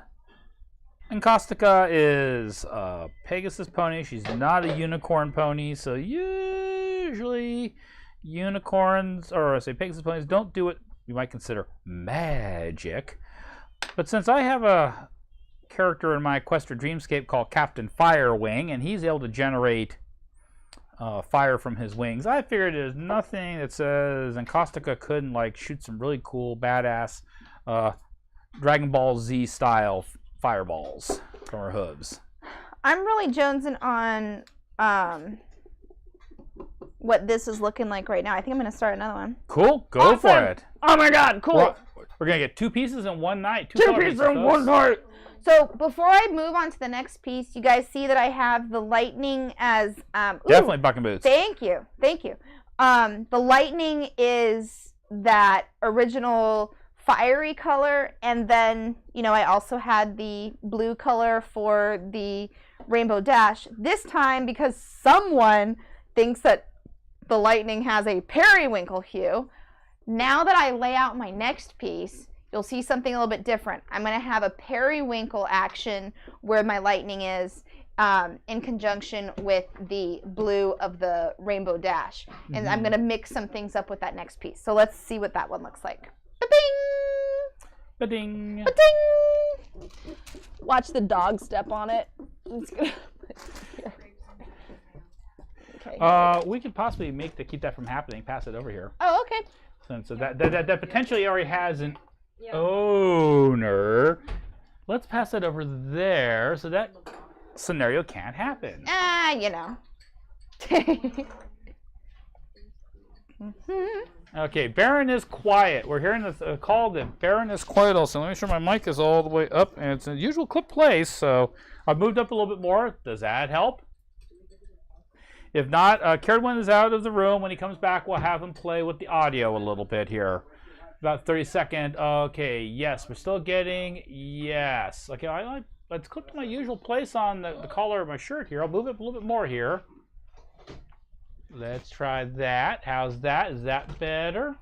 Encaustica is a Pegasus pony. She's not a unicorn pony, so usually unicorns, or say Pegasus ponies, don't do what you might consider magic. But since I have a character in my Equestria Dreamscape called Captain Firewing, and he's able to generate fire from his wings, I figured there's nothing that says Encaustica couldn't shoot some really cool, badass Dragon Ball Z style fireballs from her hooves. I'm really jonesing on what this is looking like right now. I think I'm going to start another one. Cool, go Awesome. for it. Oh my god, cool. We're going to get 2 pieces in one night. Two pieces in one night. So before I move on to the next piece, you guys see that I have the lightning as Definitely bucking boots. Thank you. The lightning is that original fiery color, and then, you know, I also had the blue color for the Rainbow Dash. This time, because someone thinks that the lightning has a periwinkle hue, now that I lay out my next piece, you'll see something a little bit different. I'm going to have a periwinkle action where my lightning is in conjunction with the blue of the Rainbow Dash. And I'm going to mix some things up with that next piece. So let's see what that one looks like. Ba-ding! Ba-ding. Ba-ding! Watch the dog step on it. I'm just gonna put it here. Okay. We could possibly keep that from happening. Pass it over here. Oh, okay. So that potentially already has an owner. Let's pass it over there so that scenario can't happen. You know. Okay, Baron is quiet. We're hearing this call that Baron is quiet also. Let me make sure my mic is all the way up, and it's in the usual clip place, so I've moved up a little bit more. Does that help? If not, Caradwin is out of the room. When he comes back, we'll have him play with the audio a little bit here. About 30 seconds. Okay, yes, we're still getting yes. Okay, let's click to my usual place on the collar of my shirt here. I'll move it a little bit more here. Let's try that. How's that? Is that better?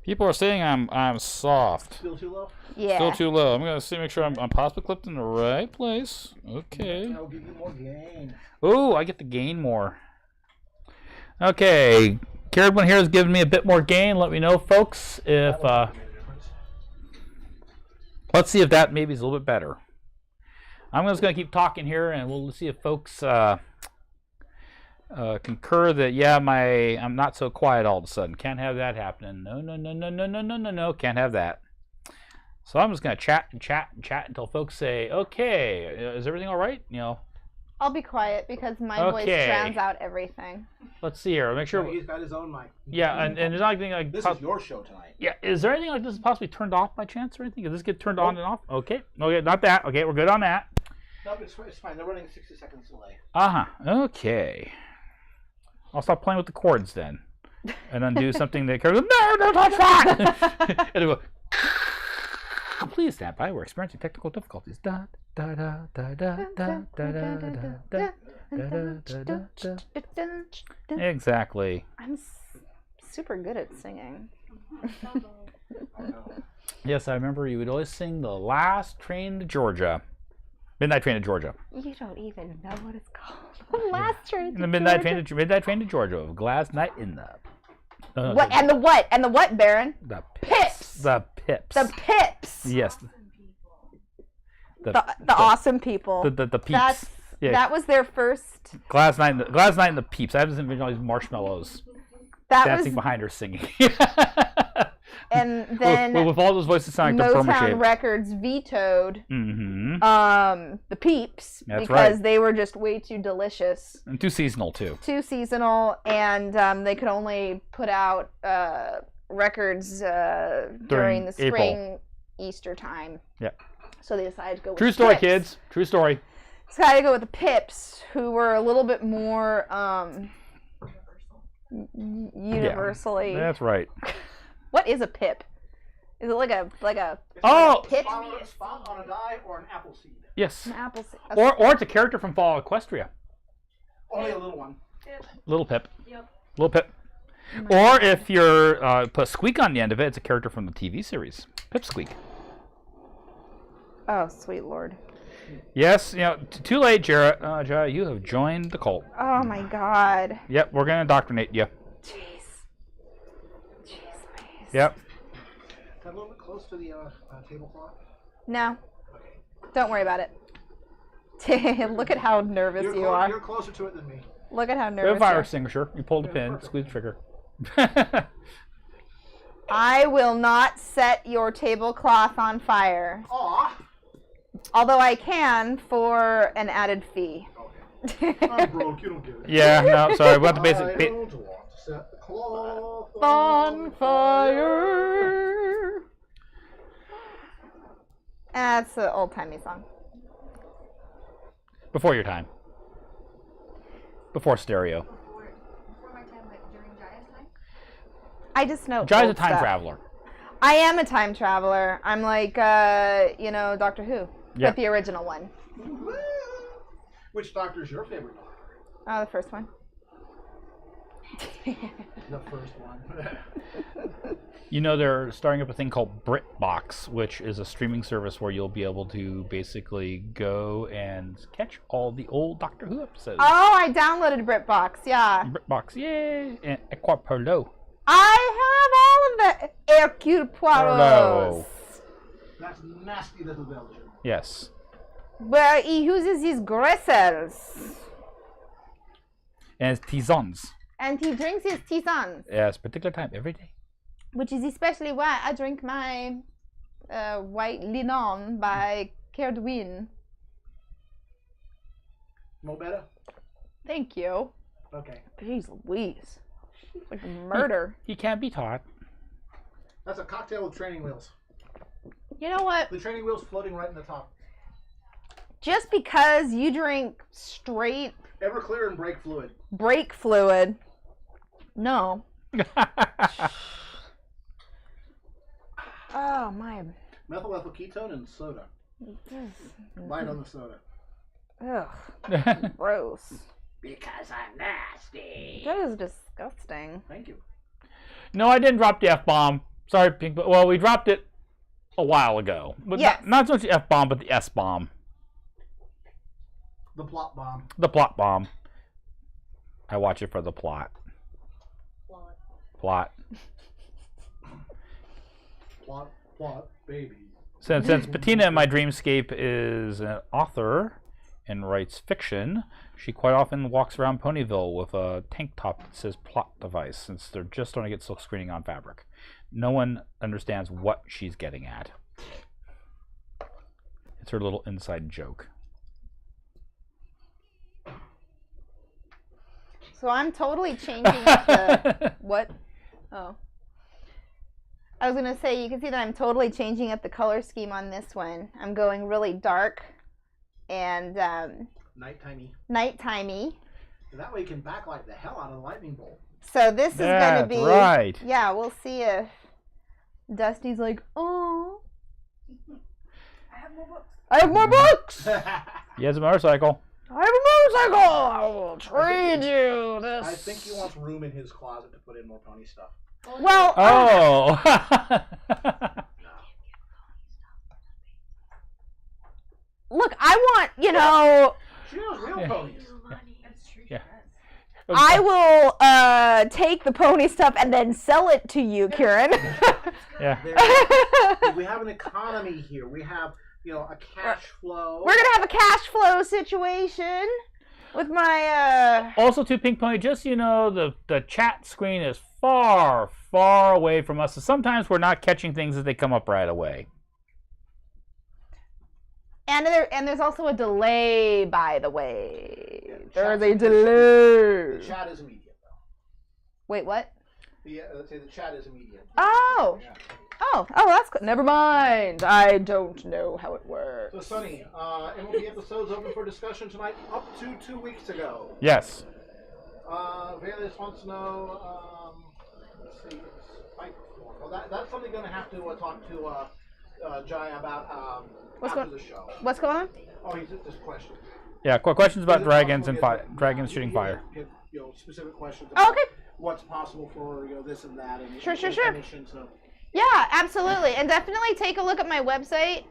People are saying I'm soft. Still too low? Yeah. Still too low. I'm gonna make sure I'm possibly clipped in the right place. Okay. That'll give you more gain. Oh, I get to gain more. Okay. Caradwin here has given me a bit more gain. Let me know, folks, if let's see if that maybe is a little bit better. I'm just gonna keep talking here, and we'll see if folks concur that I'm not so quiet all of a sudden. Can't have that happening. No. Can't have that. So I'm just gonna chat and chat and chat until folks say, okay, is everything all right? You know. I'll be quiet because my voice drowns out everything. Let's see here. Make sure. No, he's got his own mic. Yeah, and there's not anything like. This is your show tonight. Yeah, is there anything like this is possibly turned off by chance or anything? Does this get turned on and off? Okay, not that. Okay, we're good on that. No, it's fine. They're running 60 seconds delay. Okay. I'll stop playing with the chords then, and undo something that goes. No, don't touch that! And it'll go. Please stand by. We're experiencing technical difficulties. Da da da da da da da da da da. Exactly. I'm super good at singing. Yes, I remember you would always sing the last train to Georgia. Midnight Train to Georgia. You don't even know what it's called. The last train to The Midnight Train to Georgia. Of Glass Night in the. What and the what and the what, Baron? The Pips. The Pips. The Pips. Yes. The awesome people. The Peeps. That was their first. Glass Night and the Peeps. I have this image of all these marshmallows dancing behind her singing. And then with all those voices sounding like Motown Records vetoed the Peeps because they were just way too delicious and too seasonal too. Too seasonal, and they could only put out records during the spring Easter time. Yeah. So they decided to go with True story, Pips. kids. True story. Decided to go with the Pips, who were a little bit more universally. Yeah, that's right. What is a pip? Is it like a pip? Spot on a die or an apple seed. Yes. An apple seed. Or it's a character from Fall Equestria. Only a little one. Little Pip. Yep. Little Pip. Or if you're put Squeak on the end of it, it's a character from the TV series. Pipsqueak. Oh, sweet lord. Yes, too late, Jarrett. Jaya, you have joined the cult. Oh my god. Yep, we're gonna indoctrinate you. Jeez. Jeez. Yep. Is that a little bit close to the tablecloth? No. Okay. Don't worry about it. Look at how nervous you are. You're closer to it than me. Look at how We nervous have a fire you are. extinguisher. You pull the pin, squeeze the trigger. I will not set your tablecloth on fire. Aw. Although I can for an added fee. Okay. I'm broke. You don't get it. Yeah, no, sorry. We have the basic. I don't want to set the cloth On fire. That's an old-timey song. Before your time. Before stereo. Before my time, but during Jaya's time? I just know. Jai's a old time stuff. traveler. I am a time traveler. I'm like, Doctor Who, Yeah. but the original one. Which doctor's your favorite doctor? Oh, the first one. The first one. You know, they're starting up a thing called BritBox, which is a streaming service where you'll be able to basically go and catch all the old Doctor Who episodes. Oh, I downloaded BritBox. Yeah. BritBox, yay! And Equapolo. I have all of the Hercule Poirots. That's nasty little Belgian. Yes. Where he uses his gristles. And it's Tisons. And he drinks his tisanes. Yes, particular time every day. Which is especially why I drink my white Linon by Cerdwin. No better? Thank you. Okay. Jeez Louise. Like murder. He can't be taught. That's a cocktail with training wheels. You know what? The training wheel's floating right in the top. Just because you drink straight Everclear and brake fluid. brake fluid. No. Oh my. Methyl ethyl ketone and soda. Light on the soda. Ugh. Gross. Because I'm nasty. That is disgusting. Thank you. No, I didn't drop the F-bomb. Sorry, Pink. Well, we dropped it a while ago. But Yes. not so much the F-bomb, but the S-bomb. The plot bomb. The plot bomb. I watch it for the plot. Plot. Plot, baby. Since Bettina in my dreamscape is an author and writes fiction, she quite often walks around Ponyville with a tank top that says plot device, since they're just starting to get silk screening on fabric. No one understands what she's getting at. It's her little inside joke. So I'm totally changing up the what? Oh. I was gonna say you can see that I'm totally changing up the color scheme on this one. I'm going really dark and Nightimey. nighttimey. And that way you can backlight the hell out of the lightning bolt. So this is gonna be right. Yeah, we'll see if Dusty's like, oh, I have more books. I have more books. He has a motorcycle. I have a motorcycle. I will trade you this. I think he wants room in his closet to put in more pony stuff. Well, Oh. look, I want, She knows real ponies. That's true. Yeah. I will take the pony stuff and then sell it to you, Kieran. Yeah. We have an economy here. We have, a cash flow. We're gonna have a cash flow situation with my Also, too, Pink Pony, just so you know, the chat screen is far, far away from us. So sometimes we're not catching things as they come up right away. and there's also a delay, by the way. Yeah, There's chat- a delay. The chat is immediate, though. Wait, what? Let's say the chat is immediate. Oh, Yeah. oh, that's good. Never mind. I don't know how it works. So, Sonny, MLB episodes open for discussion tonight up to 2 weeks ago. Yes. Various wants to know, let's see, Spike Form. Well, that's something going to have to talk to Jai about after the show. What's going on? Oh, he's just a question. Yeah, questions about Is it dragons and possible to get- dragons shooting fire. Give, specific questions Oh, about okay. what's possible for this and that. And Sure. information, so. Yeah, absolutely. And definitely take a look at my website.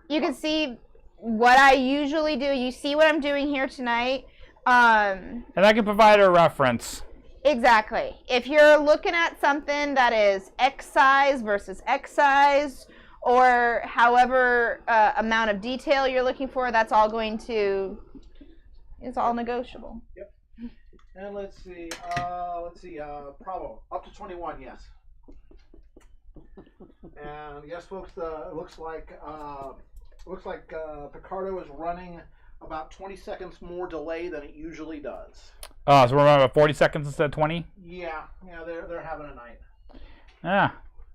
You can see what I usually do. You see what I'm doing here tonight. And I can provide a reference. Exactly. If you're looking at something that is X size versus X size, or however amount of detail you're looking for, that's all it's all negotiable. Yep. And let's see, Bravo, up to 21, yes. And yes, folks, it looks like Picardo is running about 20 seconds more delay than it usually does. Oh, so we're about 40 seconds instead of 20? Yeah, they're having a night. Yeah.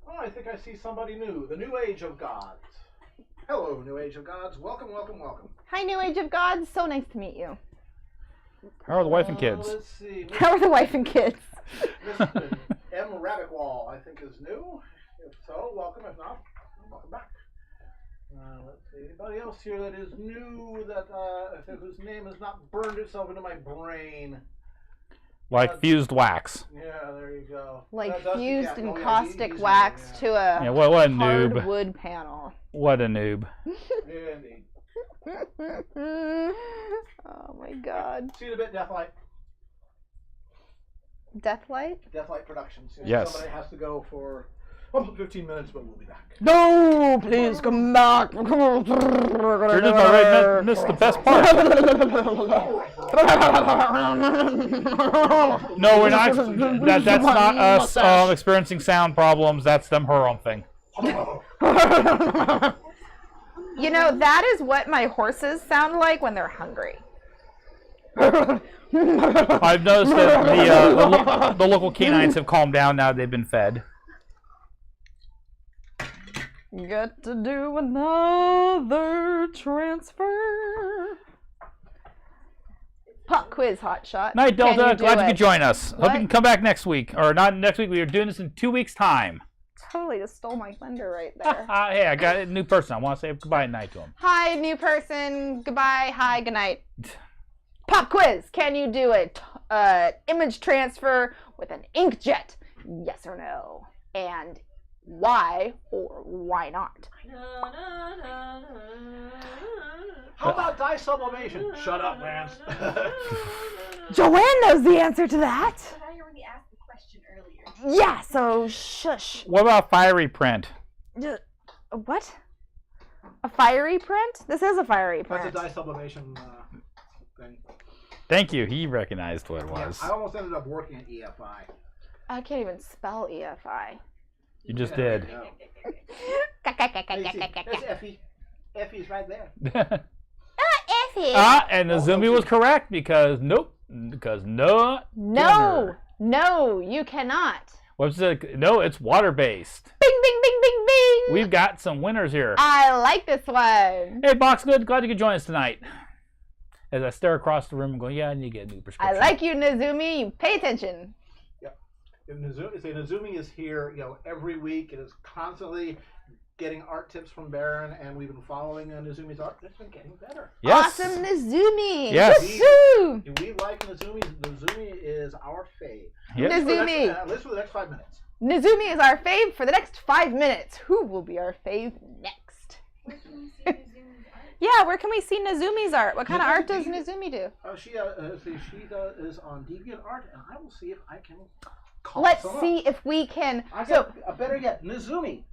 Oh, I think I see somebody new. The New Age of Gods. Hello, New Age of Gods. Welcome. Hi, New Age of Gods. So nice to meet you. How are the wife and kids? Let's see. How are the wife and kids? Listen, M. Rabbitwall, I think, is new. If so, welcome. If not, welcome back. Let's see. Anybody else here that is new that whose name has not burned itself into my brain? Like fused wax. Yeah, there you go. Like Dusty fused Cat. encaustic He's wax new, to a Yeah, what a noob. hardwood panel. What a noob. Yeah, indeed. Oh my god. See you in a bit, Deathlight. Deathlight? Deathlight Productions. Yes. Somebody has to go for 15 minutes, but we'll be back. No, please come back. You're just already missed the best part. No, we're not. That's not us experiencing sound problems. That's them harumping. You know, that is what my horses sound like when they're hungry. I've noticed that the local canines have calmed down now they've been fed. Got to do another transfer. Pop quiz, hotshot. Night, Can Delta. you do Glad you it? could join us. Hope What? you can come back next week. Or not next week. We are doing this in 2 weeks' time. Totally just stole my thunder right there. Hey, I got a new person. I want to say goodbye tonight to him. Hi, new person. Goodbye. Hi, good night. Pop quiz. Can you do it? Image transfer with an inkjet? Yes or no? And why or why not? How about dye sublimation? Shut up, Lance. Joanne knows the answer to that. But I already asked the question earlier. Yeah, so shush. What about fiery print? What? A fiery print? This is a fiery That's a print. dye sublimation thing. Thank you. He recognized what it Yeah, was. I almost ended up working at EFI. I can't even spell EFI. You just Yeah, did. there you go. There's Effie. Effie's right there. And Azumi was correct because no. No, no, you cannot. What's it? No, it's water based. Bing, bing, bing, bing, bing. We've got some winners here. I like this one. Hey, Box Good, glad you could join us tonight. As I stare across the room, going, yeah, I need to get a new I prescription. like you, Nazumi. You pay attention. Nazumi is here, every week. It is constantly getting art tips from Baron, and we've been following Nazumi's art. It's been getting better. Yes. Awesome, Nazumi. Yes. Woohoo. We like Nazumi. Nazumi is our fave. Yep. Nazumi. At least for the next 5 minutes. Nazumi is our fave for the next 5 minutes. Who will be our fave next? Where can we see Nazumi's art? Yeah, where can we see Nazumi's art? What kind of art does Nazumi do? She is on DeviantArt, and I will see if I can call Let's some see up. if we can. I So, got better yet, Nazumi.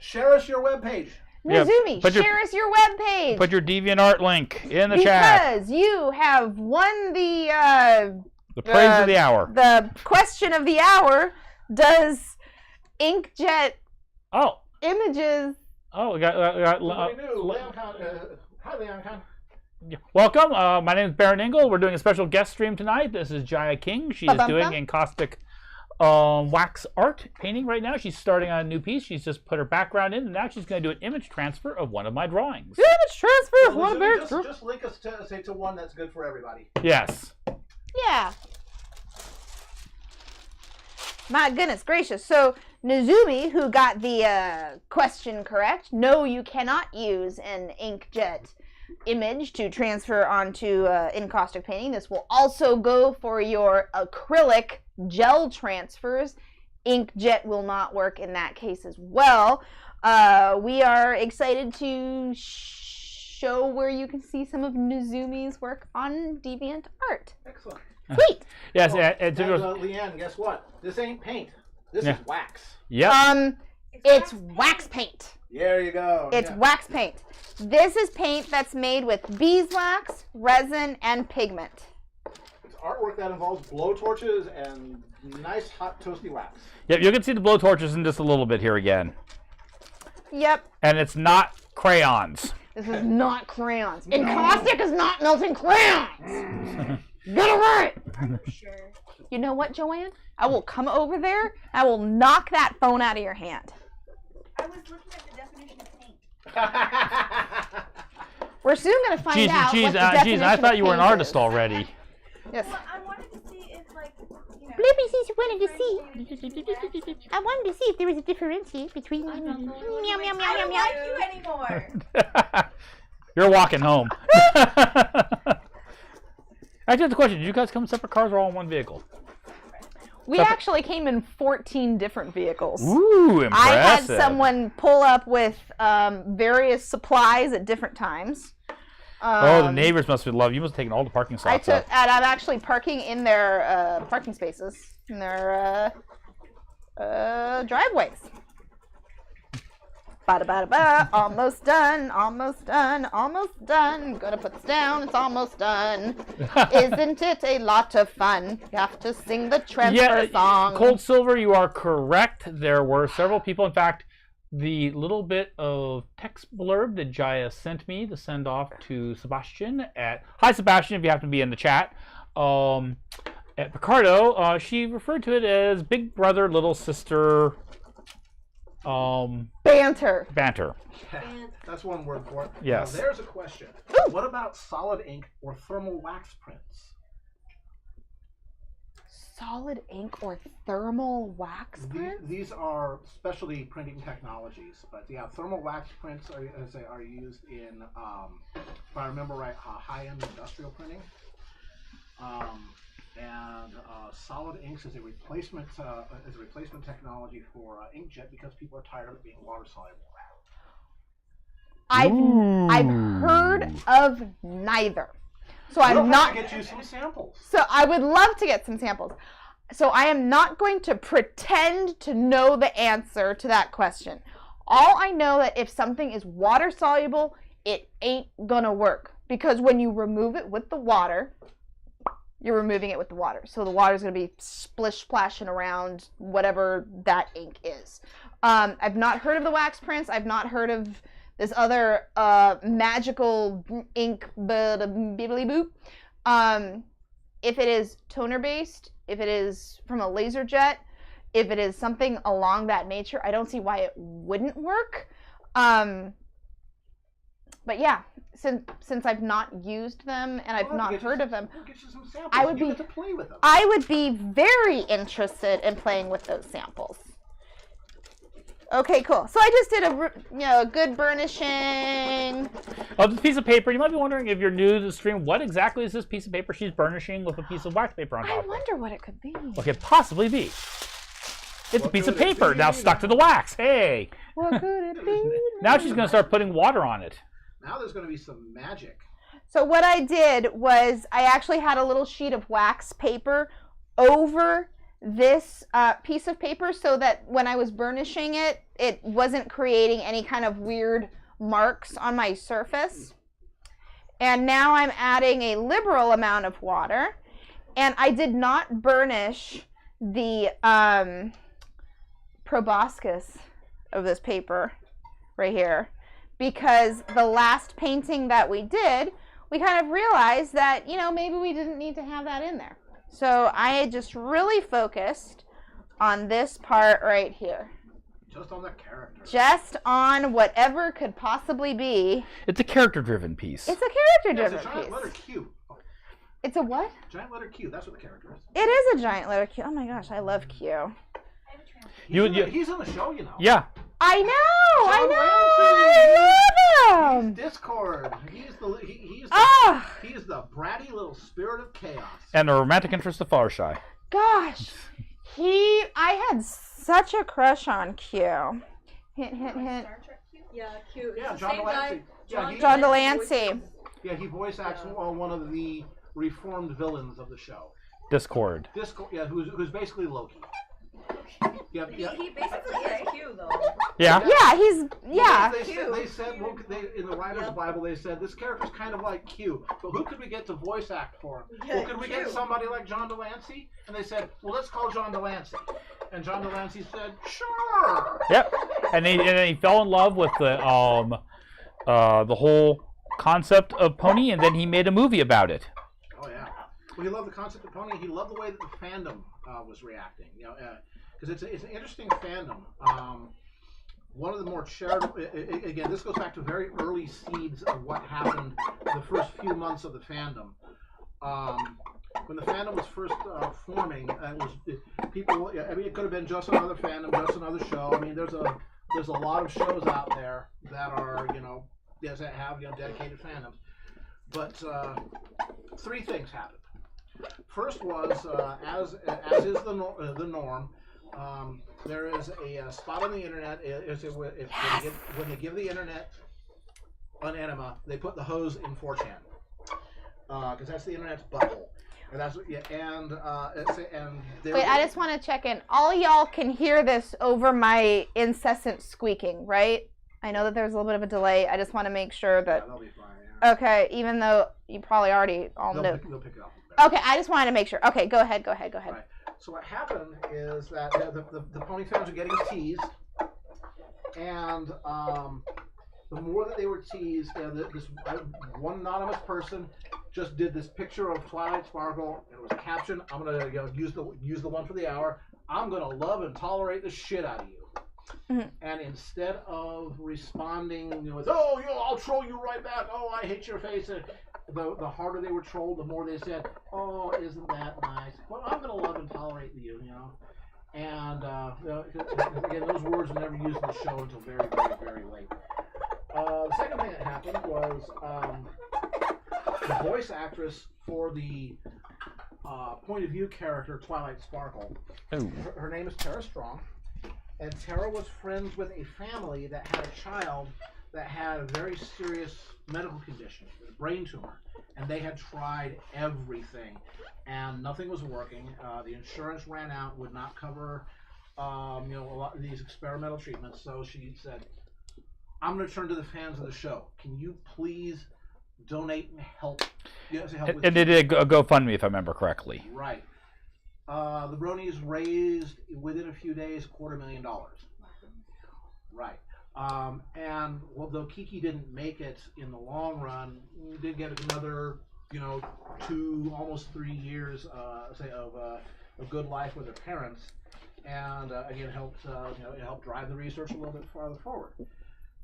Share us your webpage. Yeah, Nazumi, put your- share us your webpage. Put your DeviantArt link in the chat. Because you have won the The praise of the hour. the question of the hour. Does inkjet Oh. images? Oh, we got Nobody knew. Leoncon, hi, Leoncon. welcome. My name is BaronEngel. We're doing a special guest stream tonight. This is Jaya King. She is Ba-bum-bum. doing encaustic wax art painting right now. She's starting on a new piece. She's just put her background in, and now she's going to do an image transfer of one of my drawings. Image transfer. Well, What Nazumi, about just link us to one that's good for everybody. Yes. Yeah. My goodness gracious. So Nazumi, who got the question correct, no, you cannot use an inkjet image to transfer onto encaustic painting. This will also go for your acrylic gel transfers. Inkjet will not work in that case as well. We are excited to show where you can see some of Nazumi's work on DeviantArt. Excellent. Sweet. Yes. Oh, and to go- Leanne, guess what? This ain't paint. This Yeah. is wax. Yep. It's wax paint. There you go. It's Yeah. wax paint. This is paint that's made with beeswax, resin, and pigment. It's artwork that involves blow torches and nice hot toasty wax. Yep. You can see the blowtorches in just a little bit here again, Yep. and it's not crayons. This is not crayons. Encaustic is not melting crayons. Get it right. Sure. You know what, Joanne? I will come over there. I will knock that phone out of your hand. I was looking at the definition of paint. We're soon going to find out what the Geez, definition I thought of you were an paint artist is. already. Yes. Well, I wanted to see if, like, you know, Blippi just wanted to see. I wanted to see if there was a differentiate between meow meow meow I meow don't meow. like you anymore. You're walking home. Actually, that's the question. Did you guys come in separate cars or all in one vehicle? We actually came in 14 different vehicles. Ooh, impressive. I had someone pull up with various supplies at different times. The neighbors must have loved you. You must have taken all the parking spots up. And I'm actually parking in their parking spaces, in their driveways. Ba-da-ba-da-ba, almost done, almost done, almost done. Gonna put this down, it's almost done. Isn't it a lot of fun? You have to sing the transfer song. Cold Silver, you are correct. There were several people. In fact, the little bit of text blurb that Jaya sent me to send off to Sebastian hi Sebastian, if you happen to be in the chat, at Picardo, she referred to it as Big Brother, Little Sister, banter. That's one word for it. Yes. Now, there's a question. What about solid ink or thermal wax prints? Solid ink or thermal wax prints? These are specialty printing technologies, but yeah, thermal wax prints are used in, if I remember right, high-end industrial printing. And solid inks is a replacement technology for inkjet because people are tired of it being water soluble. I've heard of neither. So I'm not get you some samples. So I would love to get some samples. So I am not going to pretend to know the answer to that question. All I know that if something is water soluble, it ain't gonna work because when you remove it with the water, you're removing it with the water. So the water is going to be splish splashing around whatever that ink is. I've not heard of the wax prints. I've not heard of this other magical ink bibbly boop. If it is toner based, if it is from a laser jet, if it is something along that nature, I don't see why it wouldn't work. But yeah, since I've not used them and I've not heard of them, I would be very interested in playing with those samples. Okay, cool. So I just did a good burnishing of this piece of paper. You might be wondering if you're new to the stream, what exactly is this piece of paper she's burnishing with a piece of wax paper on top? I wonder what it could be. What could it possibly be? It's a piece of paper now stuck to the wax. Hey. What could it be? Now she's going to start putting water on it. Now there's going to be some magic. So what I did was I actually had a little sheet of wax paper over this piece of paper so that when I was burnishing it, it wasn't creating any kind of weird marks on my surface. And now I'm adding a liberal amount of water. And I did not burnish the proboscis of this paper right here, because the last painting that we did, we kind of realized that, maybe we didn't need to have that in there. So I had just really focused on this part right here. Just on the character. Just on whatever could possibly be. It's a character-driven piece. It's a character-driven piece. It's a giant letter Q. It's a what? Giant letter Q. That's what the character is. It is a giant letter Q. Oh my gosh, I love Q. He's on the show, Yeah. I know. I love him. He's Discord. He's the bratty little spirit of chaos. And the romantic interest of Farshy. Gosh, I had such a crush on Q. Hint, hint, hint. Yeah, Q. Yeah, John Delancey. John Delancey. Yeah, he voice acts one of the reformed villains of the show. Discord. Yeah, who's basically Loki. He basically is Q though. Yeah. Yeah, They said in the writer's Bible they said this character's kind of like Q, but who could we get to voice act for him? Well, could we get somebody like John Delancey? And they said, well, let's call John Delancey. And John Delancey said, sure. Yep. And then he fell in love with the whole concept of Pony, and then he made a movie about it. Oh yeah. Well, he loved the concept of Pony. He loved the way that the fandom was reacting. Because it's an interesting fandom. One of the more charitable, again, this goes back to very early seeds of what happened the first few months of the fandom. when the fandom was first forming, it was people. I mean, it could have been just another fandom, just another show. I mean, there's a lot of shows out there that are that have dedicated fandoms. But three things happened. First was as is the norm. There is a spot on the internet. When they give the internet an enema, they put the hose in 4chan because that's the internet's butthole. And that's Wait, I just want to check in. All y'all can hear this over my incessant squeaking, right? I know that there's a little bit of a delay. I just want to make sure that. Yeah, they'll be fine. Yeah. Okay, even though you probably already all know. They'll pick it up. Okay, I just wanted to make sure. Okay, go ahead. Right. So what happened is that the pony fans are getting teased, and the more that they were teased, this one anonymous person just did this picture of Twilight Sparkle, and it was captioned, "I'm gonna use the one for the hour. I'm gonna love and tolerate the shit out of you." Mm-hmm. And instead of responding with "Oh, I'll troll you right back. Oh, I hate your face," the harder they were trolled, the more they said, "Oh, isn't that nice? Well, I'm gonna love and tolerate you," And again, those words were never used in the show until very, very, very late. The second thing that happened was the voice actress for the point of view character Twilight Sparkle. Her name is Tara Strong. And Tara was friends with a family that had a child that had a very serious medical condition, a brain tumor, and they had tried everything, and nothing was working. The insurance ran out, would not cover, a lot of these experimental treatments. So she said, "I'm going to turn to the fans of the show. Can you please donate and help?" And they did a GoFundMe, if I remember correctly. Right. The Bronies raised within a few days $250,000. Right. And although Kiki didn't make it in the long run, we did get another, 2, almost 3 years, of a good life with her parents, and again it helped drive the research a little bit farther forward.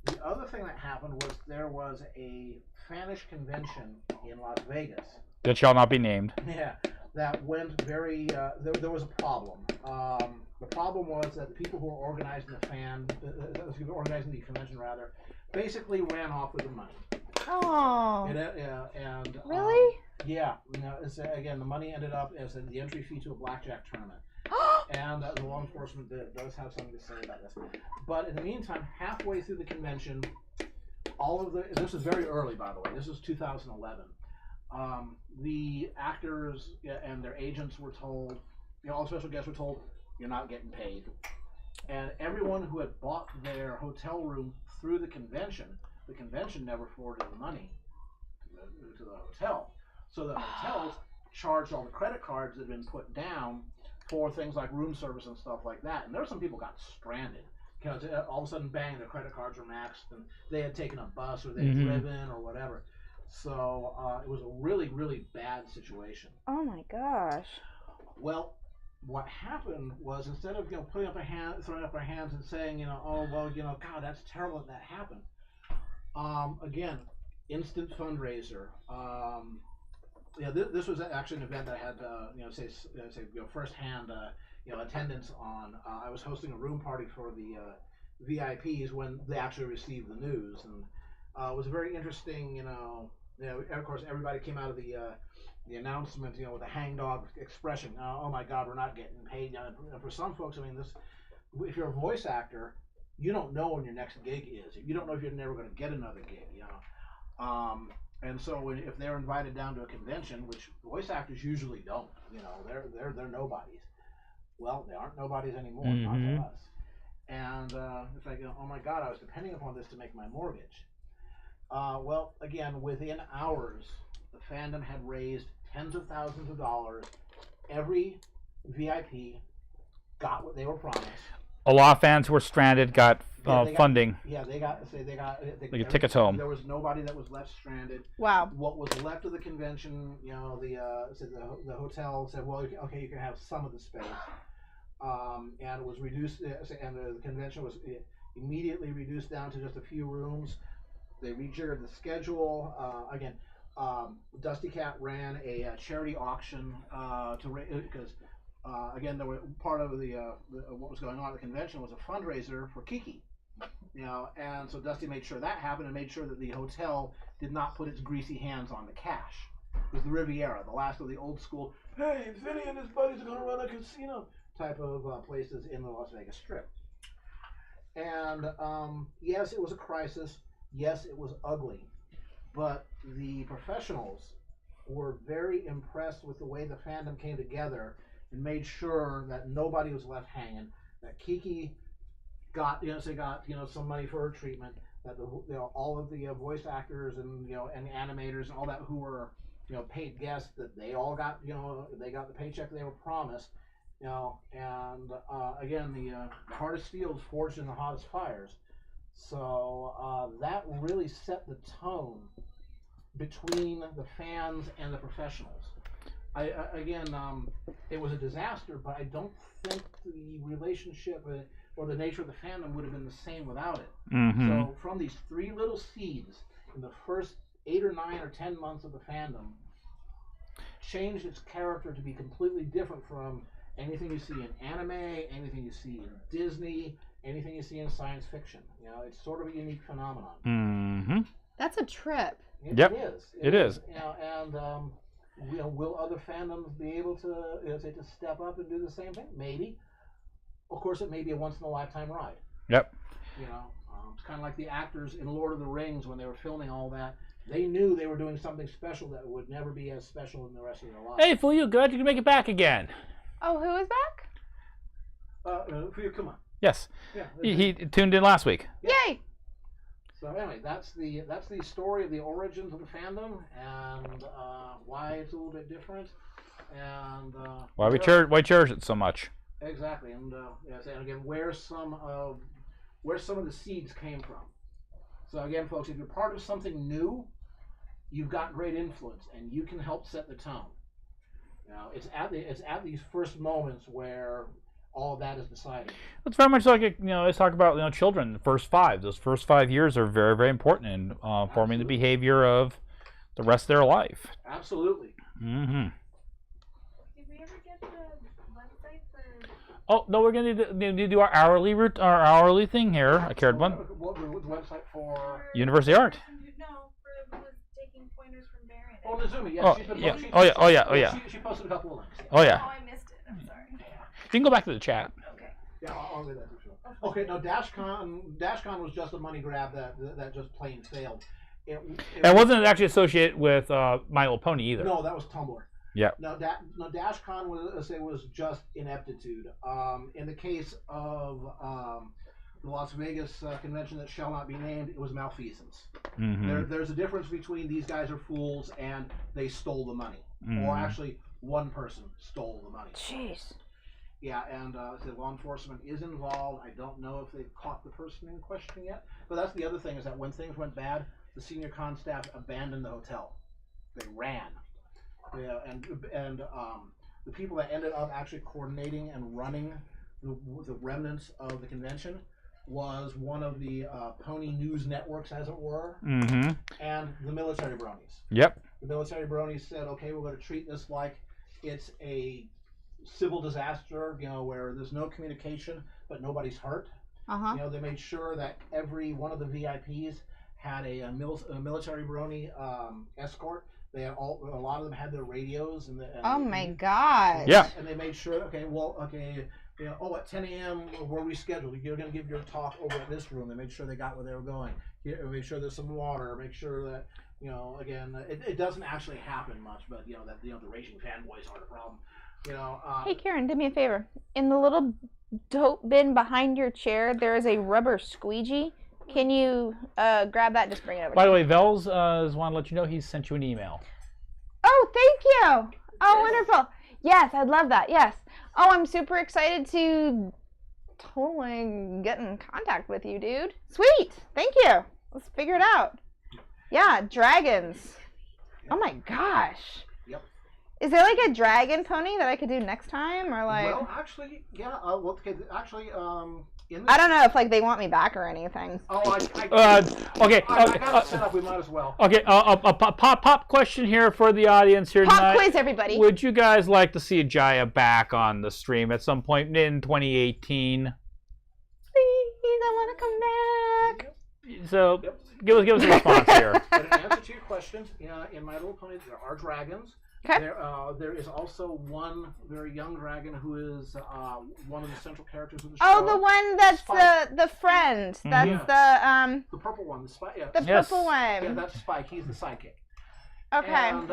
The other thing that happened was there was a fanish convention in Las Vegas. That shall not be named. Yeah. That went very. There was a problem. The problem was that the people who were organizing organizing the convention basically ran off with the money. Oh. And Really? Yeah. Again, the money ended up as the entry fee to a blackjack tournament. And the law enforcement does have something to say about this. But in the meantime, halfway through the convention, this is very early, by the way. This is 2011. The actors and their agents were told, all special guests were told, "You're not getting paid." And everyone who had bought their hotel room through the convention never forwarded the money to the hotel. So the hotels charged all the credit cards that had been put down for things like room service and stuff like that. And there were some people got stranded. Because all of a sudden, bang, their credit cards were maxed, and they had taken a bus or they had driven or whatever. So it was a really, really bad situation. Oh my gosh. Well, what happened was instead of throwing up our hands and saying "Oh well, God, that's terrible that happened." Again, instant fundraiser. This was actually an event that I had say firsthand attendance on. I was hosting a room party for the VIPs when they actually received the news, and it was very interesting. Of course, everybody came out of the announcement, with a hangdog expression. "Oh my God, we're not getting paid." And for some folks, if you're a voice actor, you don't know when your next gig is. You don't know if you're never going to get another gig. And so if they're invited down to a convention, which voice actors usually don't, they're nobodies. Well, they aren't nobodies anymore, not to us. And it's like, "Oh my God, I was depending upon this to make my mortgage." Well, again, within hours, the fandom had raised tens of thousands of dollars. Every VIP got what they were promised. A lot of fans who were stranded got funding. They got tickets home. There was nobody that was left stranded. Wow. What was left of the convention, the hotel said, "Well, okay, you can have some of the space," and it was reduced, and the convention was immediately reduced down to just a few rooms. They rejiggered the schedule. Again, Dusty Cat ran a charity auction because again, there were part of what was going on at the convention was a fundraiser for Kiki. And so Dusty made sure that happened and made sure that the hotel did not put its greasy hands on the cash. It was the Riviera, the last of the old school, hey, Vinny and his buddies are going to run a casino type of places in the Las Vegas Strip. And yes, it was a crisis. Yes, it was ugly. But the professionals were very impressed with the way the fandom came together and made sure that nobody was left hanging, that Kiki got some money for her treatment, that all of the voice actors and and animators and all that who were paid guests, that they all got they got the paycheck they were promised, and again the hardest steel's forged in the hottest fires. So that really set the tone between the fans and the professionals. It was a disaster, but I don't think the relationship or the nature of the fandom would have been the same without it. Mm-hmm. So from these 3 little seeds in the first 8 or 9 or 10 months of the fandom, changed its character to be completely different from anything you see in anime, anything you see in Disney, anything you see in science fiction. It's sort of a unique phenomenon. Mm-hmm. That's a trip. It is. It is. Will other fandoms be able to to step up and do the same thing? Maybe. Of course, it may be a once-in-a-lifetime ride. Yep. It's kind of like the actors in Lord of the Rings when they were filming all that. They knew they were doing something special that would never be as special in the rest of their lives. Hey, Fuyu, glad you can make it back again. Oh, who is back? Fuyu, come on. Yes. Yeah. He tuned in last week. Yay! So anyway, that's the story of the origins of the fandom and why it's a little bit different and Why cherish it so much? Exactly, and and again, where some of the seeds came from. So again, folks, if you're part of something new, you've got great influence, and you can help set the tone. It's at these first moments where all of that is decided. It's very much like let's talk about children. Those first 5 years are very, very important in forming the behavior of the rest of their life. Absolutely. Mm-hmm. Did we ever get the website for? Oh no, we're gonna do our hourly thing here. I cared one. What the website for? University Art. No, for who was taking pointers from Baron. Oh, Nazumi. Yeah, Oh, she's been. yeah. Oh yeah. She posted a couple of links. Yeah. Oh yeah. Oh, I missed it. I'm sorry. You can go back to the chat. Okay. Yeah, I'll read that for sure. Okay, no, DashCon was just a money grab that just plain failed. It wasn't actually associated with My Little Pony either. No, that was Tumblr. Yeah. No, DashCon was just ineptitude. In the case of the Las Vegas convention that shall not be named, it was malfeasance. Mm-hmm. There's a difference between these guys are fools and they stole the money, Mm-hmm. or actually one person stole the money. Jeez. Yeah, and the law enforcement is involved. I don't know if they've caught the person in question yet. But that's the other thing, is that when things went bad, the senior con staff abandoned the hotel. They ran. Yeah, and the people that ended up actually coordinating and running the remnants of the convention was one of the pony news networks, as it were, Mm-hmm. and the military bronies. Yep. The military bronies said, okay, we're going to treat this like it's a civil disaster, where there's no communication, but nobody's hurt. Uh-huh. They made sure that every one of the VIPs had a military brony escort. They had a lot of them had their radios Oh my God. Yeah. And they made sure, at 10 a.m. we're rescheduled. You're going to give your talk over at this room. They made sure they got where they were going. Make sure there's some water. Make sure that again, it doesn't actually happen much, but that the raging fanboys aren't a problem. Hey Karen, do me a favor. In the little dope bin behind your chair, there is a rubber squeegee. Can you grab that and just bring it over? By the way, Vels is want to let you know he's sent you an email. Oh, thank you. Oh, wonderful. Yes, I'd love that. Yes. Oh, I'm super excited to totally get in contact with you, dude. Sweet. Thank you. Let's figure it out. Yeah, dragons. Oh my gosh. Yep. Is there like a dragon pony that I could do next time, or like? Well, actually, yeah. I don't know if like they want me back or anything. Oh, Okay. I got it set up. We might as well. Okay. A pop question here for the audience here Pop tonight. quiz, everybody. Would you guys like to see Jaya back on the stream at some point in 2018? Please, I want to come back. So give us a response here. But in answer to your question, in My Little Pony, there are dragons. Okay. There is also one very young dragon who is one of the central characters of the show. Oh, the one that's Spike. the friend. That's Yeah. The purple one, the Spike. Yeah. the Yes. purple Yeah, one. that's Spike. He's the sidekick. Okay. And,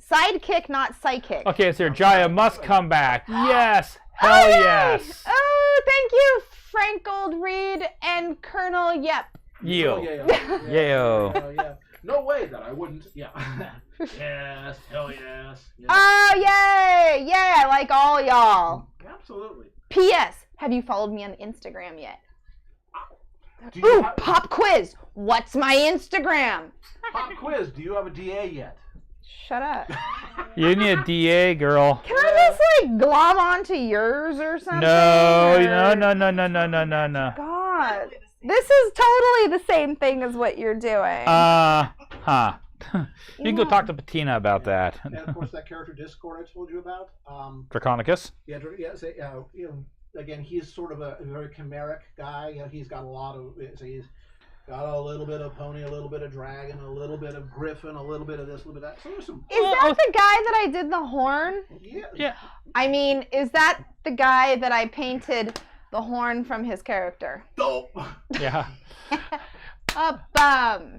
Sidekick, not psychic. Okay, so Jaya must come back. Yes. Hell yay! yes. Oh, thank you, Frank Reed and Colonel Yep. You. Yeah. No way that I wouldn't. Yeah. Yes. Hell yes. Oh, yay! Yay, I like all y'all. Absolutely. P.S. Have you followed me on Instagram yet? Do you Ooh, have, pop quiz. What's my Instagram? pop quiz. Do you have a DA yet? Shut up. You need a DA, girl. Can I just like glom onto yours or something? No. or- God. This is totally the same thing as what you're doing. You can go talk to Patina about that. And of course, that character Discord I told you about. Draconicus? Again, he's sort of a very chimeric guy. He's got a lot of. He's got a little bit of pony, a little bit of dragon, a little bit of griffin, a little bit of this, a little bit of that. So there's some. Is that the guy that I did the horn? Yeah. I mean, is that the guy that I painted the horn from his character? Dope. Yeah.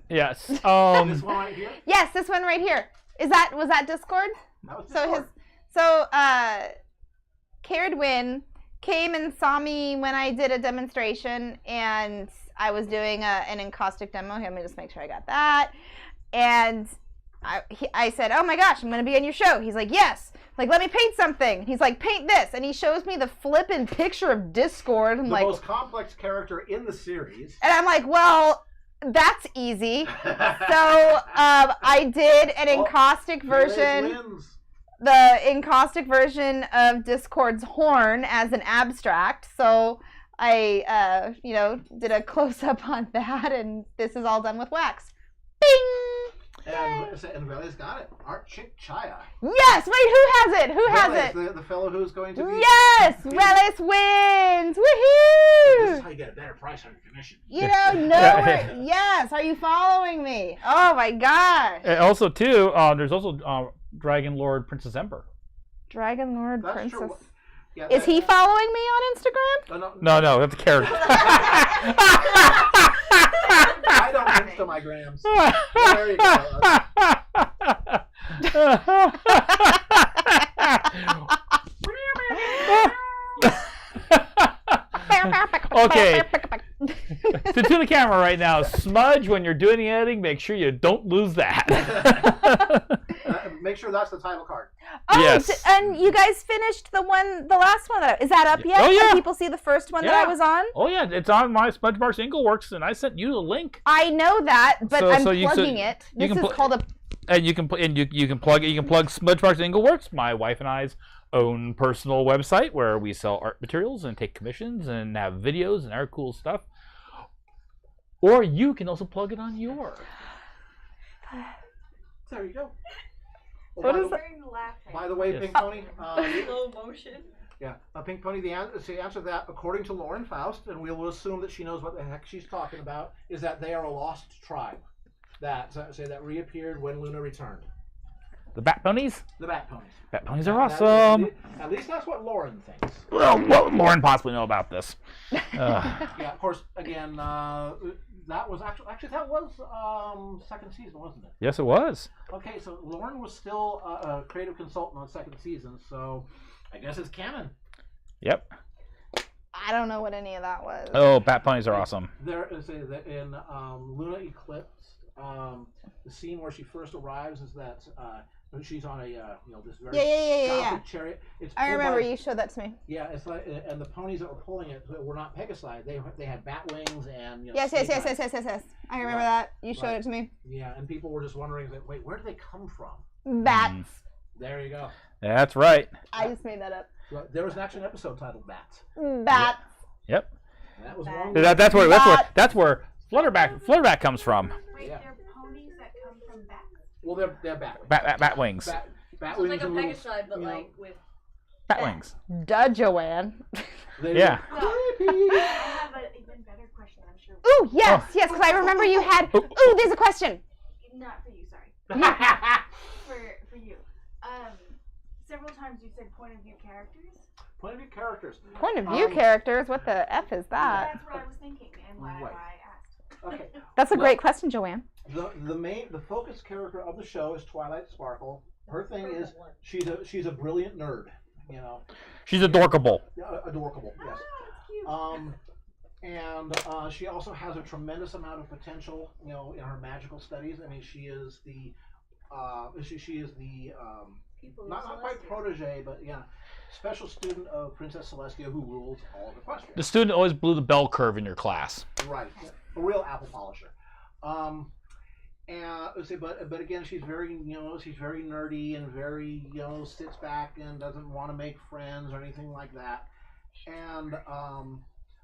Yes. This one right here. Yes, this one right here. Was that Discord? That was So Discord. Caradwin came and saw me when I did a demonstration, and I was doing an encaustic demo. Here, let me just make sure I got that. And I said, "Oh my gosh, I'm gonna be on your show." He's like, "Yes." Like, let me paint something. He's like, "Paint this," and he shows me the flippin' picture of Discord. I'm the like, most complex character in the series. and I'm like, well, that's easy. So I did an encaustic version. Wins. The encaustic version of Discord's horn as an abstract. So I, did a close-up on that, and this is all done with wax. Bing! And Reli's got it. Art Chick Chaya. Yes! Wait, who has it? Who has Reli's it? the fellow who's going to be... Yes! Relish wins! This is Woohoo! how you get a better price on your commission. You know, yes, are you following me? Oh my gosh. And also, too, there's also Dragon Lord Princess Ember. Dragon Lord That's Princess. true. Yeah, Is he following me on Instagram? No, that's a character. I don't Insta my grams. There you go. Okay. to the camera right now. Smudge, when you're doing the editing, make sure you don't lose that. Make sure that's the title card. Oh, Yes. and you guys finished the last one. Is that up yet? Oh, yeah. Can people see the first one that Yeah. I was on? Oh yeah, it's on my Smudgemarks Ingleworks, and I sent you the link. I know that, but I'm So you plugging it. you This can is called a. And you can plug Smudgemarks Ingleworks, my wife and I's own personal website where we sell art materials and take commissions and have videos and our cool stuff. Or you can also plug it on your. There you go. What is that? By the way, Yes. Pink Pony. Slow motion. Yeah, Pink Pony. The answer to that, according to Lauren Faust, and we will assume that she knows what the heck she's talking about, is that they are a lost tribe that reappeared when Luna returned. The Bat Ponies? The Bat Ponies. Bat Ponies are That- awesome. At least that's what Lauren thinks. Well, what would Lauren possibly know about this? Yeah, of course. Again, that was actually second season, wasn't it? Yes, it was. Okay, so Lauren was still a creative consultant on second season, so I guess it's canon. Yep. I don't know what any of that was. Oh, Bat Ponies are awesome. There is in Luna Eclipse, the scene where she first arrives is that she's on a this very Yeah. gothic chariot. It's I pulled remember by- you showed that to me. Yeah, it's like, and the ponies that were pulling it were not Pegasi. They had bat wings and Yes. snake eyes. I remember Right. that. You showed Right. it to me. Yeah, and people were just wondering, wait, where did they come from? Bats. There you go. That's right. I just made that up. There was an action episode titled Bats. Bats. Yep. And that was That- long. That's where Flutterback comes from. Wait, Yeah. they're ponies that come from bats? Well, they're bat. Bat wings. Bat So it's wings like a and little, Pegasi, but you know, like with. Bat wings. Duh, Joanne. they Yeah. Well, I have an even better question, I'm sure. Ooh, yes, yes, because I remember you had. Ooh, there's a question. Not for you, sorry. For you. Several times you said point of view characters. Point of view characters. Point of view characters. What the F is that? That's what I was thinking and why Right. I asked. Okay. That's a Well, great question, Joanne. The focus character of the show is Twilight Sparkle. Her thing is she's a brilliant nerd. You know, She's adorkable. adorable. Yes. Oh, that's cute. And she also has a tremendous amount of potential, you know, in her magical studies. I mean, she is the not quite protege, but yeah, special student of Princess Celestia, who rules all of Equestria. The student always blew the bell curve in your class. Right, a real apple polisher. And let's say, but again, she's very nerdy and very sits back and doesn't want to make friends or anything like that. And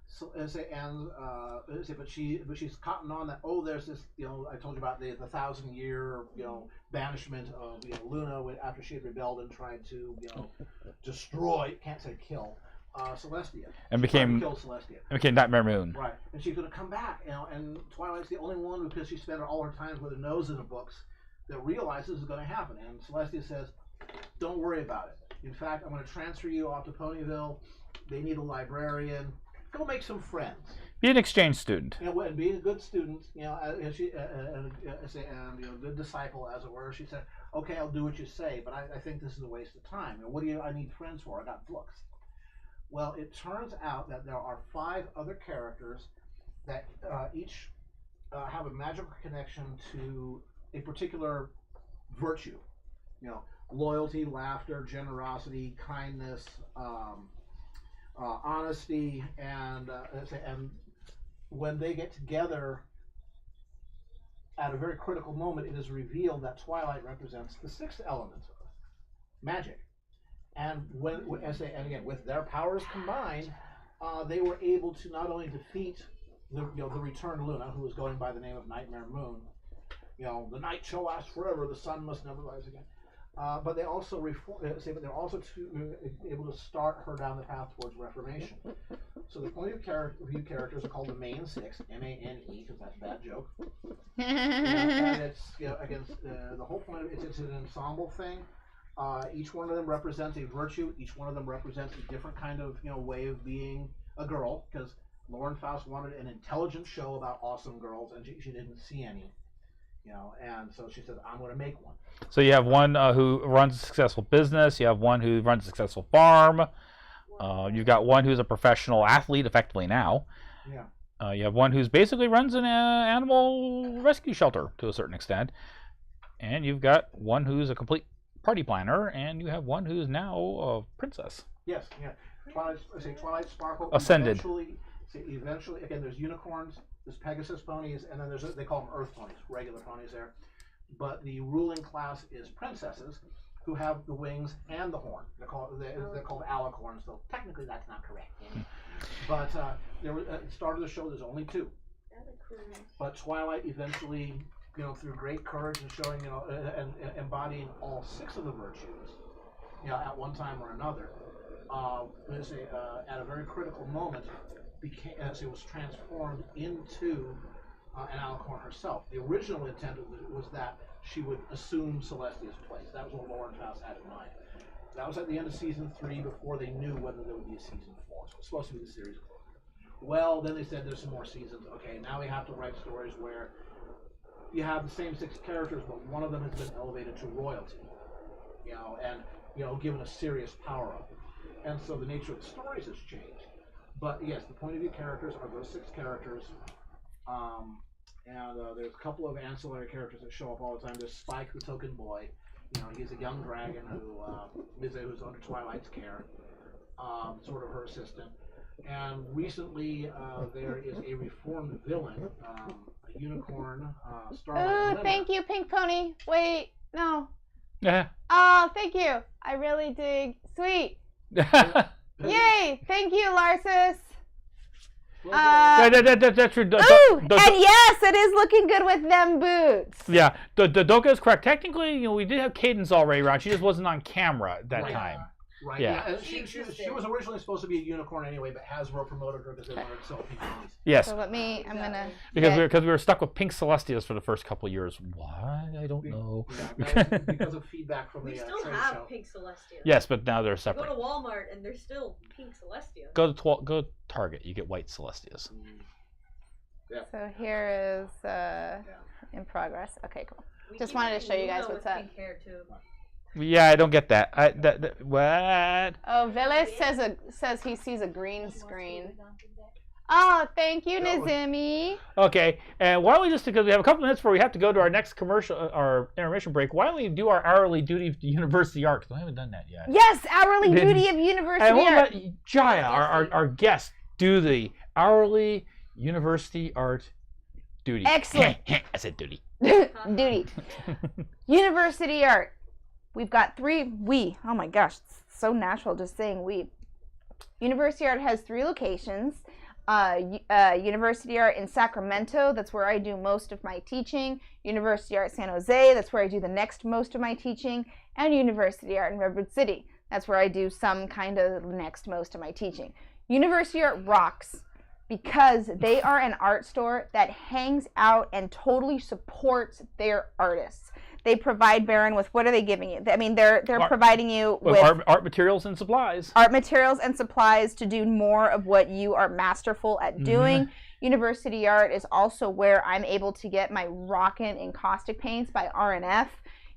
so but she's cotton on that. Oh, there's this, I told you about the 1,000-year banishment of Luna after she had rebelled and tried to destroy, can't say kill, Celestia. And She tried to became kill Celestia. Nightmare Moon. Right, and she's going to come back, and Twilight's the only one, because she spent all her time with her nose in the books, that realizes it's going to happen. And Celestia says, "Don't worry about it. In fact, I'm going to transfer you off to Ponyville. They need a librarian. Go make some friends. Be an exchange student. And be a good student. And she and good disciple, as it were." She said, "Okay, I'll do what you say, but I think this is a waste of time. What do I need friends for? I got books." Well, it turns out that there are 5 other characters that each have a magical connection to a particular virtue. Loyalty, laughter, generosity, kindness, honesty, and when they get together at a very critical moment, it is revealed that Twilight represents the 6th element, magic. And with their powers combined, they were able to not only defeat the returned Luna, who was going by the name of Nightmare Moon. The night shall last forever. The sun must never rise again. But they also they're also able to start her down the path towards reformation. So the point of view characters are called the main 6, MANE, because that's a bad joke. And it's against the whole point of it's an ensemble thing. Each one of them represents a virtue. Each one of them represents a different kind of way of being a girl, because Lauren Faust wanted an intelligent show about awesome girls, and she didn't see any. And so she said, "I'm going to make one." So you have one who runs a successful business. You have one who runs a successful farm. You've got one who's a professional athlete, effectively now. Yeah. You have one who's basically runs an animal rescue shelter to a certain extent. And you've got one who's a complete party planner, and you have one who's now a princess. Yes. Yeah. Twilight Sparkle. Ascended. Eventually, again, there's unicorns, there's Pegasus ponies, and then they call them Earth ponies, regular ponies there. But the ruling class is princesses, who have the wings and the horn. They're called alicorns, though technically that's not correct. But at the start of the show, there's only 2. But Twilight eventually, through great courage and showing, and embodying all 6 of the virtues, at one time or another, at a very critical moment, was transformed into an alicorn herself. The original intent was that she would assume Celestia's place. That was what Lauren Faust had in mind. That was at the end of season 3, before they knew whether there would be a season 4. So it was supposed to be the series. Well, then they said there's some more seasons. Okay, now we have to write stories where you have the same 6 characters, but one of them has been elevated to royalty, and given a serious power up. And so the nature of the stories has changed. But yes, the point of view characters are those 6 characters. And there's a couple of ancillary characters that show up all the time. There's Spike, the token boy. He's a young dragon who's under Twilight's care, sort of her assistant. And recently, there is a reformed villain, a unicorn, Starlight. Ooh, thank you, Pink Pony. Wait, no. Yeah. Oh, thank you. I really dig. Sweet. Yay! Thank you, Larsis. That's true. Ooh, and yes, it is looking good with them boots. Yeah, the Doka is correct. Technically, we did have Cadence already around. She just wasn't on camera at that time. Right. Yeah. And she was originally supposed to be a unicorn anyway, but Hasbro promoted her because they wanted to sell pink ones. Yes. So I'm gonna Because we were stuck with pink Celestias for the first couple of years. Why? I don't know. Yeah, because of feedback from We the still trade have show. pink Celestia. Yes, but now they're Go separate. to Walmart and there's still pink Celestia. Go to Target. You get white Celestias. So here is in progress. Okay, cool. Just wanted to show you guys what's up. Pink hair too. Yeah, I don't get that. What? Oh, Veles says he sees a green screen. Oh, thank you, Nazimi. Okay, and why don't we just, because we have a couple minutes before we have to go to our next commercial, our intermission break, why don't we do our hourly duty of university art? Because we haven't done that yet. Yes, hourly duty of university And we'll art. let Jaya, our guest, do the hourly university art duty. Excellent. I said duty. Duty. University art. We've got oh my gosh, it's so natural just saying we. University art has 3 locations. University art in Sacramento, that's where I do most of my teaching. University art San Jose, that's where I do the next most of my teaching. And University art in Redwood City, that's where I do some kind of next most of my teaching. University art rocks because they are an art store that hangs out and totally supports their artists. They provide Baron with, what are they giving you? I mean, they're providing you with art materials and supplies. Art materials and supplies to do more of what you are masterful at doing. University art is also where I'm able to get my rockin' encaustic paints by RNF.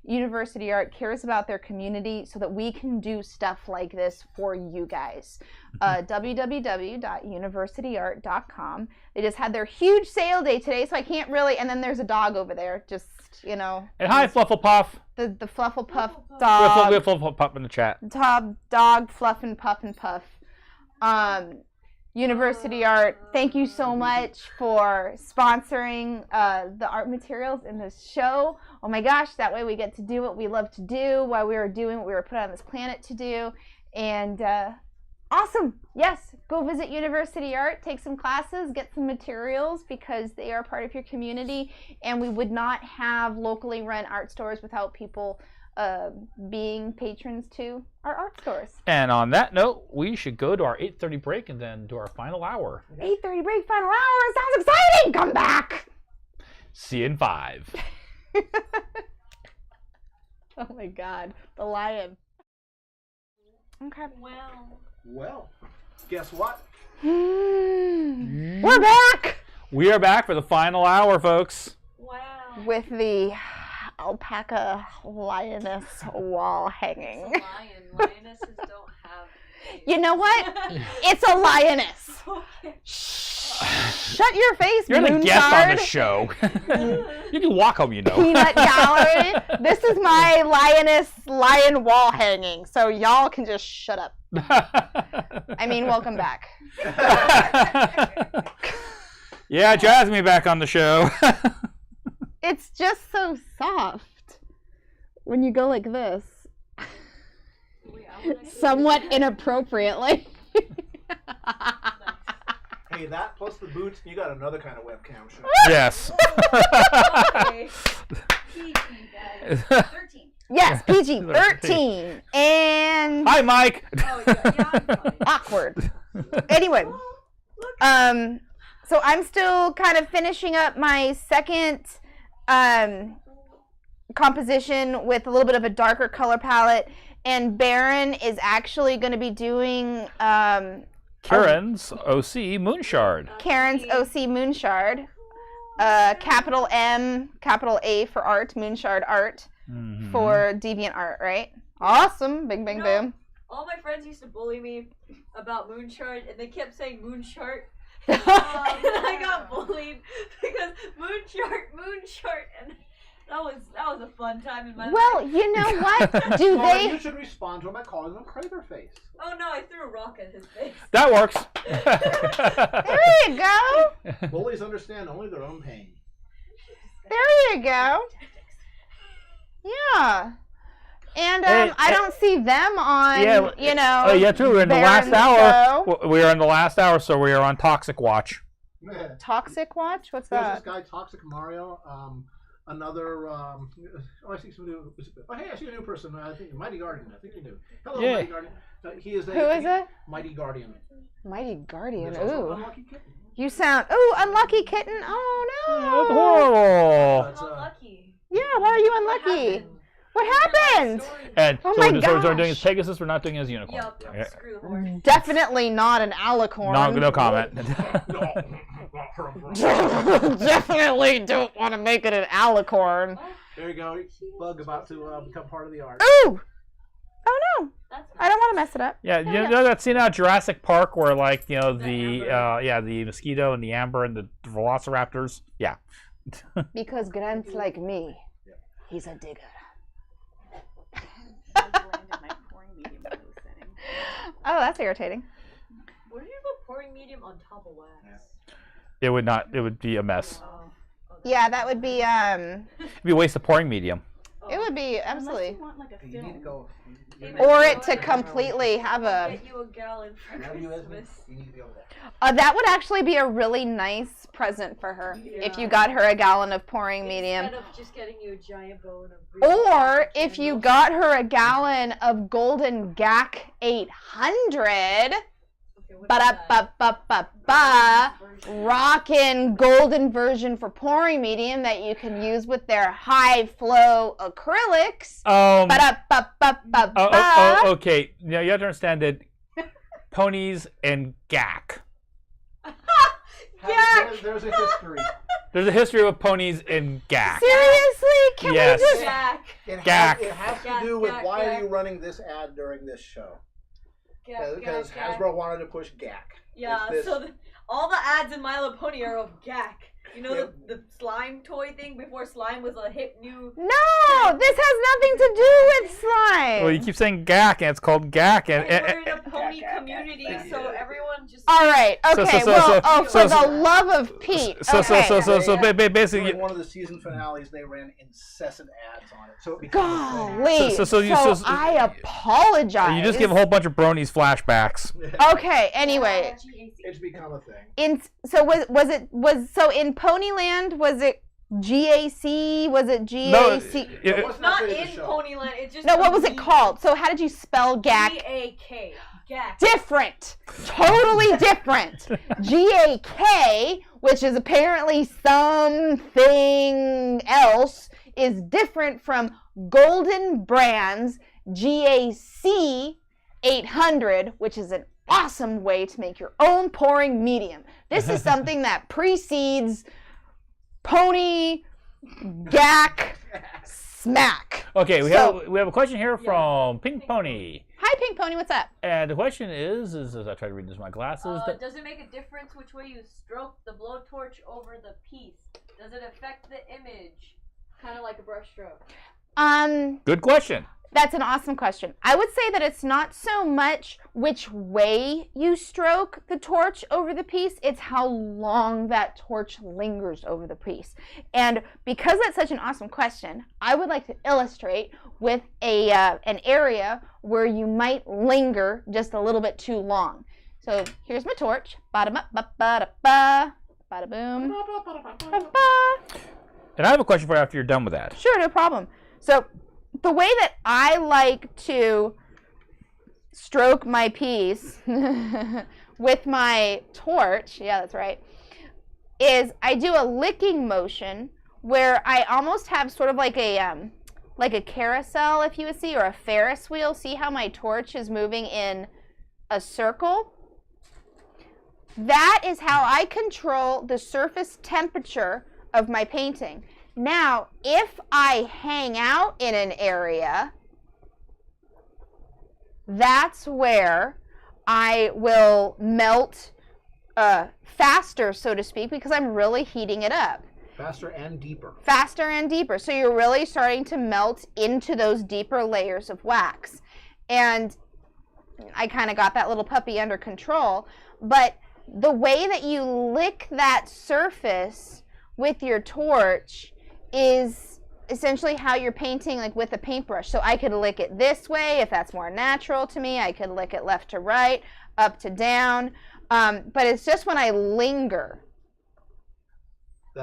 University art cares about their community so that we can do stuff like this for you guys. www.universityart.com. They just had their huge sale day today, so I can't really, and then there's a dog over there, just, And hi, Flufflepuff. The Flufflepuff dog. We have Flufflepuff in the chat. Dog Fluff and Puff and Puff. University art, thank you so much for sponsoring the art materials in this show. Oh my gosh, that way we get to do what we love to do while we were doing what we were put on this planet to do. And awesome. Yes, go visit University art, take some classes, get some materials because they are part of your community. And we would not have locally run art stores without people being patrons to our art stores. And on that note, we should go to our 8:30 break and then do our final hour. 8:30 break, final hour. Sounds exciting. Come back. See you in 5. Oh my God, the lion. Okay. Well, guess what? We're back We are back for the final hour, folks. Wow. with the alpaca lioness wall hanging. It's a lion. Lionesses don't have. You know what? It's a lioness. Okay. Shut your face, You're the guest on the Moonshard. show. You can walk home, Peanut gallery. This is my lion wall hanging, so y'all can just shut up. I mean, welcome back. Yeah, Jasmine back on the show. It's just so soft when you go like this. Somewhat inappropriately. Hey, that plus the boots, you got another kind of webcam show. Yes. Okay. PG, guys. 13. Yes, PG-13. And Hi, Mike. Oh, yeah, I'm fine. awkward. Anyway, so I'm still kind of finishing up my second composition with a little bit of a darker color palette, and Baron is actually going to be doing Karen's OC Moonshard. Karen's OC Moonshard, capital M, capital A for art, Moonshard art for Deviant Art, right? Awesome, bing, bing, boom. All my friends used to bully me about Moonshard, and they kept saying Moonshart. Oh, And I got bullied because Moonshart, and that was a fun time in my life. Well, you know what? Do Well, they? you should respond to him by calling him Crater Face. Oh no, I threw a rock at his face. That works. There you go. Bullies understand only their own pain. There you go. Yeah. And Hey, I don't see them on, Yeah, you know. Oh, yeah, true. We're in the last Baron's hour. show. We are in the last hour, so we are on Toxic Watch. Toxic Watch? What's There's that? this guy, Toxic Mario. Another. I see some new. Oh, hey, I see a new person. I think Mighty Guardian. I think you knew. Hello, Yeah. Mighty Guardian. He is a. Who is it? Mighty Guardian. Mighty Guardian. There's also Ooh. Unlucky Kitten. You sound. Ooh, unlucky kitten. Oh That's no. horrible. That's, Unlucky. Yeah, why are you unlucky? What happened? And Oh so, my so we're doing as gosh. Pegasus. We're not doing as Unicorn. Yup. Yeah. Screw the horse. Definitely not an alicorn. No comment. Definitely don't want to make it an alicorn. There you go. Bug about to become part of the art. Ooh. Oh no. That's I don't want to mess it up. Yeah, you know that scene out of Jurassic Park where, like, you know, the mosquito and the amber and the velociraptors. Yeah. Because Grant's like me. He's a digger. Oh, that's irritating. What if you put pouring medium on top of wax? It would not. It would be a mess. Yeah, that would be It'd be a waste of pouring medium. it would be absolutely. You need to go. Or it to completely have a. Get you a gallon for Christmas. You need to be over there. That would actually be a really nice present for her if you got her a gallon of pouring medium. Instead of just getting you a giant bone of. Or if you got her a gallon of Golden Gak 800. Ba-da-ba-ba-ba-ba. Rockin' golden version for pouring medium that you can use with their high flow acrylics. Ba-da-ba-ba-ba-ba. Okay. Now you have to understand that ponies and gack. There's a history. There's a history of ponies and gack. Seriously? Can Yes. we just... Jack. It Gack. has to do with why are you running this ad during this show? Because Hasbro wanted to push GAC. Yeah, It's this- so all the ads in My Little Pony are of Gak. You know the slime toy thing before slime was a hip new. No, this has nothing to do with slime. Well, you keep saying gack, and it's called gack, and We're in a pony community, so everyone just. All right. So- Okay. so- well, so- for so- the love of Pete. so basically, During one of the season finales, they ran incessant ads on it, so it became a thing. Golly. So I apologize. you just give a whole bunch of bronies flashbacks. Okay. Anyway, It's become a thing. in in Ponyland, was it GAC? Was it GAC? But what's Not the in show? Ponyland. It's just. No, what was it called? So how did you spell GAC? G-A-K. Gak. Different. Totally different. GAK, which is apparently something else, is different from Golden Brand's GAC 800, which is an awesome way to make your own pouring medium. This is something that precedes Pony Gak Smack. Okay, we So- have a question here from Pink Pony, Hi, Pink Pony. What's up? and the question is as I try to read this with my glasses. Does it make a difference which way you stroke the blowtorch over the piece? Does it affect the image? Kind of like a brush stroke. Good question. That's an awesome question. I would say that it's not so much which way you stroke the torch over the piece, it's how long that torch lingers over the piece. And because that's such an awesome question, I would like to illustrate with an area where you might linger just a little bit too long. So here's my torch. Ba-da-ba-ba-ba-da-ba. Bada-boom. Ba-ba. And I have a question for you after you're done with that. Sure, no problem. So the way that I like to stroke my piece with my torch, yeah, that's right, is I do a licking motion where I almost have sort of like a carousel, if you would see, or a Ferris wheel. See how my torch is moving in a circle? That is how I control the surface temperature of my painting. Now, if I hang out in an area, that's where I will melt faster, so to speak, because I'm really heating it up. Faster and deeper. Faster and deeper. So you're really starting to melt into those deeper layers of wax. And I kind of got that little puppy under control. But the way that you lick that surface with your torch is essentially how you're painting, like with a paintbrush. So I could lick it this way if that's more natural to me. I could lick it left to right, up to down. But it's just when I linger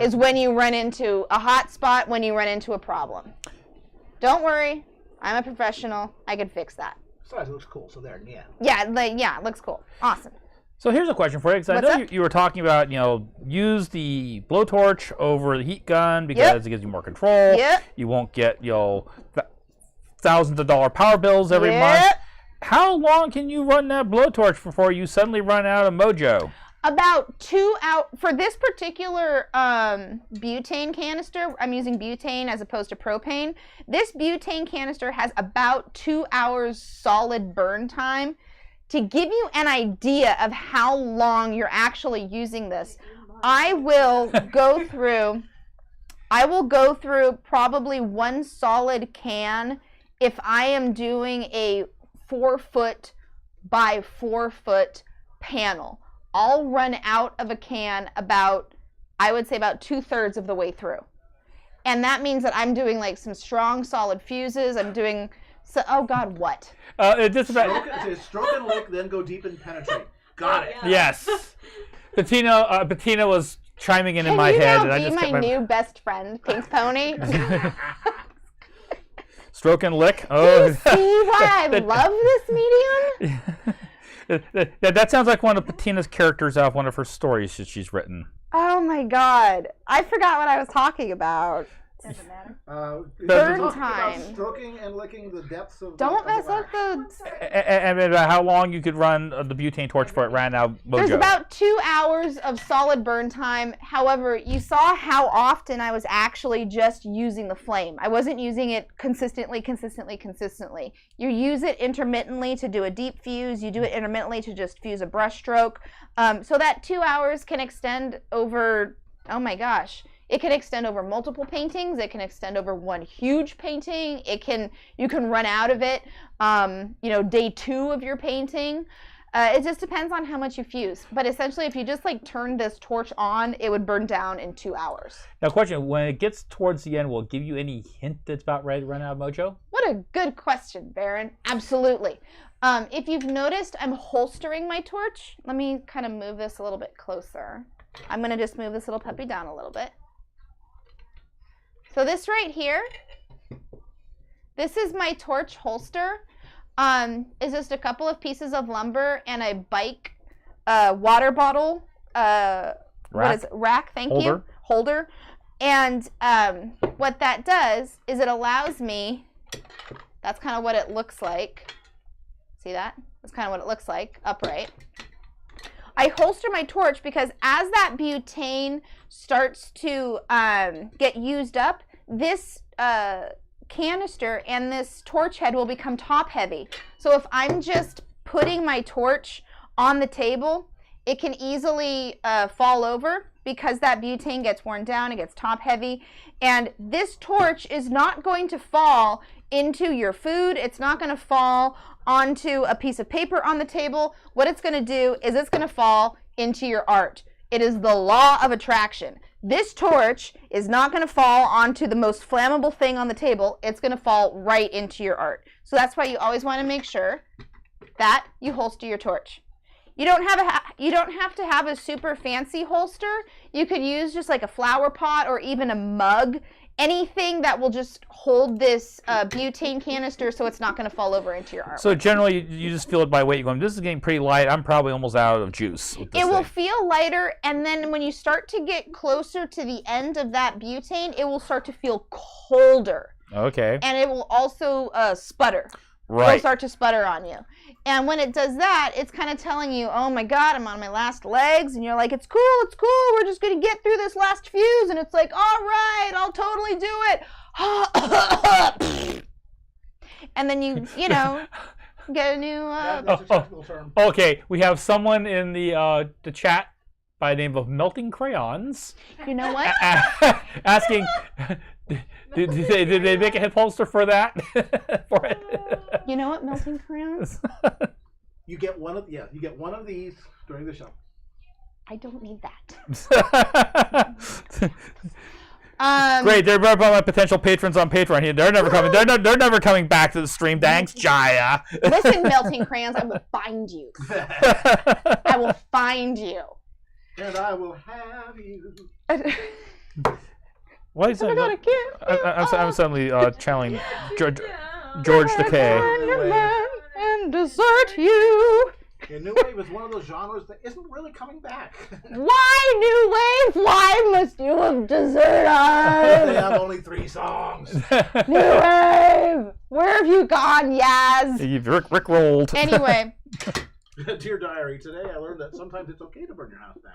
is when you run into a hot spot, when you run into a problem. Don't worry, I'm a professional. I can fix that. Besides, it looks cool. So there, yeah. Yeah, it looks cool. Awesome. So here's a question for you, because I What's know up? you were talking about, use the blowtorch over the heat gun because it gives you more control. Yep. You won't get, thousands of dollar power bills every month. How long can you run that blowtorch before you suddenly run out of mojo? About 2 hours. For this particular butane canister, I'm using butane as opposed to propane. This butane canister has about 2 hours solid burn time. To give you an idea of how long you're actually using this, I will go through probably one solid can if I am doing a 4-foot by 4-foot panel. I'll run out of a can about 2/3 of the way through. And that means that I'm doing like some strong solid fuses. I'm doing, oh God, what? Stroke and lick, then go deep and penetrate. Got it. Yes. Bettina was chiming in my head. Can and I you just now be my new best friend, Pink Pony? Stroke and lick. Do you see why I love this medium? That sounds like one of Bettina's characters out of one of her stories that she's written. Oh my God. I forgot what I was talking about. Doesn't matter. Burn About time. stroking and licking the depths of. Don't of mess the up wax. the... And about how long you could run the butane torch before it ran out of mojo. There's about 2 hours of solid burn time. However, you saw how often I was actually just using the flame. I wasn't using it consistently. You use it intermittently to do a deep fuse. You do it intermittently to just fuse a brush stroke. So that 2 hours can extend over, oh my gosh. It can extend over multiple paintings. It can extend over one huge painting. You can run out of it, day 2 of your painting. It just depends on how much you fuse. But essentially, if you just like turn this torch on, it would burn down in 2 hours. Now, question: when it gets towards the end, will it give you any hint that's about ready to run out of mojo? What a good question, Baron. Absolutely. If you've noticed, I'm holstering my torch. Let me kind of move this a little bit closer. I'm going to just move this little puppy down a little bit. So this right here, this is my torch holster. It's just a couple of pieces of lumber and a bike water bottle rack, thank you, holder. And what that does is it allows me, that's kind of what it looks like. See that? That's kind of what it looks like, upright. I holster my torch because as that butane starts to get used up, this canister and this torch head will become top heavy. So if I'm just putting my torch on the table, it can easily fall over because that butane gets worn down, it gets top heavy. And this torch is not going to fall into your food. It's not going to fall onto a piece of paper on the table. What it's going to do is it's going to fall into your art. It is the law of attraction. This torch is not going to fall onto the most flammable thing on the table. It's going to fall right into your art. So that's why you always want to make sure that you holster your torch. You don't have to have a super fancy holster. You could use just like a flower pot or even a mug. Anything that will just hold this butane canister so it's not going to fall over into your artwork. So generally, you just feel it by weight. You're going, this is getting pretty light. I'm probably almost out of juice with this It will thing. feel lighter, and then when you start to get closer to the end of that butane, it will start to feel colder. Okay. And it will also sputter. Right. It'll start to sputter on you. And when it does that, it's kind of telling you, oh my God, I'm on my last legs. And you're like, it's cool. We're just going to get through this last fuse. And it's like, all right, I'll totally do it. And then you get a new... That's a technical term. Okay, we have someone in the chat by the name of Melting Crayons You know what? asking... Did they make a hip holster for that? For it? You know what, melting crayons? You get one of these during the show. I don't need that. Great, they're about my potential patrons on Patreon here. They're never coming. They're never coming back to the stream. Thanks, Jaya. Listen, melting crayons, I will find you. I will find you. And I will have you. Why is Oh my that? God, I can't. I'm suddenly channeling George Takei. And desert you. Yeah, New Wave is one of those genres that isn't really coming back. Why, New Wave? Why must you have desert us? They have only 3 songs. New Wave, where have you gone, Yaz? You've Rick rolled. Anyway. Dear Diary, today I learned that sometimes it's okay to burn your house down.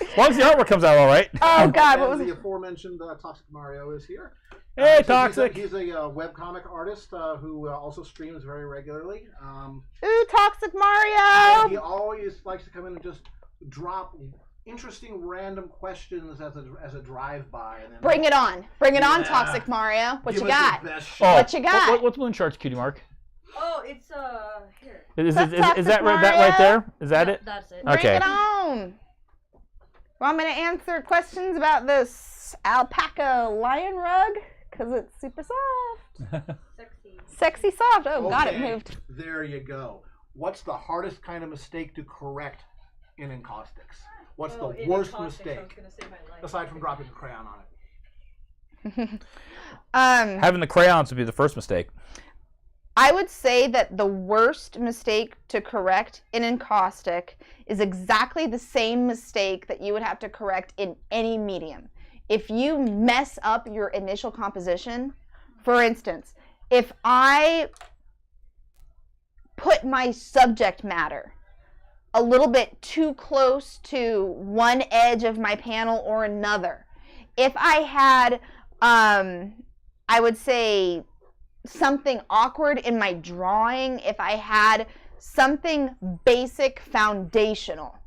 As long as the artwork comes out all right. Oh, God, what was the it? aforementioned Toxic Mario is here. Hey, So Toxic. He's a webcomic artist who also streams very regularly. Ooh, Toxic He Mario. always likes to come in and just drop interesting random questions as a drive-by. And then Bring it on. Bring it on, Yeah. Toxic Mario. What give you us got? your best Oh, shot. What you got? What's Moonshark's cutie mark? Oh, it's here. Is That's that right Toxic there? Mario. Is that it? That's it. Bring Okay. it on. Want me to answer questions about this alpaca lion rug? Because it's super soft. Sexy. Sexy soft. Oh, God, it Okay, moved. There you go. What's the hardest kind of mistake to correct in encaustics? What's the worst mistake? Aside from dropping a crayon on it. Having the crayons would be the first mistake. I would say that the worst mistake to correct in encaustic is exactly the same mistake that you would have to correct in any medium. If you mess up your initial composition, for instance, if I put my subject matter a little bit too close to one edge of my panel or another, if I had, I would say, something awkward in my drawing, if I had something basic foundational,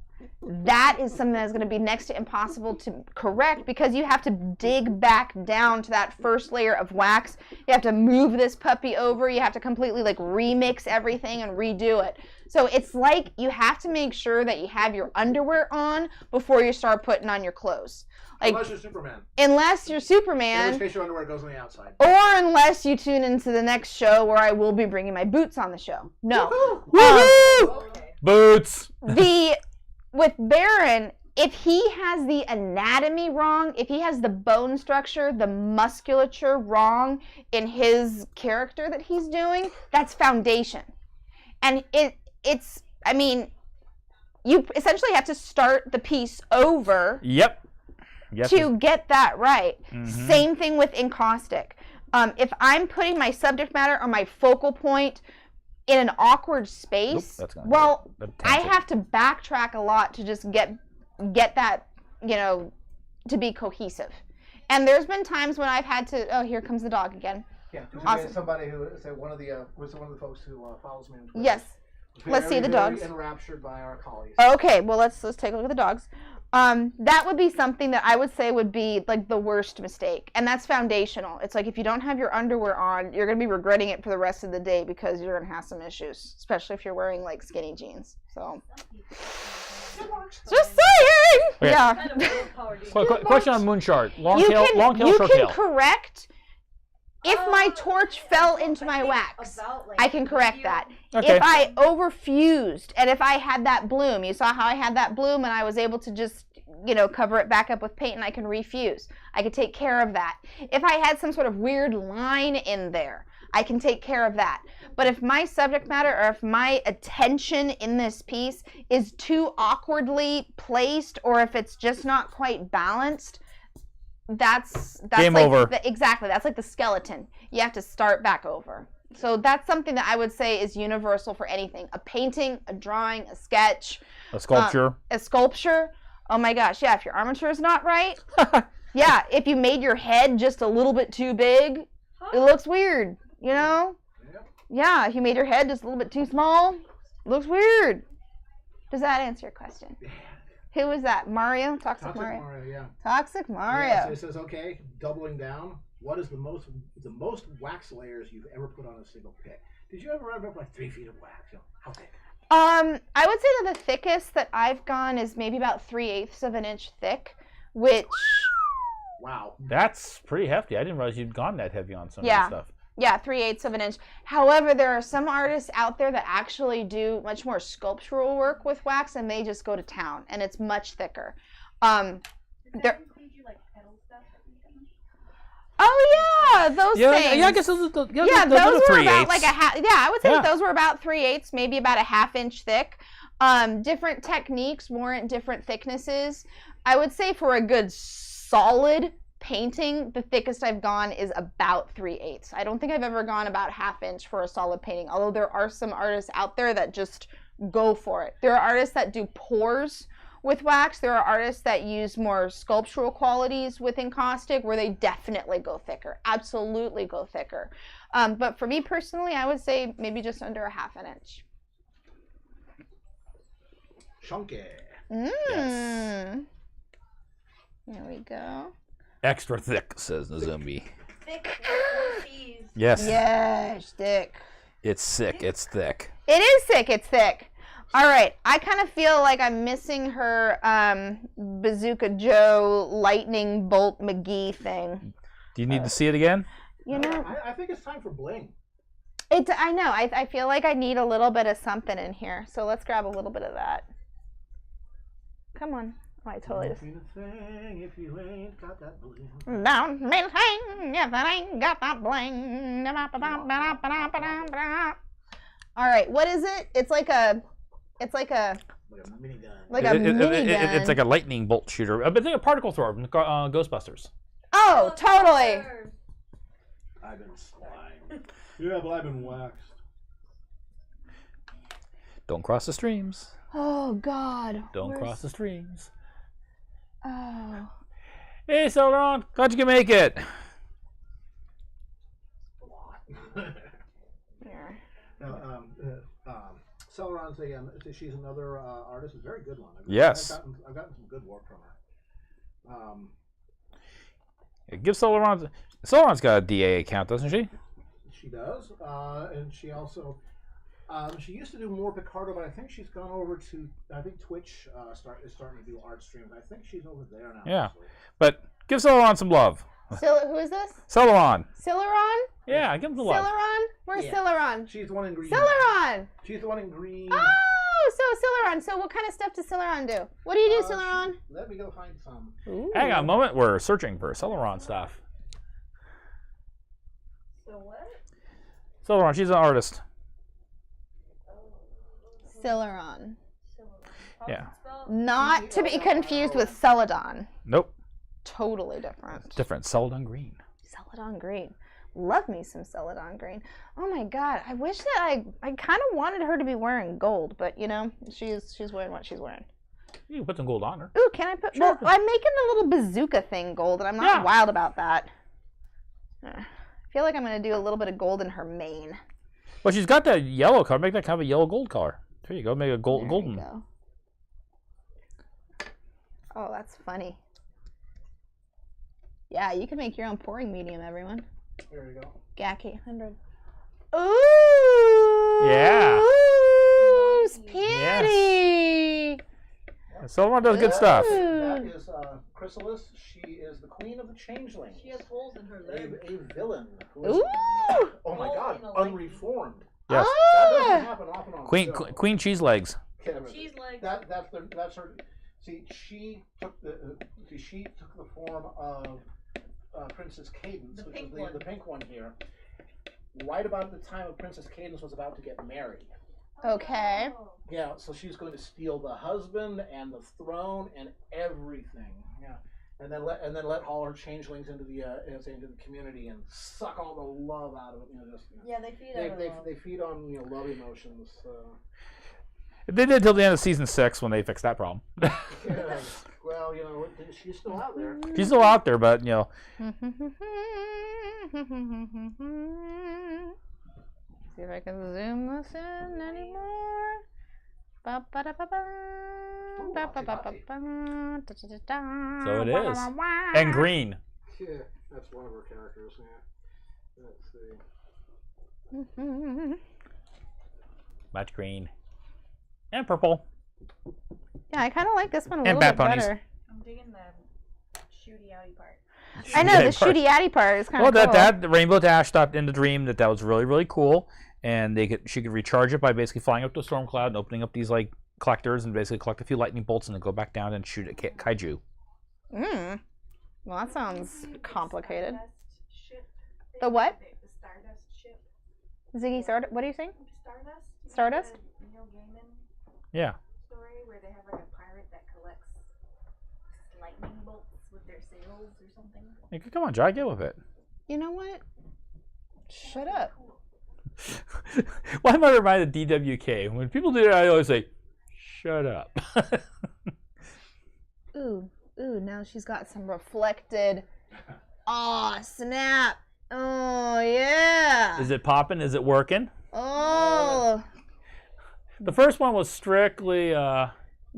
that is something that's going to be next to impossible to correct because you have to dig back down to that first layer of wax. You have to move this puppy over. You have to completely like remix everything and redo it. So it's like you have to make sure that you have your underwear on before you start putting on your clothes. Like, Unless you're Superman. unless you're Superman. In which case your underwear goes on the outside. Or unless you tune into the next show where I will be bringing my boots on the show. No. Okay. Boots. With Baron, if he has the anatomy wrong, if he has the bone structure, the musculature wrong in his character that he's doing, that's foundation. And it's, I mean, you essentially have to start the piece over Yep. to get that right. Mhm. Same thing with encaustic. If I'm putting my subject matter or my focal point in an awkward space, That's gonna well, hurt. I have to backtrack a lot to just get that, to be cohesive. And there's been times when I've had to, oh, here comes the dog again. Yeah, Awesome. somebody who said one of the folks who follows me on Twitter. Yes. Let's see the dogs. Enraptured by our collies. Okay, well, let's take a look at the dogs. That would be something that I would say would be like the worst mistake, and that's foundational. It's like if you don't have your underwear on, you're gonna be regretting it for the rest of the day because you're gonna have some issues, especially if you're wearing like skinny jeans. So, just saying. Okay. Yeah. Kind of overpowered. Question on Moonshard. Long You tail, can long tail, you short can tail. correct if my torch fell into my wax. I can correct that. Okay. If I overfused and if I had that bloom, you saw how I had that bloom and I was able to just, cover it back up with paint and I can refuse. I could take care of that. If I had some sort of weird line in there, I can take care of that. But if my subject matter or if my attention in this piece is too awkwardly placed or if it's just not quite balanced, that's Game like over. Exactly. That's like the skeleton. You have to start back over. So that's something that I would say is universal for anything. A painting, a drawing, a sketch. A sculpture. A sculpture. Oh my gosh, yeah, if your armature is not right. Yeah, if you made your head just a little bit too big, it looks weird, Yeah, if you made your head just a little bit too small, it looks weird. Does that answer your question? Who was that? Mario? Toxic Mario? Yeah. Toxic Mario. Yeah, so it says, okay, doubling down. What is the most wax layers you've ever put on a single pick? Did you ever run up like 3 feet of wax? How thick? I would say that the thickest that I've gone is maybe about 3/8 of an inch thick, which Wow. That's pretty hefty. I didn't realize you'd gone that heavy on some Yeah. of this stuff. yeah, 3/8 of an inch. However, there are some artists out there that actually do much more sculptural work with wax, and they just go to town, and it's much thicker. There. Oh yeah, those things. Yeah, I guess those are the, Yeah, those those are were 3/8. about like a half. Yeah, I would say Yeah. that those were about 3/8, maybe about a ½ inch thick. Different techniques warrant different thicknesses. I would say for a good solid painting, the thickest I've gone is about 3/8. I don't think I've ever gone about ½ inch for a solid painting. Although there are some artists out there that just go for it. There are artists that do pours with wax. There are artists that use more sculptural qualities with encaustic where they definitely go thicker. Absolutely go thicker. But for me personally, I would say maybe just under a ½ inch. Chunky. There we go. Extra thick, says the zombie. Thick with cheese. Yes. Yes, thick. It's sick. It's thick. It is thick. It's thick. All right. I kind of feel like I'm missing her Bazooka Joe Lightning Bolt McGee thing. Do you need to see it again? You know, I think it's time for bling. I know. I feel like I need a little bit of something in here. So let's grab a little bit of that. Come on. Oh, I totally just... If you ain't got that bling. Don't mean a thing if I ain't got that bling. All right, what is it? It's like a Like a minigun. like a minigun. It's like a lightning bolt shooter. But think a particle thrower from Ghostbusters. Oh, totally. I've been slimed. Yeah, but I've been waxed. Don't cross the streams. Oh God. Don't cross the streams. Oh. Hey, Celeron, glad you can make it. Here. Now, Celeron's she's another artist, a very good one. Yes. I've gotten some good work from her. Give Celeron. Celeron's got a DA account, doesn't she? She does, and she also she used to do more Picardo, but I think she's gone over to Twitch is starting to do art streams. I think she's over there now. Yeah. Actually. But give Celeron some love. Who is this? Celeron. Celeron? Yeah, give him the love. Celeron? Where's Celeron? She's the one in green. Celeron! She's the one in green. Oh, so Celeron. So what kind of stuff does Celeron do? What do you do, Celeron? Let me go find some. Ooh. Hang on a moment. We're searching for Celeron stuff. So what? Celeron, she's an artist. Celeron. Yeah. Not to be confused with Celadon. Nope. Totally different. Different. Celadon green. Celadon green. Love me some Celadon green. Oh my God. I wish that I kind of wanted her to be wearing gold, but you know, she's wearing what she's wearing. You can put some gold on her. Ooh, can I put? Sure. Well, I'm making the little bazooka thing gold, and I'm not wild about that. I feel like I'm gonna do a little bit of gold in her mane. Well, she's got that yellow color. Make that kind of a yellow gold color. There you go. Make a There golden. you go. Oh, that's funny. Yeah, you can make your own pouring medium, everyone. There you go. GAC 800. Ooh! Yeah. Ooh, pretty! Celeron does good stuff. That is Chrysalis. She is the queen of the changelings. She has holes in her legs. A villain. Who is, Ooh! oh my God, unreformed. Yes. That doesn't Ah! happen often on Queen the show. Queen cheese legs. She's like That's her. See, she took the form of Princess Cadence, The which pink is one. the pink one here. Right about the time of Princess Cadence was about to get married. Okay. Oh. Yeah, so she's going to steal the husband and the throne and everything. Yeah, and then let all her changelings into the community and suck all the love out of it. You know, just Yeah, they feed on her. they feed on love emotions. They did till the end of season 6 when they fixed that problem. Yeah, well, she's still out there. She's still out there, but See if I can zoom this in anymore. So it is. And green. Yeah, that's one of her characters. Yeah. Let's see. Much green. And purple. Yeah, I kind of like this one a And little bat bit ponies. better. I'm digging the shooty outy part. I know, the shooty addy part is kind Well, of cool. that the Rainbow Dash thought in the dream that was really, really cool. And she could recharge it by basically flying up to a storm cloud and opening up these like collectors and basically collect a few lightning bolts and then go back down and shoot at kaiju. Well, that sounds complicated. Stardust ship thing, The what? The Stardust ship. Ziggy Stardust. What are you saying? Stardust? You know Stardust? the Neil Gaiman Yeah. story where they have like a pirate that collects lightning bolts with their sails or something. Like, come on, Jai, get with it. You know what? Shut up. Why am I reminded of DWK? When people do that, I always say, shut up. Ooh, now she's got some reflected. Aw, snap. Oh, yeah. Is it popping? Is it working? Oh, The first one was strictly,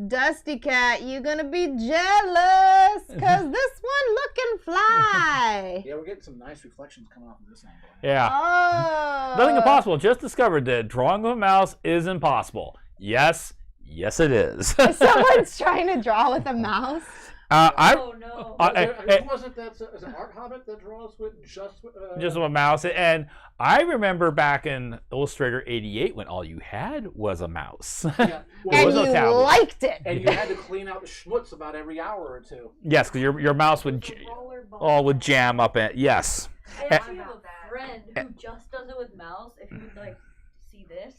Dusty Cat, you gonna be jealous, cause this one looking fly. Yeah, we're getting some nice reflections coming off of this angle. yeah. Oh. Nothing impossible. Just discovered that drawing with a mouse is impossible. Yes, it is. Someone's trying to draw with a mouse. Oh no. Who was it that's is it Art Hobbit that draws with just with a mouse. And I remember back in Illustrator 88 when all you had was a mouse. yeah, There And was no you tablet. liked it. and you had to clean out the schmutz about every hour or two. Yes, because your mouse would would jam up in. Yes. I actually have a friend who just does it with mouse. If you would like see this,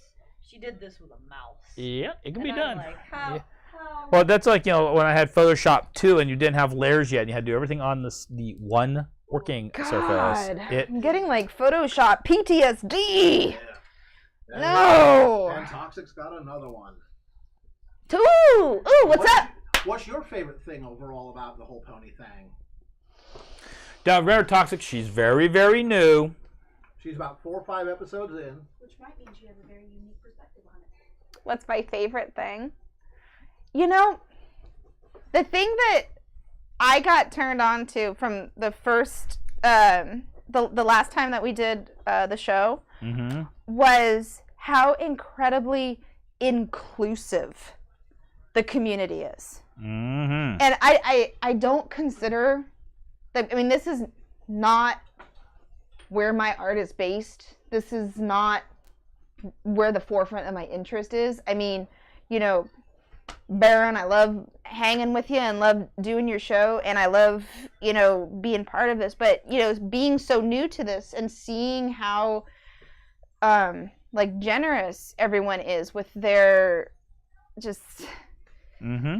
she did this with a mouse. Yeah, it can be And done. I'm like, how? Yeah. How? Well, that's like, when I had Photoshop 2 and you didn't have layers yet and you had to do everything on the one working surface. I'm getting like Photoshop PTSD. Yeah. No. And Toxic's got another one. Ooh, what's up? What's your favorite thing overall about the whole pony thing? Now, Rare Toxic, she's very, very new. She's about 4 or 5 episodes in. Which might mean she has a very unique perspective on it. What's my favorite thing? You know, the thing that I got turned on to from the first, the last time that we did the show was how incredibly inclusive the community is. And I don't consider that, I mean, this is not where my art is based. This is not where the forefront of my interest is. I mean, Baron, I love hanging with you and love doing your show, and I love, being part of this. But, being so new to this and seeing how, generous everyone is with their just,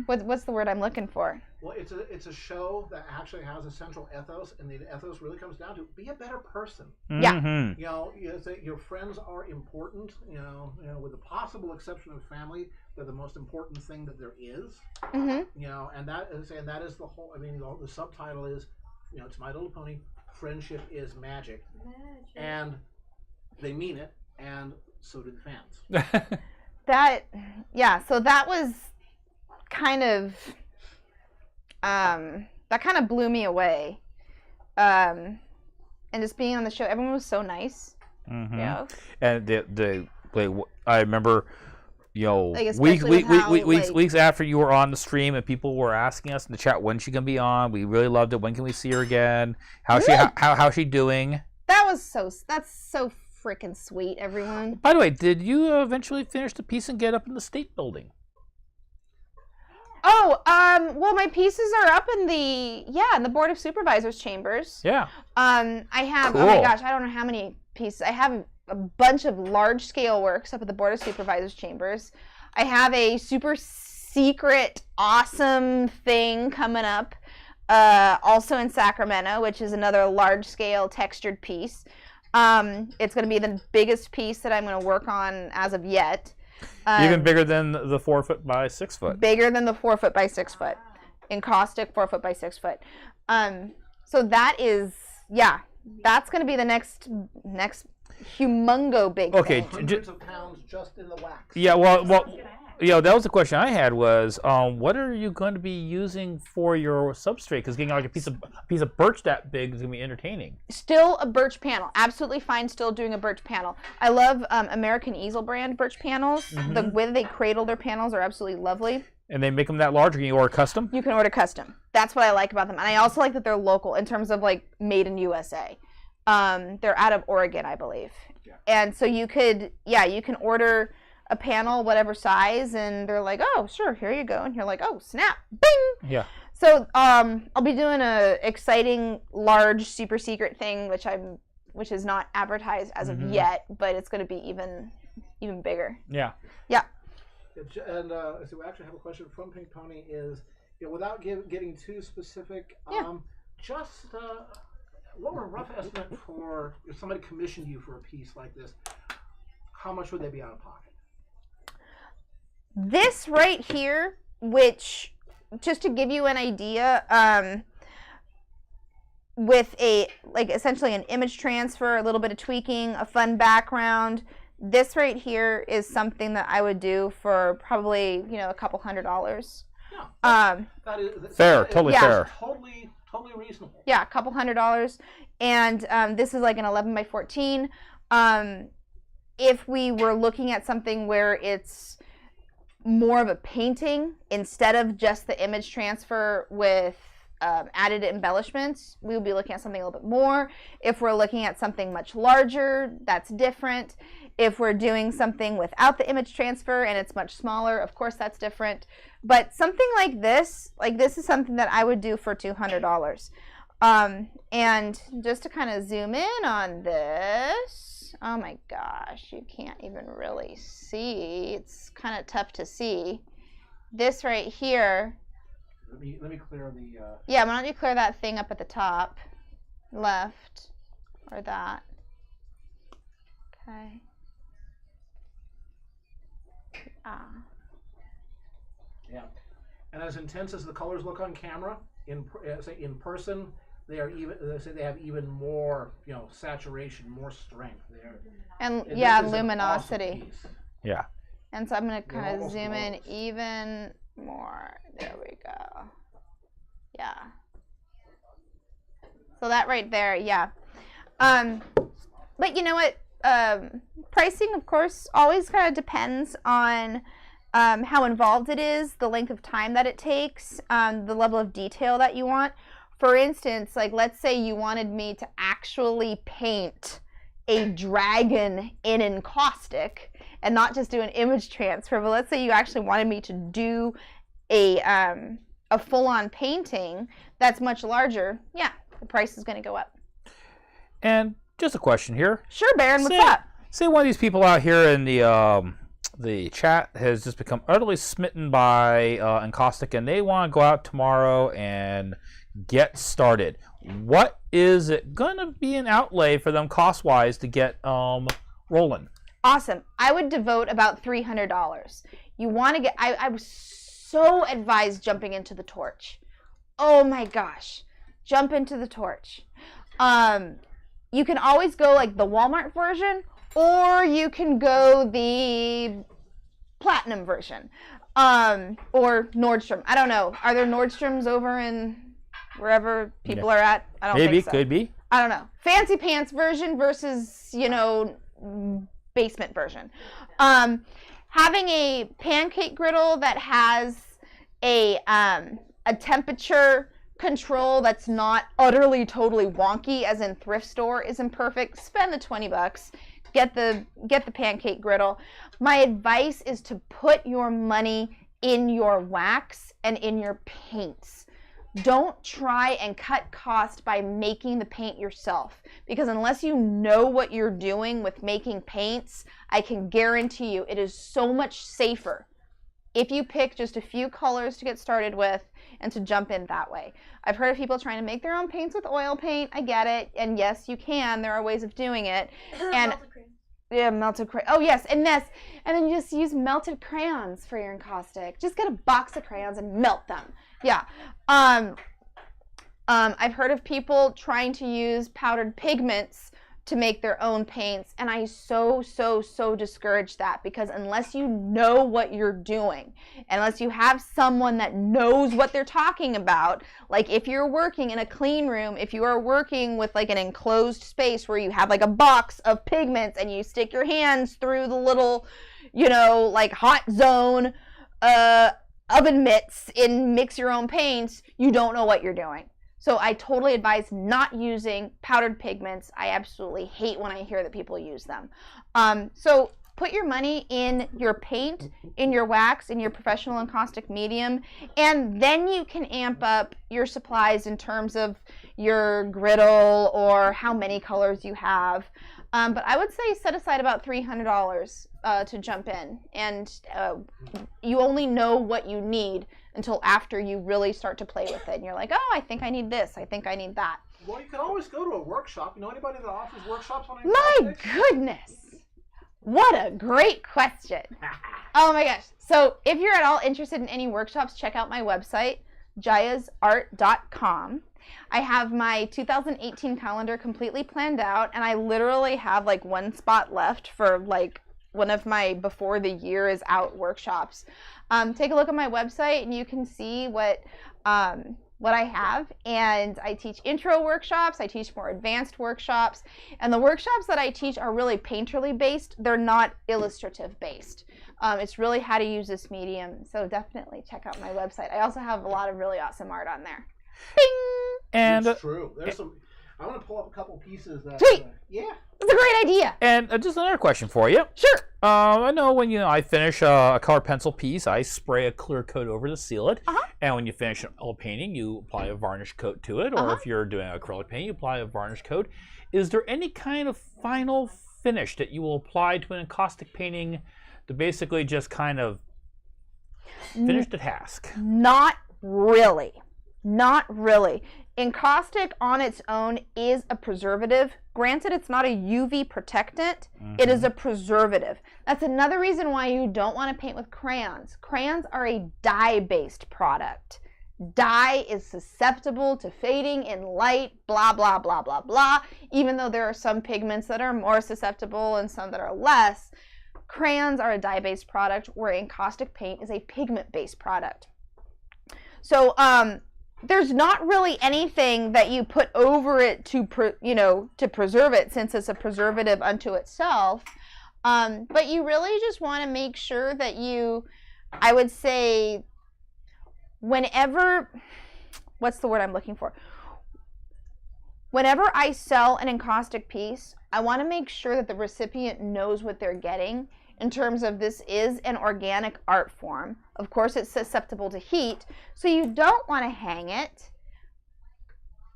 what's the word I'm looking for? Well, it's a show that actually has a central ethos, and the ethos really comes down to be a better person. Yeah. Your friends are important. With the possible exception of family, they're the most important thing that there is. And that is the whole. I mean, the subtitle is, it's My Little Pony. Friendship is magic, and they mean it, and so do the fans. So that was kind of. That kind of blew me away. And just being on the show, everyone was so nice. Yeah. And I remember, especially weeks after you were on the stream, and people were asking us in the chat, when's she gonna be on? We really loved it. When can we see her again? How's she doing? That's so freaking sweet, everyone. By the way, did you eventually finish the piece and get up in the state building? Oh, well, my pieces are up in the Board of Supervisors chambers. Yeah. I have, Cool. oh my gosh, I don't know how many pieces. I have a bunch of large-scale works up at the Board of Supervisors chambers. I have a super secret, awesome thing coming up, also in Sacramento, which is another large-scale textured piece. It's going to be the biggest piece that I'm going to work on as of yet. Even bigger than the 4 foot by 6 foot. Bigger than the 4 foot by 6 foot. Encaustic 4 foot by 6 foot. So that is, that's going to be the next humongo big thing. Hundreds of pounds just in the wax. Yeah, well, that was the question I had was, what are you going to be using for your substrate? Because getting like a piece of birch that big is going to be entertaining. Still a birch panel. Absolutely fine still doing a birch panel. I love American Easel brand birch panels. Mm-hmm. The way that they cradle their panels are absolutely lovely. And they make them that large, or can you order custom? You can order custom. That's what I like about them. And I also like that they're local in terms of like made in USA. They're out of Oregon, I believe. Yeah. And so you can order a panel, whatever size, and they're like, oh, sure, here you go. And you're like, oh, snap, bing. Yeah. So I'll be doing a exciting, large, super secret thing, which is not advertised as of yet, but it's going to be even bigger. Yeah. Yeah. And so we actually have a question from Pink Pony is, without getting too specific, just what were a rough estimate for if somebody commissioned you for a piece like this? How much would they be out of pocket? This right here, which, just to give you an idea, with essentially an image transfer, a little bit of tweaking, a fun background, this right here is something that I would do for probably, a couple $100. That is Fair, totally fair. Totally reasonable. Yeah, a couple $100. And this is like an 11 by 14. If we were looking at something where it's more of a painting instead of just the image transfer with added embellishments, we would be looking at something a little bit more. If we're looking at something much larger, that's different. If we're doing something without the image transfer and it's much smaller, of course that's different. But something like this is something that I would do for $200. And just to kind of zoom in on this, oh my gosh, you can't even really see. It's kind of tough to see. This right here. Let me clear the. Yeah, why don't you clear that thing up at the top, left, or that. Okay. Yeah, and as intense as the colors look on camera, in person, they have even more, saturation, more strength there. And this yeah, is an luminosity. awesome piece. Yeah. And so I'm going to kind of almost zoom in glowing. even more. There we go. Yeah. So that right there, yeah. But you know what? Pricing, of course, always kind of depends on how involved it is, the length of time that it takes, the level of detail that you want. For instance, like let's say you wanted me to actually paint a dragon in encaustic and not just do an image transfer, but let's say you actually wanted me to do a full-on painting that's much larger, yeah, the price is going to go up. And just a question here. Sure, Baron, what's up? Say one of these people out here in the chat has just become utterly smitten by encaustic, and they want to go out tomorrow and get started. What is it gonna be an outlay for them cost-wise to get rolling? Awesome. I would devote about $300. You want to get, I was so advised jumping into the torch. Oh my gosh. Jump into the torch. You can always go like the Walmart version, or you can go the platinum version, or Nordstrom. I don't know. Are there Nordstroms over in wherever people are at? I don't Maybe, think so. could be. I don't know. Fancy pants version versus, basement version. Having a pancake griddle that has a temperature control that's not utterly totally wonky, as in thrift store, isn't perfect. Spend the $20. Get the pancake griddle. My advice is to put your money in your wax and in your paints. Don't try and cut cost by making the paint yourself, because unless you know what you're doing with making paints, I can guarantee you it is so much safer if you pick just a few colors to get started with and to jump in that way. I've heard of people trying to make their own paints with oil paint. I get it. And yes, you can. There are ways of doing it. And melted crayon. Oh yes, and then you just use melted crayons for your encaustic. Just get a box of crayons and melt them. Yeah. I've heard of people trying to use powdered pigments to make their own paints, and I so discourage that, because unless you know what you're doing, unless you have someone that knows what they're talking about, like if you're working in a clean room, if you are working with like an enclosed space where you have like a box of pigments and you stick your hands through the little, you know, like hot zone oven mitts and mix your own paints, you don't know what you're doing. So I totally advise not using powdered pigments. I absolutely hate when I hear that people use them. So put your money in your paint, in your wax, in your professional encaustic medium, and then you can amp up your supplies in terms of your griddle or how many colors you have. But I would say set aside about $300 to jump in, and you only know what you need until after you really start to play with it. And you're like, oh, I think I need this. I think I need that. Well, you can always go to a workshop. You know anybody that offers workshops on My encaustic? goodness. What a great question. Oh my gosh. So if you're at all interested in any workshops, check out my website, jayasart.com. I have my 2018 calendar completely planned out, and I literally have like one spot left for like one of my before the year is out workshops. Take a look at my website and you can see what I have. And I teach intro workshops, I teach more advanced workshops, and the workshops that I teach are really painterly based. They're not illustrative based. It's really how to use this medium. So definitely check out my website. I also have a lot of really awesome art on there. Bing! And It's true. There's some. I want to pull up a couple pieces that. Sweet. Yeah. It's a great idea. And just another question for you. Sure. I know when I finish a color pencil piece, I spray a clear coat over to seal it. And when you finish an oil painting, you apply a varnish coat to it. Or if you're doing acrylic paint, you apply a varnish coat. Is there any kind of final finish that you will apply to an encaustic painting to basically just kind of finish the task? Not really. Not really. Encaustic on its own is a preservative. Granted, it's not a UV protectant. It is a preservative. That's another reason why you don't want to paint with crayons. Crayons are a dye-based product. Dye is susceptible to fading in light, blah, blah, blah, blah, blah. Even though there are some pigments that are more susceptible and some that are less, crayons are a dye-based product, where encaustic paint is a pigment-based product. So, there's not really anything that you put over it to preserve it, since it's a preservative unto itself. But you really just want to make sure that I would say, what's the word I'm looking for? Whenever I sell an encaustic piece, I want to make sure that the recipient knows what they're getting in terms of this is an organic art form. Of course, it's susceptible to heat, so you don't want to hang it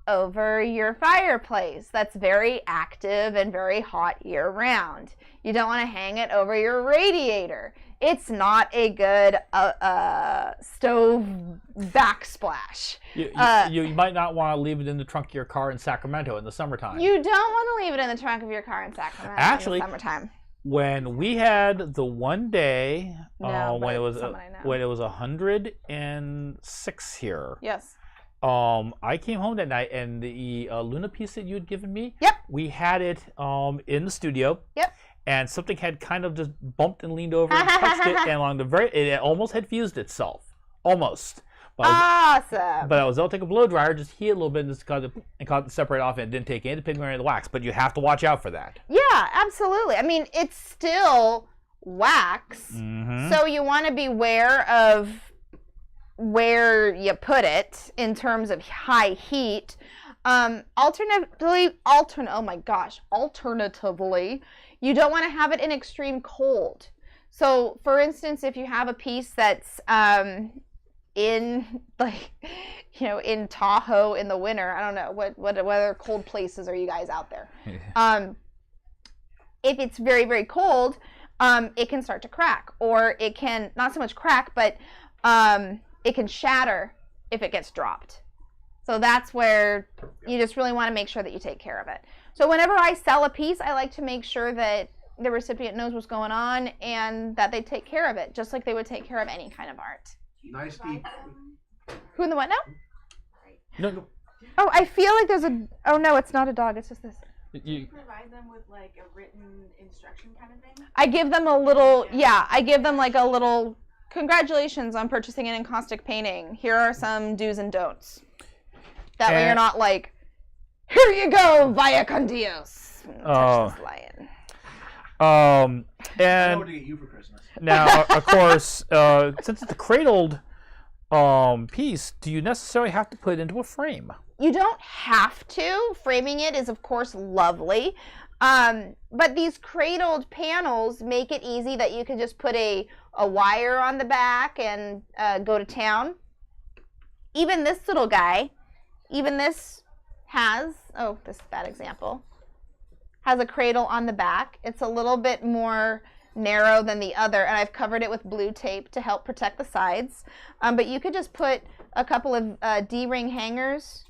over your fireplace that's very active and very hot year-round. You don't want to hang it over your radiator. It's not a good stove backsplash. You might not want to leave it in the trunk of your car in Sacramento in the summertime. You don't want to leave it in the trunk of your car in Sacramento in the summertime. When we had the one day when it was 106 here. Yes. I came home that night, and the Luna piece that you had given me. Yep. We had it in the studio. Yep. And something had kind of just bumped and leaned over and touched it, and along it almost had fused itself, almost. Awesome. But I was able to take a blow dryer, just heat it a little bit, and just cause it separate off, and it didn't take any of the pigment or any of the wax. But you have to watch out for that. Yeah, absolutely. I mean, it's still wax, so you want to be aware of where you put it in terms of high heat. Alternatively, you don't want to have it in extreme cold. So, for instance, if you have a piece that's in Tahoe in the winter, I don't know what other cold places are you guys out there. If it's very, very cold, it can start to crack, or it can not so much crack, but it can shatter if it gets dropped. So that's where you just really want to make sure that you take care of it. So whenever I sell a piece, I like to make sure that the recipient knows what's going on and that they take care of it, just like they would take care of any kind of art. Nice deep. Who in the what now? No. Oh, I feel like there's oh no, it's not a dog, it's just this. Do you provide them with like a written instruction kind of thing? I give them a little, I give them like a little, congratulations on purchasing an encaustic painting. Here are some do's and don'ts. That way you're not like, here you go, vaya con Dios. Touch this lion. I know And what to get you for Christmas. now, of course, since it's a cradled piece, do you necessarily have to put it into a frame? You don't have to. Framing it is, of course, lovely. But these cradled panels make it easy that you can just put a wire on the back and go to town. Even this little guy, this has, this is a bad example, has a cradle on the back. It's a little bit more narrow than the other, and I've covered it with blue tape to help protect the sides. But you could just put a couple of D-ring hangers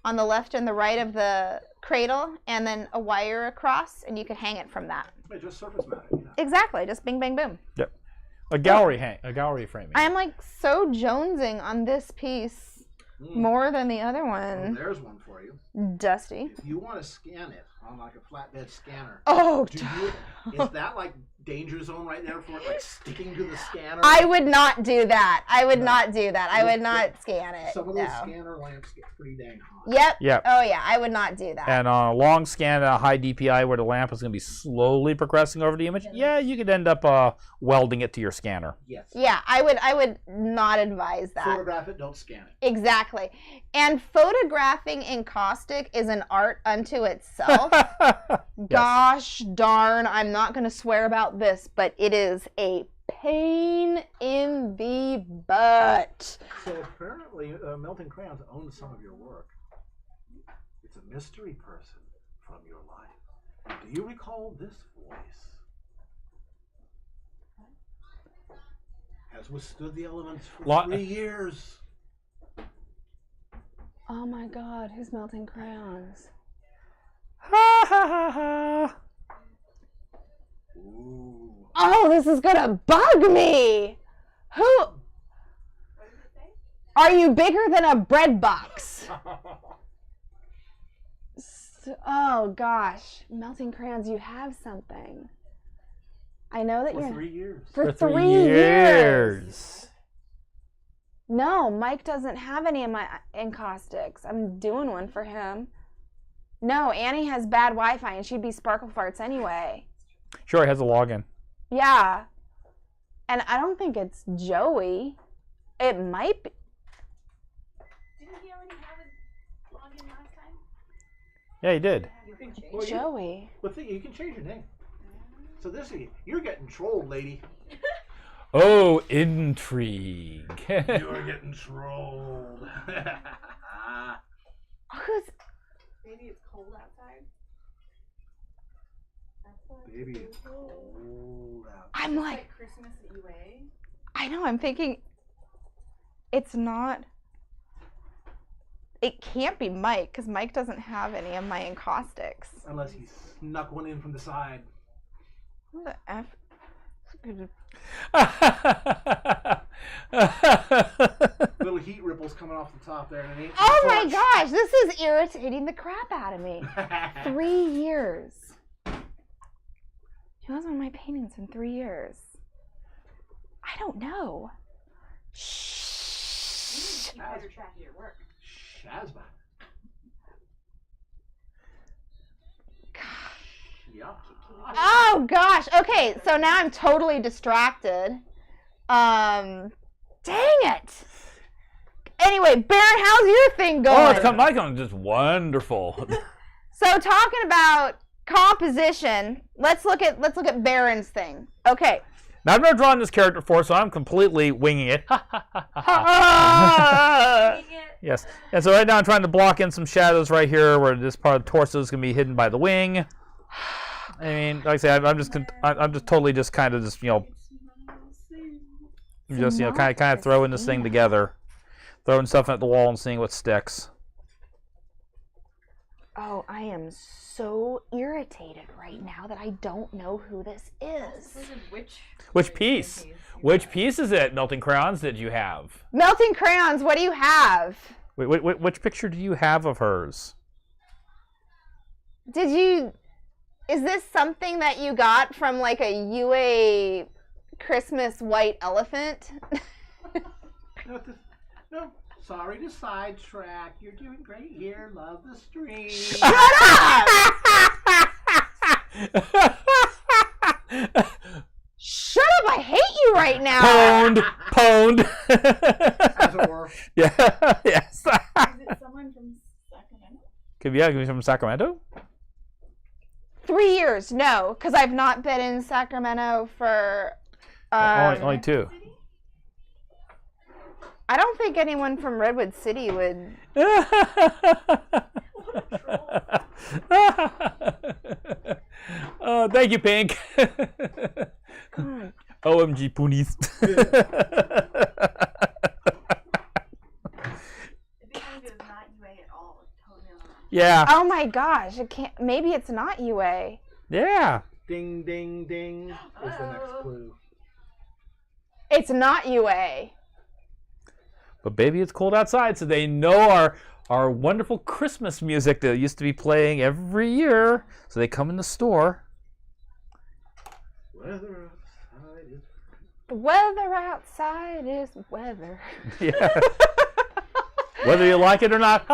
on the left and the right of the cradle, and then a wire across, and you could hang it from that. Wait, just surface mounted. Yeah. Exactly, just bing, bang, boom. Yep. A gallery framing. I am like so jonesing on this piece more than the other Well, one. there's one for you. Dusty. If you want to scan it on like a flatbed scanner, Oh, is that like danger zone right there for it, like sticking to the scanner? I would not do that. I would No. not do that. I would not scan it. Some of those No. scanner lamps get pretty dang hot. Yep. Yep. Oh yeah, I would not do that. And on a long scan at a high DPI where the lamp is going to be slowly progressing over the image, you could end up welding it to your scanner. Yes. Yeah, I would not advise that. Photograph it, don't scan it. Exactly. And photographing in caustic is an art unto itself. Gosh darn, I'm not going to swear about this, but it is a pain in the butt. So apparently, Melting Crayons owns some of your work. It's a mystery person from your life. Do you recall this voice? Has withstood the elements for 3 years. Oh my god, who's melting crayons? Ha ha ha ha. Ooh. Oh, this is gonna bug me! Who? Are you bigger than a bread box? Oh gosh, melting crayons, you have something. I know that For you're 3 years. for 3 3 years. years. No, Mike doesn't have any of my encaustics. I'm doing one for him. No, Annie has bad Wi-Fi and she'd be sparkle farts anyway. Sure, it has a login. Yeah. And I don't think it's Joey. It might be. Didn't he already have a login last time? Yeah, he did. You can change Well, you- Joey. But you can change your name. So you're getting trolled, lady. Oh, intrigue. You're getting trolled. Who's? Maybe it's cold outside. Baby, it's cold out. I'm It's like, like Christmas at UA. I know, I'm thinking it's not. It can't be Mike because Mike doesn't have any of my encaustics. Unless he snuck one in from the side. Who the F? Little heat ripples coming off the top there. And it ain't Oh my torch. gosh, this is irritating the crap out of me. 3 years. Who has one of my paintings in 3 years? I don't know. Shh. Keep better track of your work. Shazma. Yeah. Oh gosh. Okay, so now I'm totally distracted. Dang it. Anyway, Baron, how's your thing going? Oh, it's coming. My going just wonderful. So talking about composition, let's look at Baron's thing. Okay. Now I've never drawn this character before, so I'm completely winging it. Yes. And so right now I'm trying to block in some shadows right here where this part of the torso is going to be hidden by the wing. I mean, like I said, I'm just totally just kind of just, kind of throwing this thing together. Throwing stuff at the wall and seeing what sticks. Oh, I am so irritated right now that I don't know who this is. Which piece? Which piece is it, Melting Crayons, did you have? Melting crayons, what do you have? Which picture do you have of hers? Did you? Is this something that you got from like a UA Christmas white elephant? No, sorry to sidetrack. You're doing great here. Love the stream. Shut up! Shut up! I hate you right now. Pwned. As it were. Yeah. Yes. Is it someone from Sacramento? Could be from Sacramento. 3 years, no, because I've not been in Sacramento for. Only 2. I don't think anyone from Redwood City would. Oh, thank you, Pink. OMG, Poonies. If it is not UA at all, it's totally on the wrong. Yeah. Oh my gosh! It can't. Maybe it's not UA. Yeah. Ding, ding, ding is the next clue. It's not UA. But baby, it's cold outside, so they know our wonderful Christmas music that used to be playing every year. So they come in the store. Weather outside is... The weather outside is weather. Yeah. Whether you like it or not.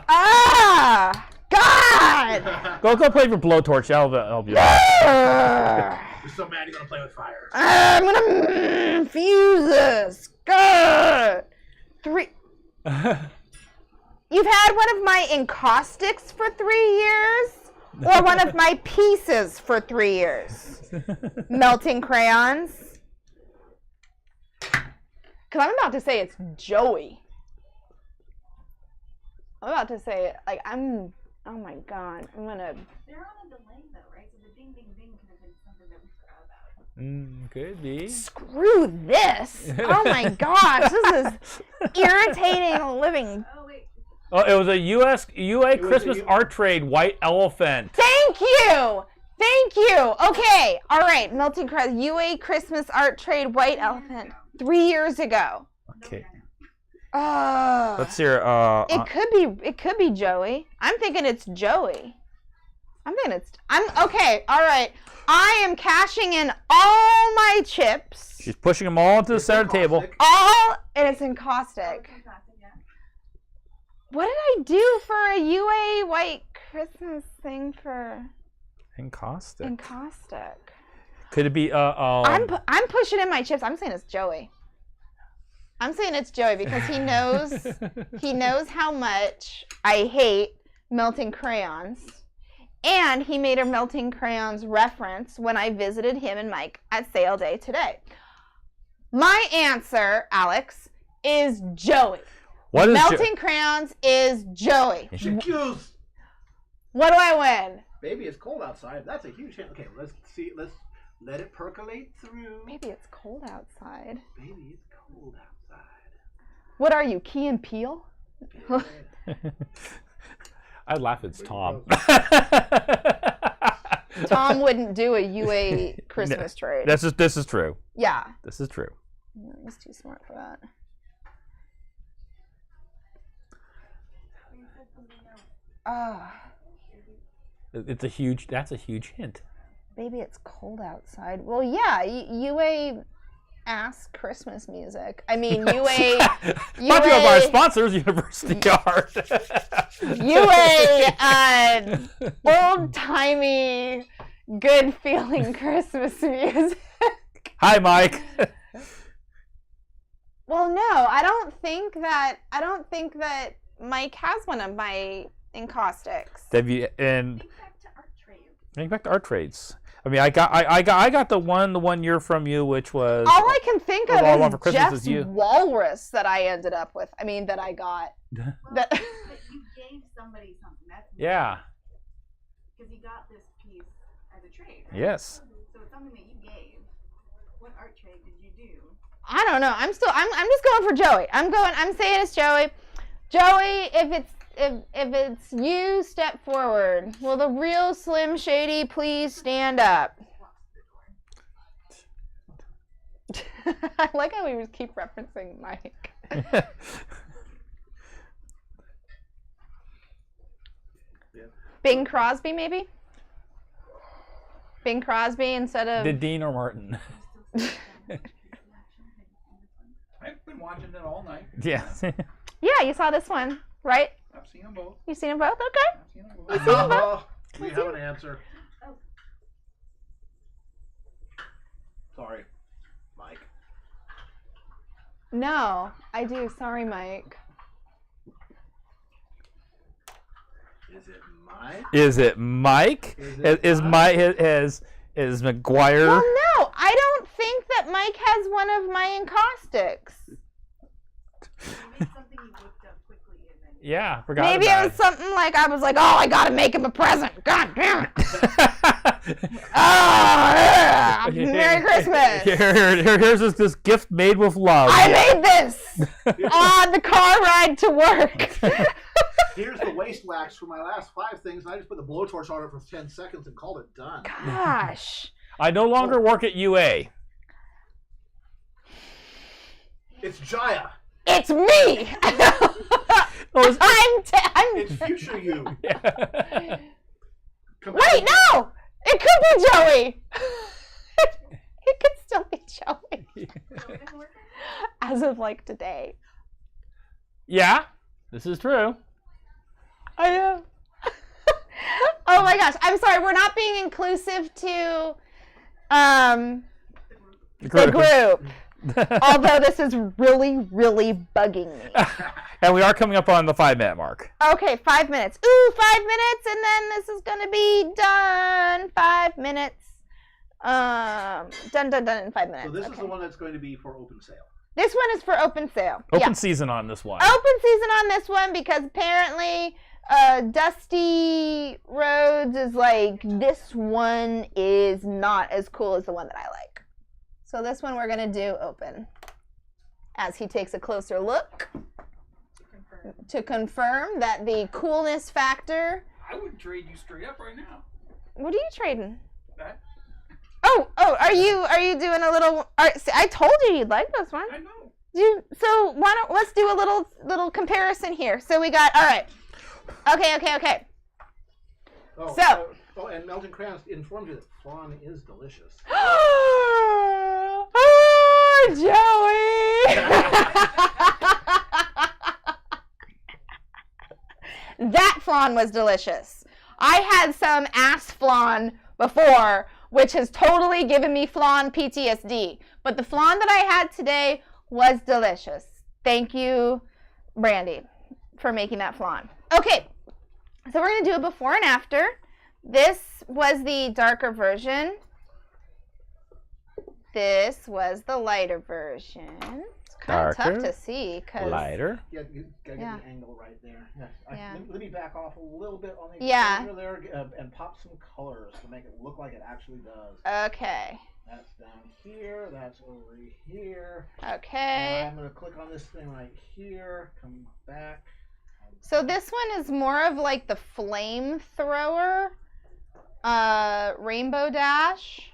Ah! God! Go play for Blowtorch. I'll help you. You're so mad you're gonna play with fire. I'm gonna fuse this. God! 3. You've had one of my encaustics for 3 years? Or one of my pieces for 3 years? Melting crayons? Because I'm about to say it's Joey. I'm about to say it. Like, oh my god. I'm gonna. They're on a delay though, right? So the ding ding ding could have been something that we forgot about. Could be. Screw this. Oh my gosh. This is irritating the living. Oh wait. Oh, it was a UA Christmas art trade white elephant. Thank you. Thank you. Okay. All right. Melting crayons. UA Christmas art trade white elephant. 3 years ago. Okay. Let's hear. It could be Joey. I'm thinking it's Joey. I'm okay. All right. I am cashing in all my chips. She's pushing them all to the center table. And it's encaustic. What did I do for a UA white Christmas thing for Encaustic. encaustic? Could it be I'm pushing in my chips. I'm saying it's Joey. I'm saying it's Joey because he knows how much I hate melting crayons. And he made a melting crayons reference when I visited him and Mike at sale day today. My answer, Alex, is Joey. What is melting crayons is Joey. Excuse. What do I win? Baby, it's cold outside. That's a huge hint. Okay, let's see. Let's let it percolate through. Maybe it's cold outside. Baby, it's cold outside. What are you, Key and Peele? I'd laugh. It's Tom. Tom wouldn't do a UA Christmas trade. This is true. Yeah. This is true. He's too smart for that. That's a huge hint. Baby, it's cold outside. Well, yeah, UA ass Christmas music. I mean, UA Brought to you by our sponsors, University Art. UA old-timey, good-feeling Christmas music. Hi, Mike. Well, no, I don't think that Mike has one of my encaustics. And Think back to art trades. back to art trades. I mean, I got the one year from you, which was All I can think of all I want for is Christmas Jeff's is you. walrus that I ended up with. I mean, that I got. Well, That- but you gave somebody something. That's Yeah. Because you got this piece as a trade. Right? Yes. So it's something that you gave. What art trade did you do? I don't know. I'm just going for Joey. I'm saying it's Joey. Joey, if it's you, step forward. Will the real Slim Shady please stand up? I like how we just keep referencing Mike. Bing Crosby, maybe? Bing Crosby instead of... Did Dean or Martin? I've been watching it all night. Yeah. Yeah, you saw this one, right? I've seen them both. You seen them both? Okay. I've seen them both. We have an answer. Sorry, Mike. No, I do. Sorry, Mike. Is it Mike? Is it Mike? Is Mike is McGuire? Well, no, I don't think that Mike has one of my encaustics. Maybe something you looked up quickly and then. Yeah, forgot Maybe about it was something like I was like, oh, I gotta make him a present. God damn it. Oh, yeah. Merry Christmas. Here's this gift made with love. I made this on the car ride to work. Here's the waste wax for my last 5 things, and I just put the blowtorch on it for 10 seconds and called it done. Gosh. I no longer work at UA. It's Jaya. It's me. I'm It's future you. Wait, no! It could be Joey! It could still be Joey. As of like today. Yeah, this is true. I know. Oh my gosh, I'm sorry, we're not being inclusive to the group. Although this is really, really bugging me. And we are coming up on the 5-minute mark. Okay, 5 minutes. Ooh, 5 minutes, and then this is gonna be done. 5 minutes. Done in 5 minutes. So this is the one that's going to be for open sale. This one is for open sale. Open season on this one. Open season on this one because apparently Dusty Rhodes is like, this one is not as cool as the one that I like. So this one we're going to do open. As he takes a closer look to confirm that the coolness factor... I would trade you straight up right now. What are you trading? That? Oh, are you doing a little... I told you you'd like this one. I know. So why don't let's do a little comparison here. So we got all right. Okay. Oh, So- and Melton Krantz informed you that flan is delicious. Oh, Joey! That flan was delicious. I had some ass flan before, which has totally given me flan PTSD. But the flan that I had today was delicious. Thank you, Brandy, for making that flan. Okay, so we're going to do a before and after. This was the darker version. This was the lighter version. It's kind of tough to see. Lighter. Yeah, you gotta get the angle right there. Yeah. Let me back off a little bit on the Yeah. exposure there and pop some colors to make it look like it actually does. Okay. That's down here. That's over here. Okay. And I'm going to click on this thing right here. Come back. So this one is more of like the flamethrower Rainbow Dash.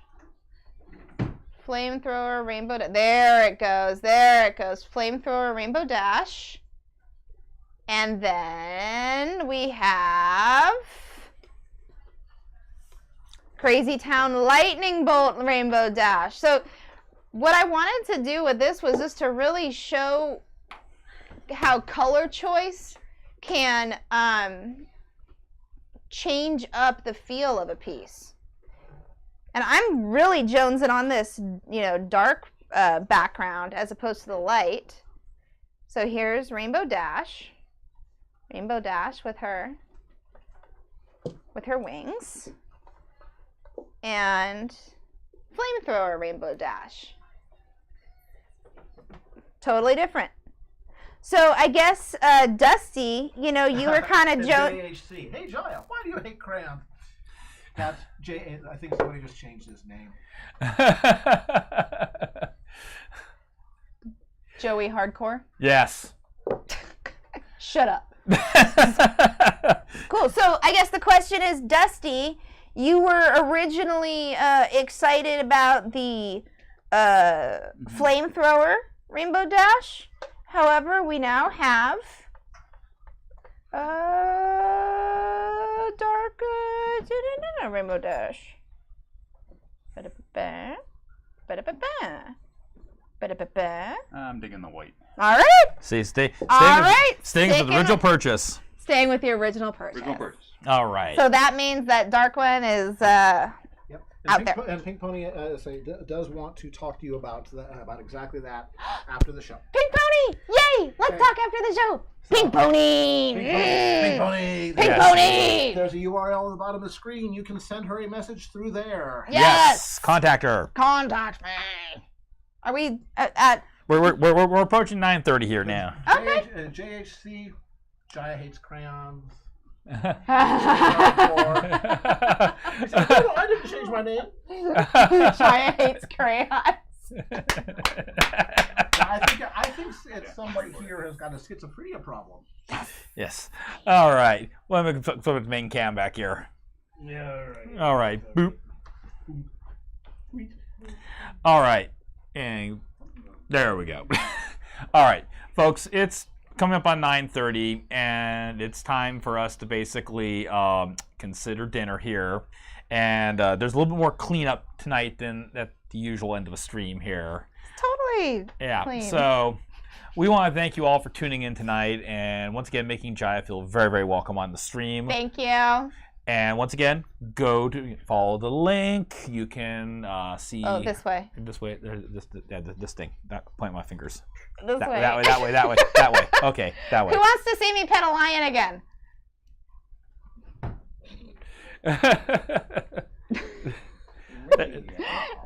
Flamethrower Rainbow Dash. There it goes. Flamethrower Rainbow Dash. And then we have Crazy Town Lightning Bolt Rainbow Dash. So what I wanted to do with this was just to really show how color choice can change up the feel of a piece. And I'm really jonesing on this, dark background as opposed to the light. So here's Rainbow Dash. Rainbow Dash with her wings. And Flamethrower Rainbow Dash. Totally different. So I guess, Dusty, you were kind of JHC. Hey, Jaya, why do you hate crayons? That's J. I think somebody just changed his name. Joey Hardcore. Yes. Shut up. Cool. So I guess the question is, Dusty, you were originally excited about the Flamethrower Rainbow Dash. However, we now have dark Dark Rainbow Dash. Ba-da-ba-ba. Ba-da-ba-ba. Ba-da-ba-ba. I'm digging the white. All right. See, staying with the Sticking original purchase. Staying with the original purchase. Original purchase. All right. So that means that Darkwing is Yep. Out there. And Pink Pony does want to talk to you about exactly that after the show. Pink Pony! Yay! Let's Okay. talk after the show. Pink Pony! Pink Pony. Pink Yes. Pony! There's a URL at the bottom of the screen. You can send her a message through there. Yes! Contact her. Contact me. Are we at We're approaching 9:30 here now. Okay. JHC, Jaya Hates Crayons. I I didn't change my name. Jaya hates crayons. I think somebody here has got a schizophrenia problem. Yes. All right. Well, let me flip the main cam back here. Yeah, alright. All right. Boop. All right. And there we go. All right, folks. It's coming up on 9:30, and it's time for us to basically consider dinner here. And there's a little bit more cleanup tonight than at the usual end of a stream here. Totally. Yeah. Clean. So we want to thank you all for tuning in tonight, and once again making Jaya feel very, very welcome on the stream. Thank you. And once again, go to follow the link. You can see. Oh, this way. This way. This thing. Point my fingers. This way. That way. Okay, that way. Who wants to see me pet a lion again?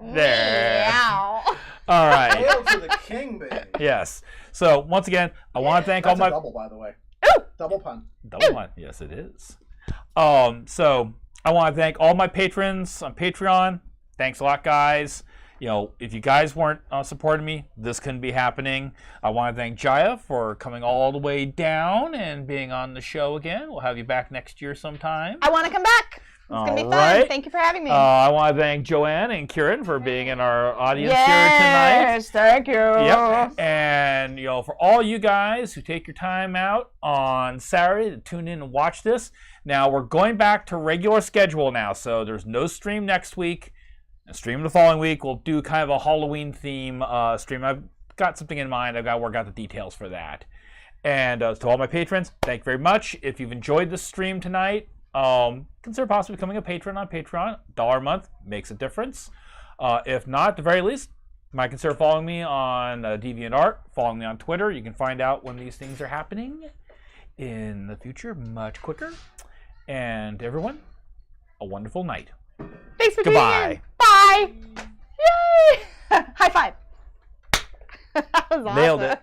There. Meow. All right. Hail to the king, baby. Yes. So once again, I want to thank all That's my a double, by the way. Ooh. Double pun. double one. Yes, it is. So I want to thank all my patrons on Patreon. Thanks a lot, guys. You know, if you guys weren't supporting me, this couldn't be happening. I want to thank Jaya for coming all the way down and being on the show again. We'll have you back next year sometime. I want to come back. It's going to be fun. Alright. Thank you for having me. I want to thank Joanne and Kieran for being in our audience here yes, thank you. tonight. Yep. And, you know, for all you guys who take your time out on Saturday to tune in and watch this, now we're going back to regular schedule now. So there's no stream next week. A stream the following week. We'll do kind of a Halloween theme stream. I've got something in mind. I've got to work out the details for that. And to all my patrons, thank you very much. If you've enjoyed the stream tonight, consider possibly becoming a patron on Patreon. $1 a month makes a difference. If not, at the very least, you might consider following me on DeviantArt, following me on Twitter. You can find out when these things are happening in the future much quicker. And everyone, a wonderful night. Thanks for Goodbye. tuning in. Bye. Yay. High five. That was awesome. Nailed it.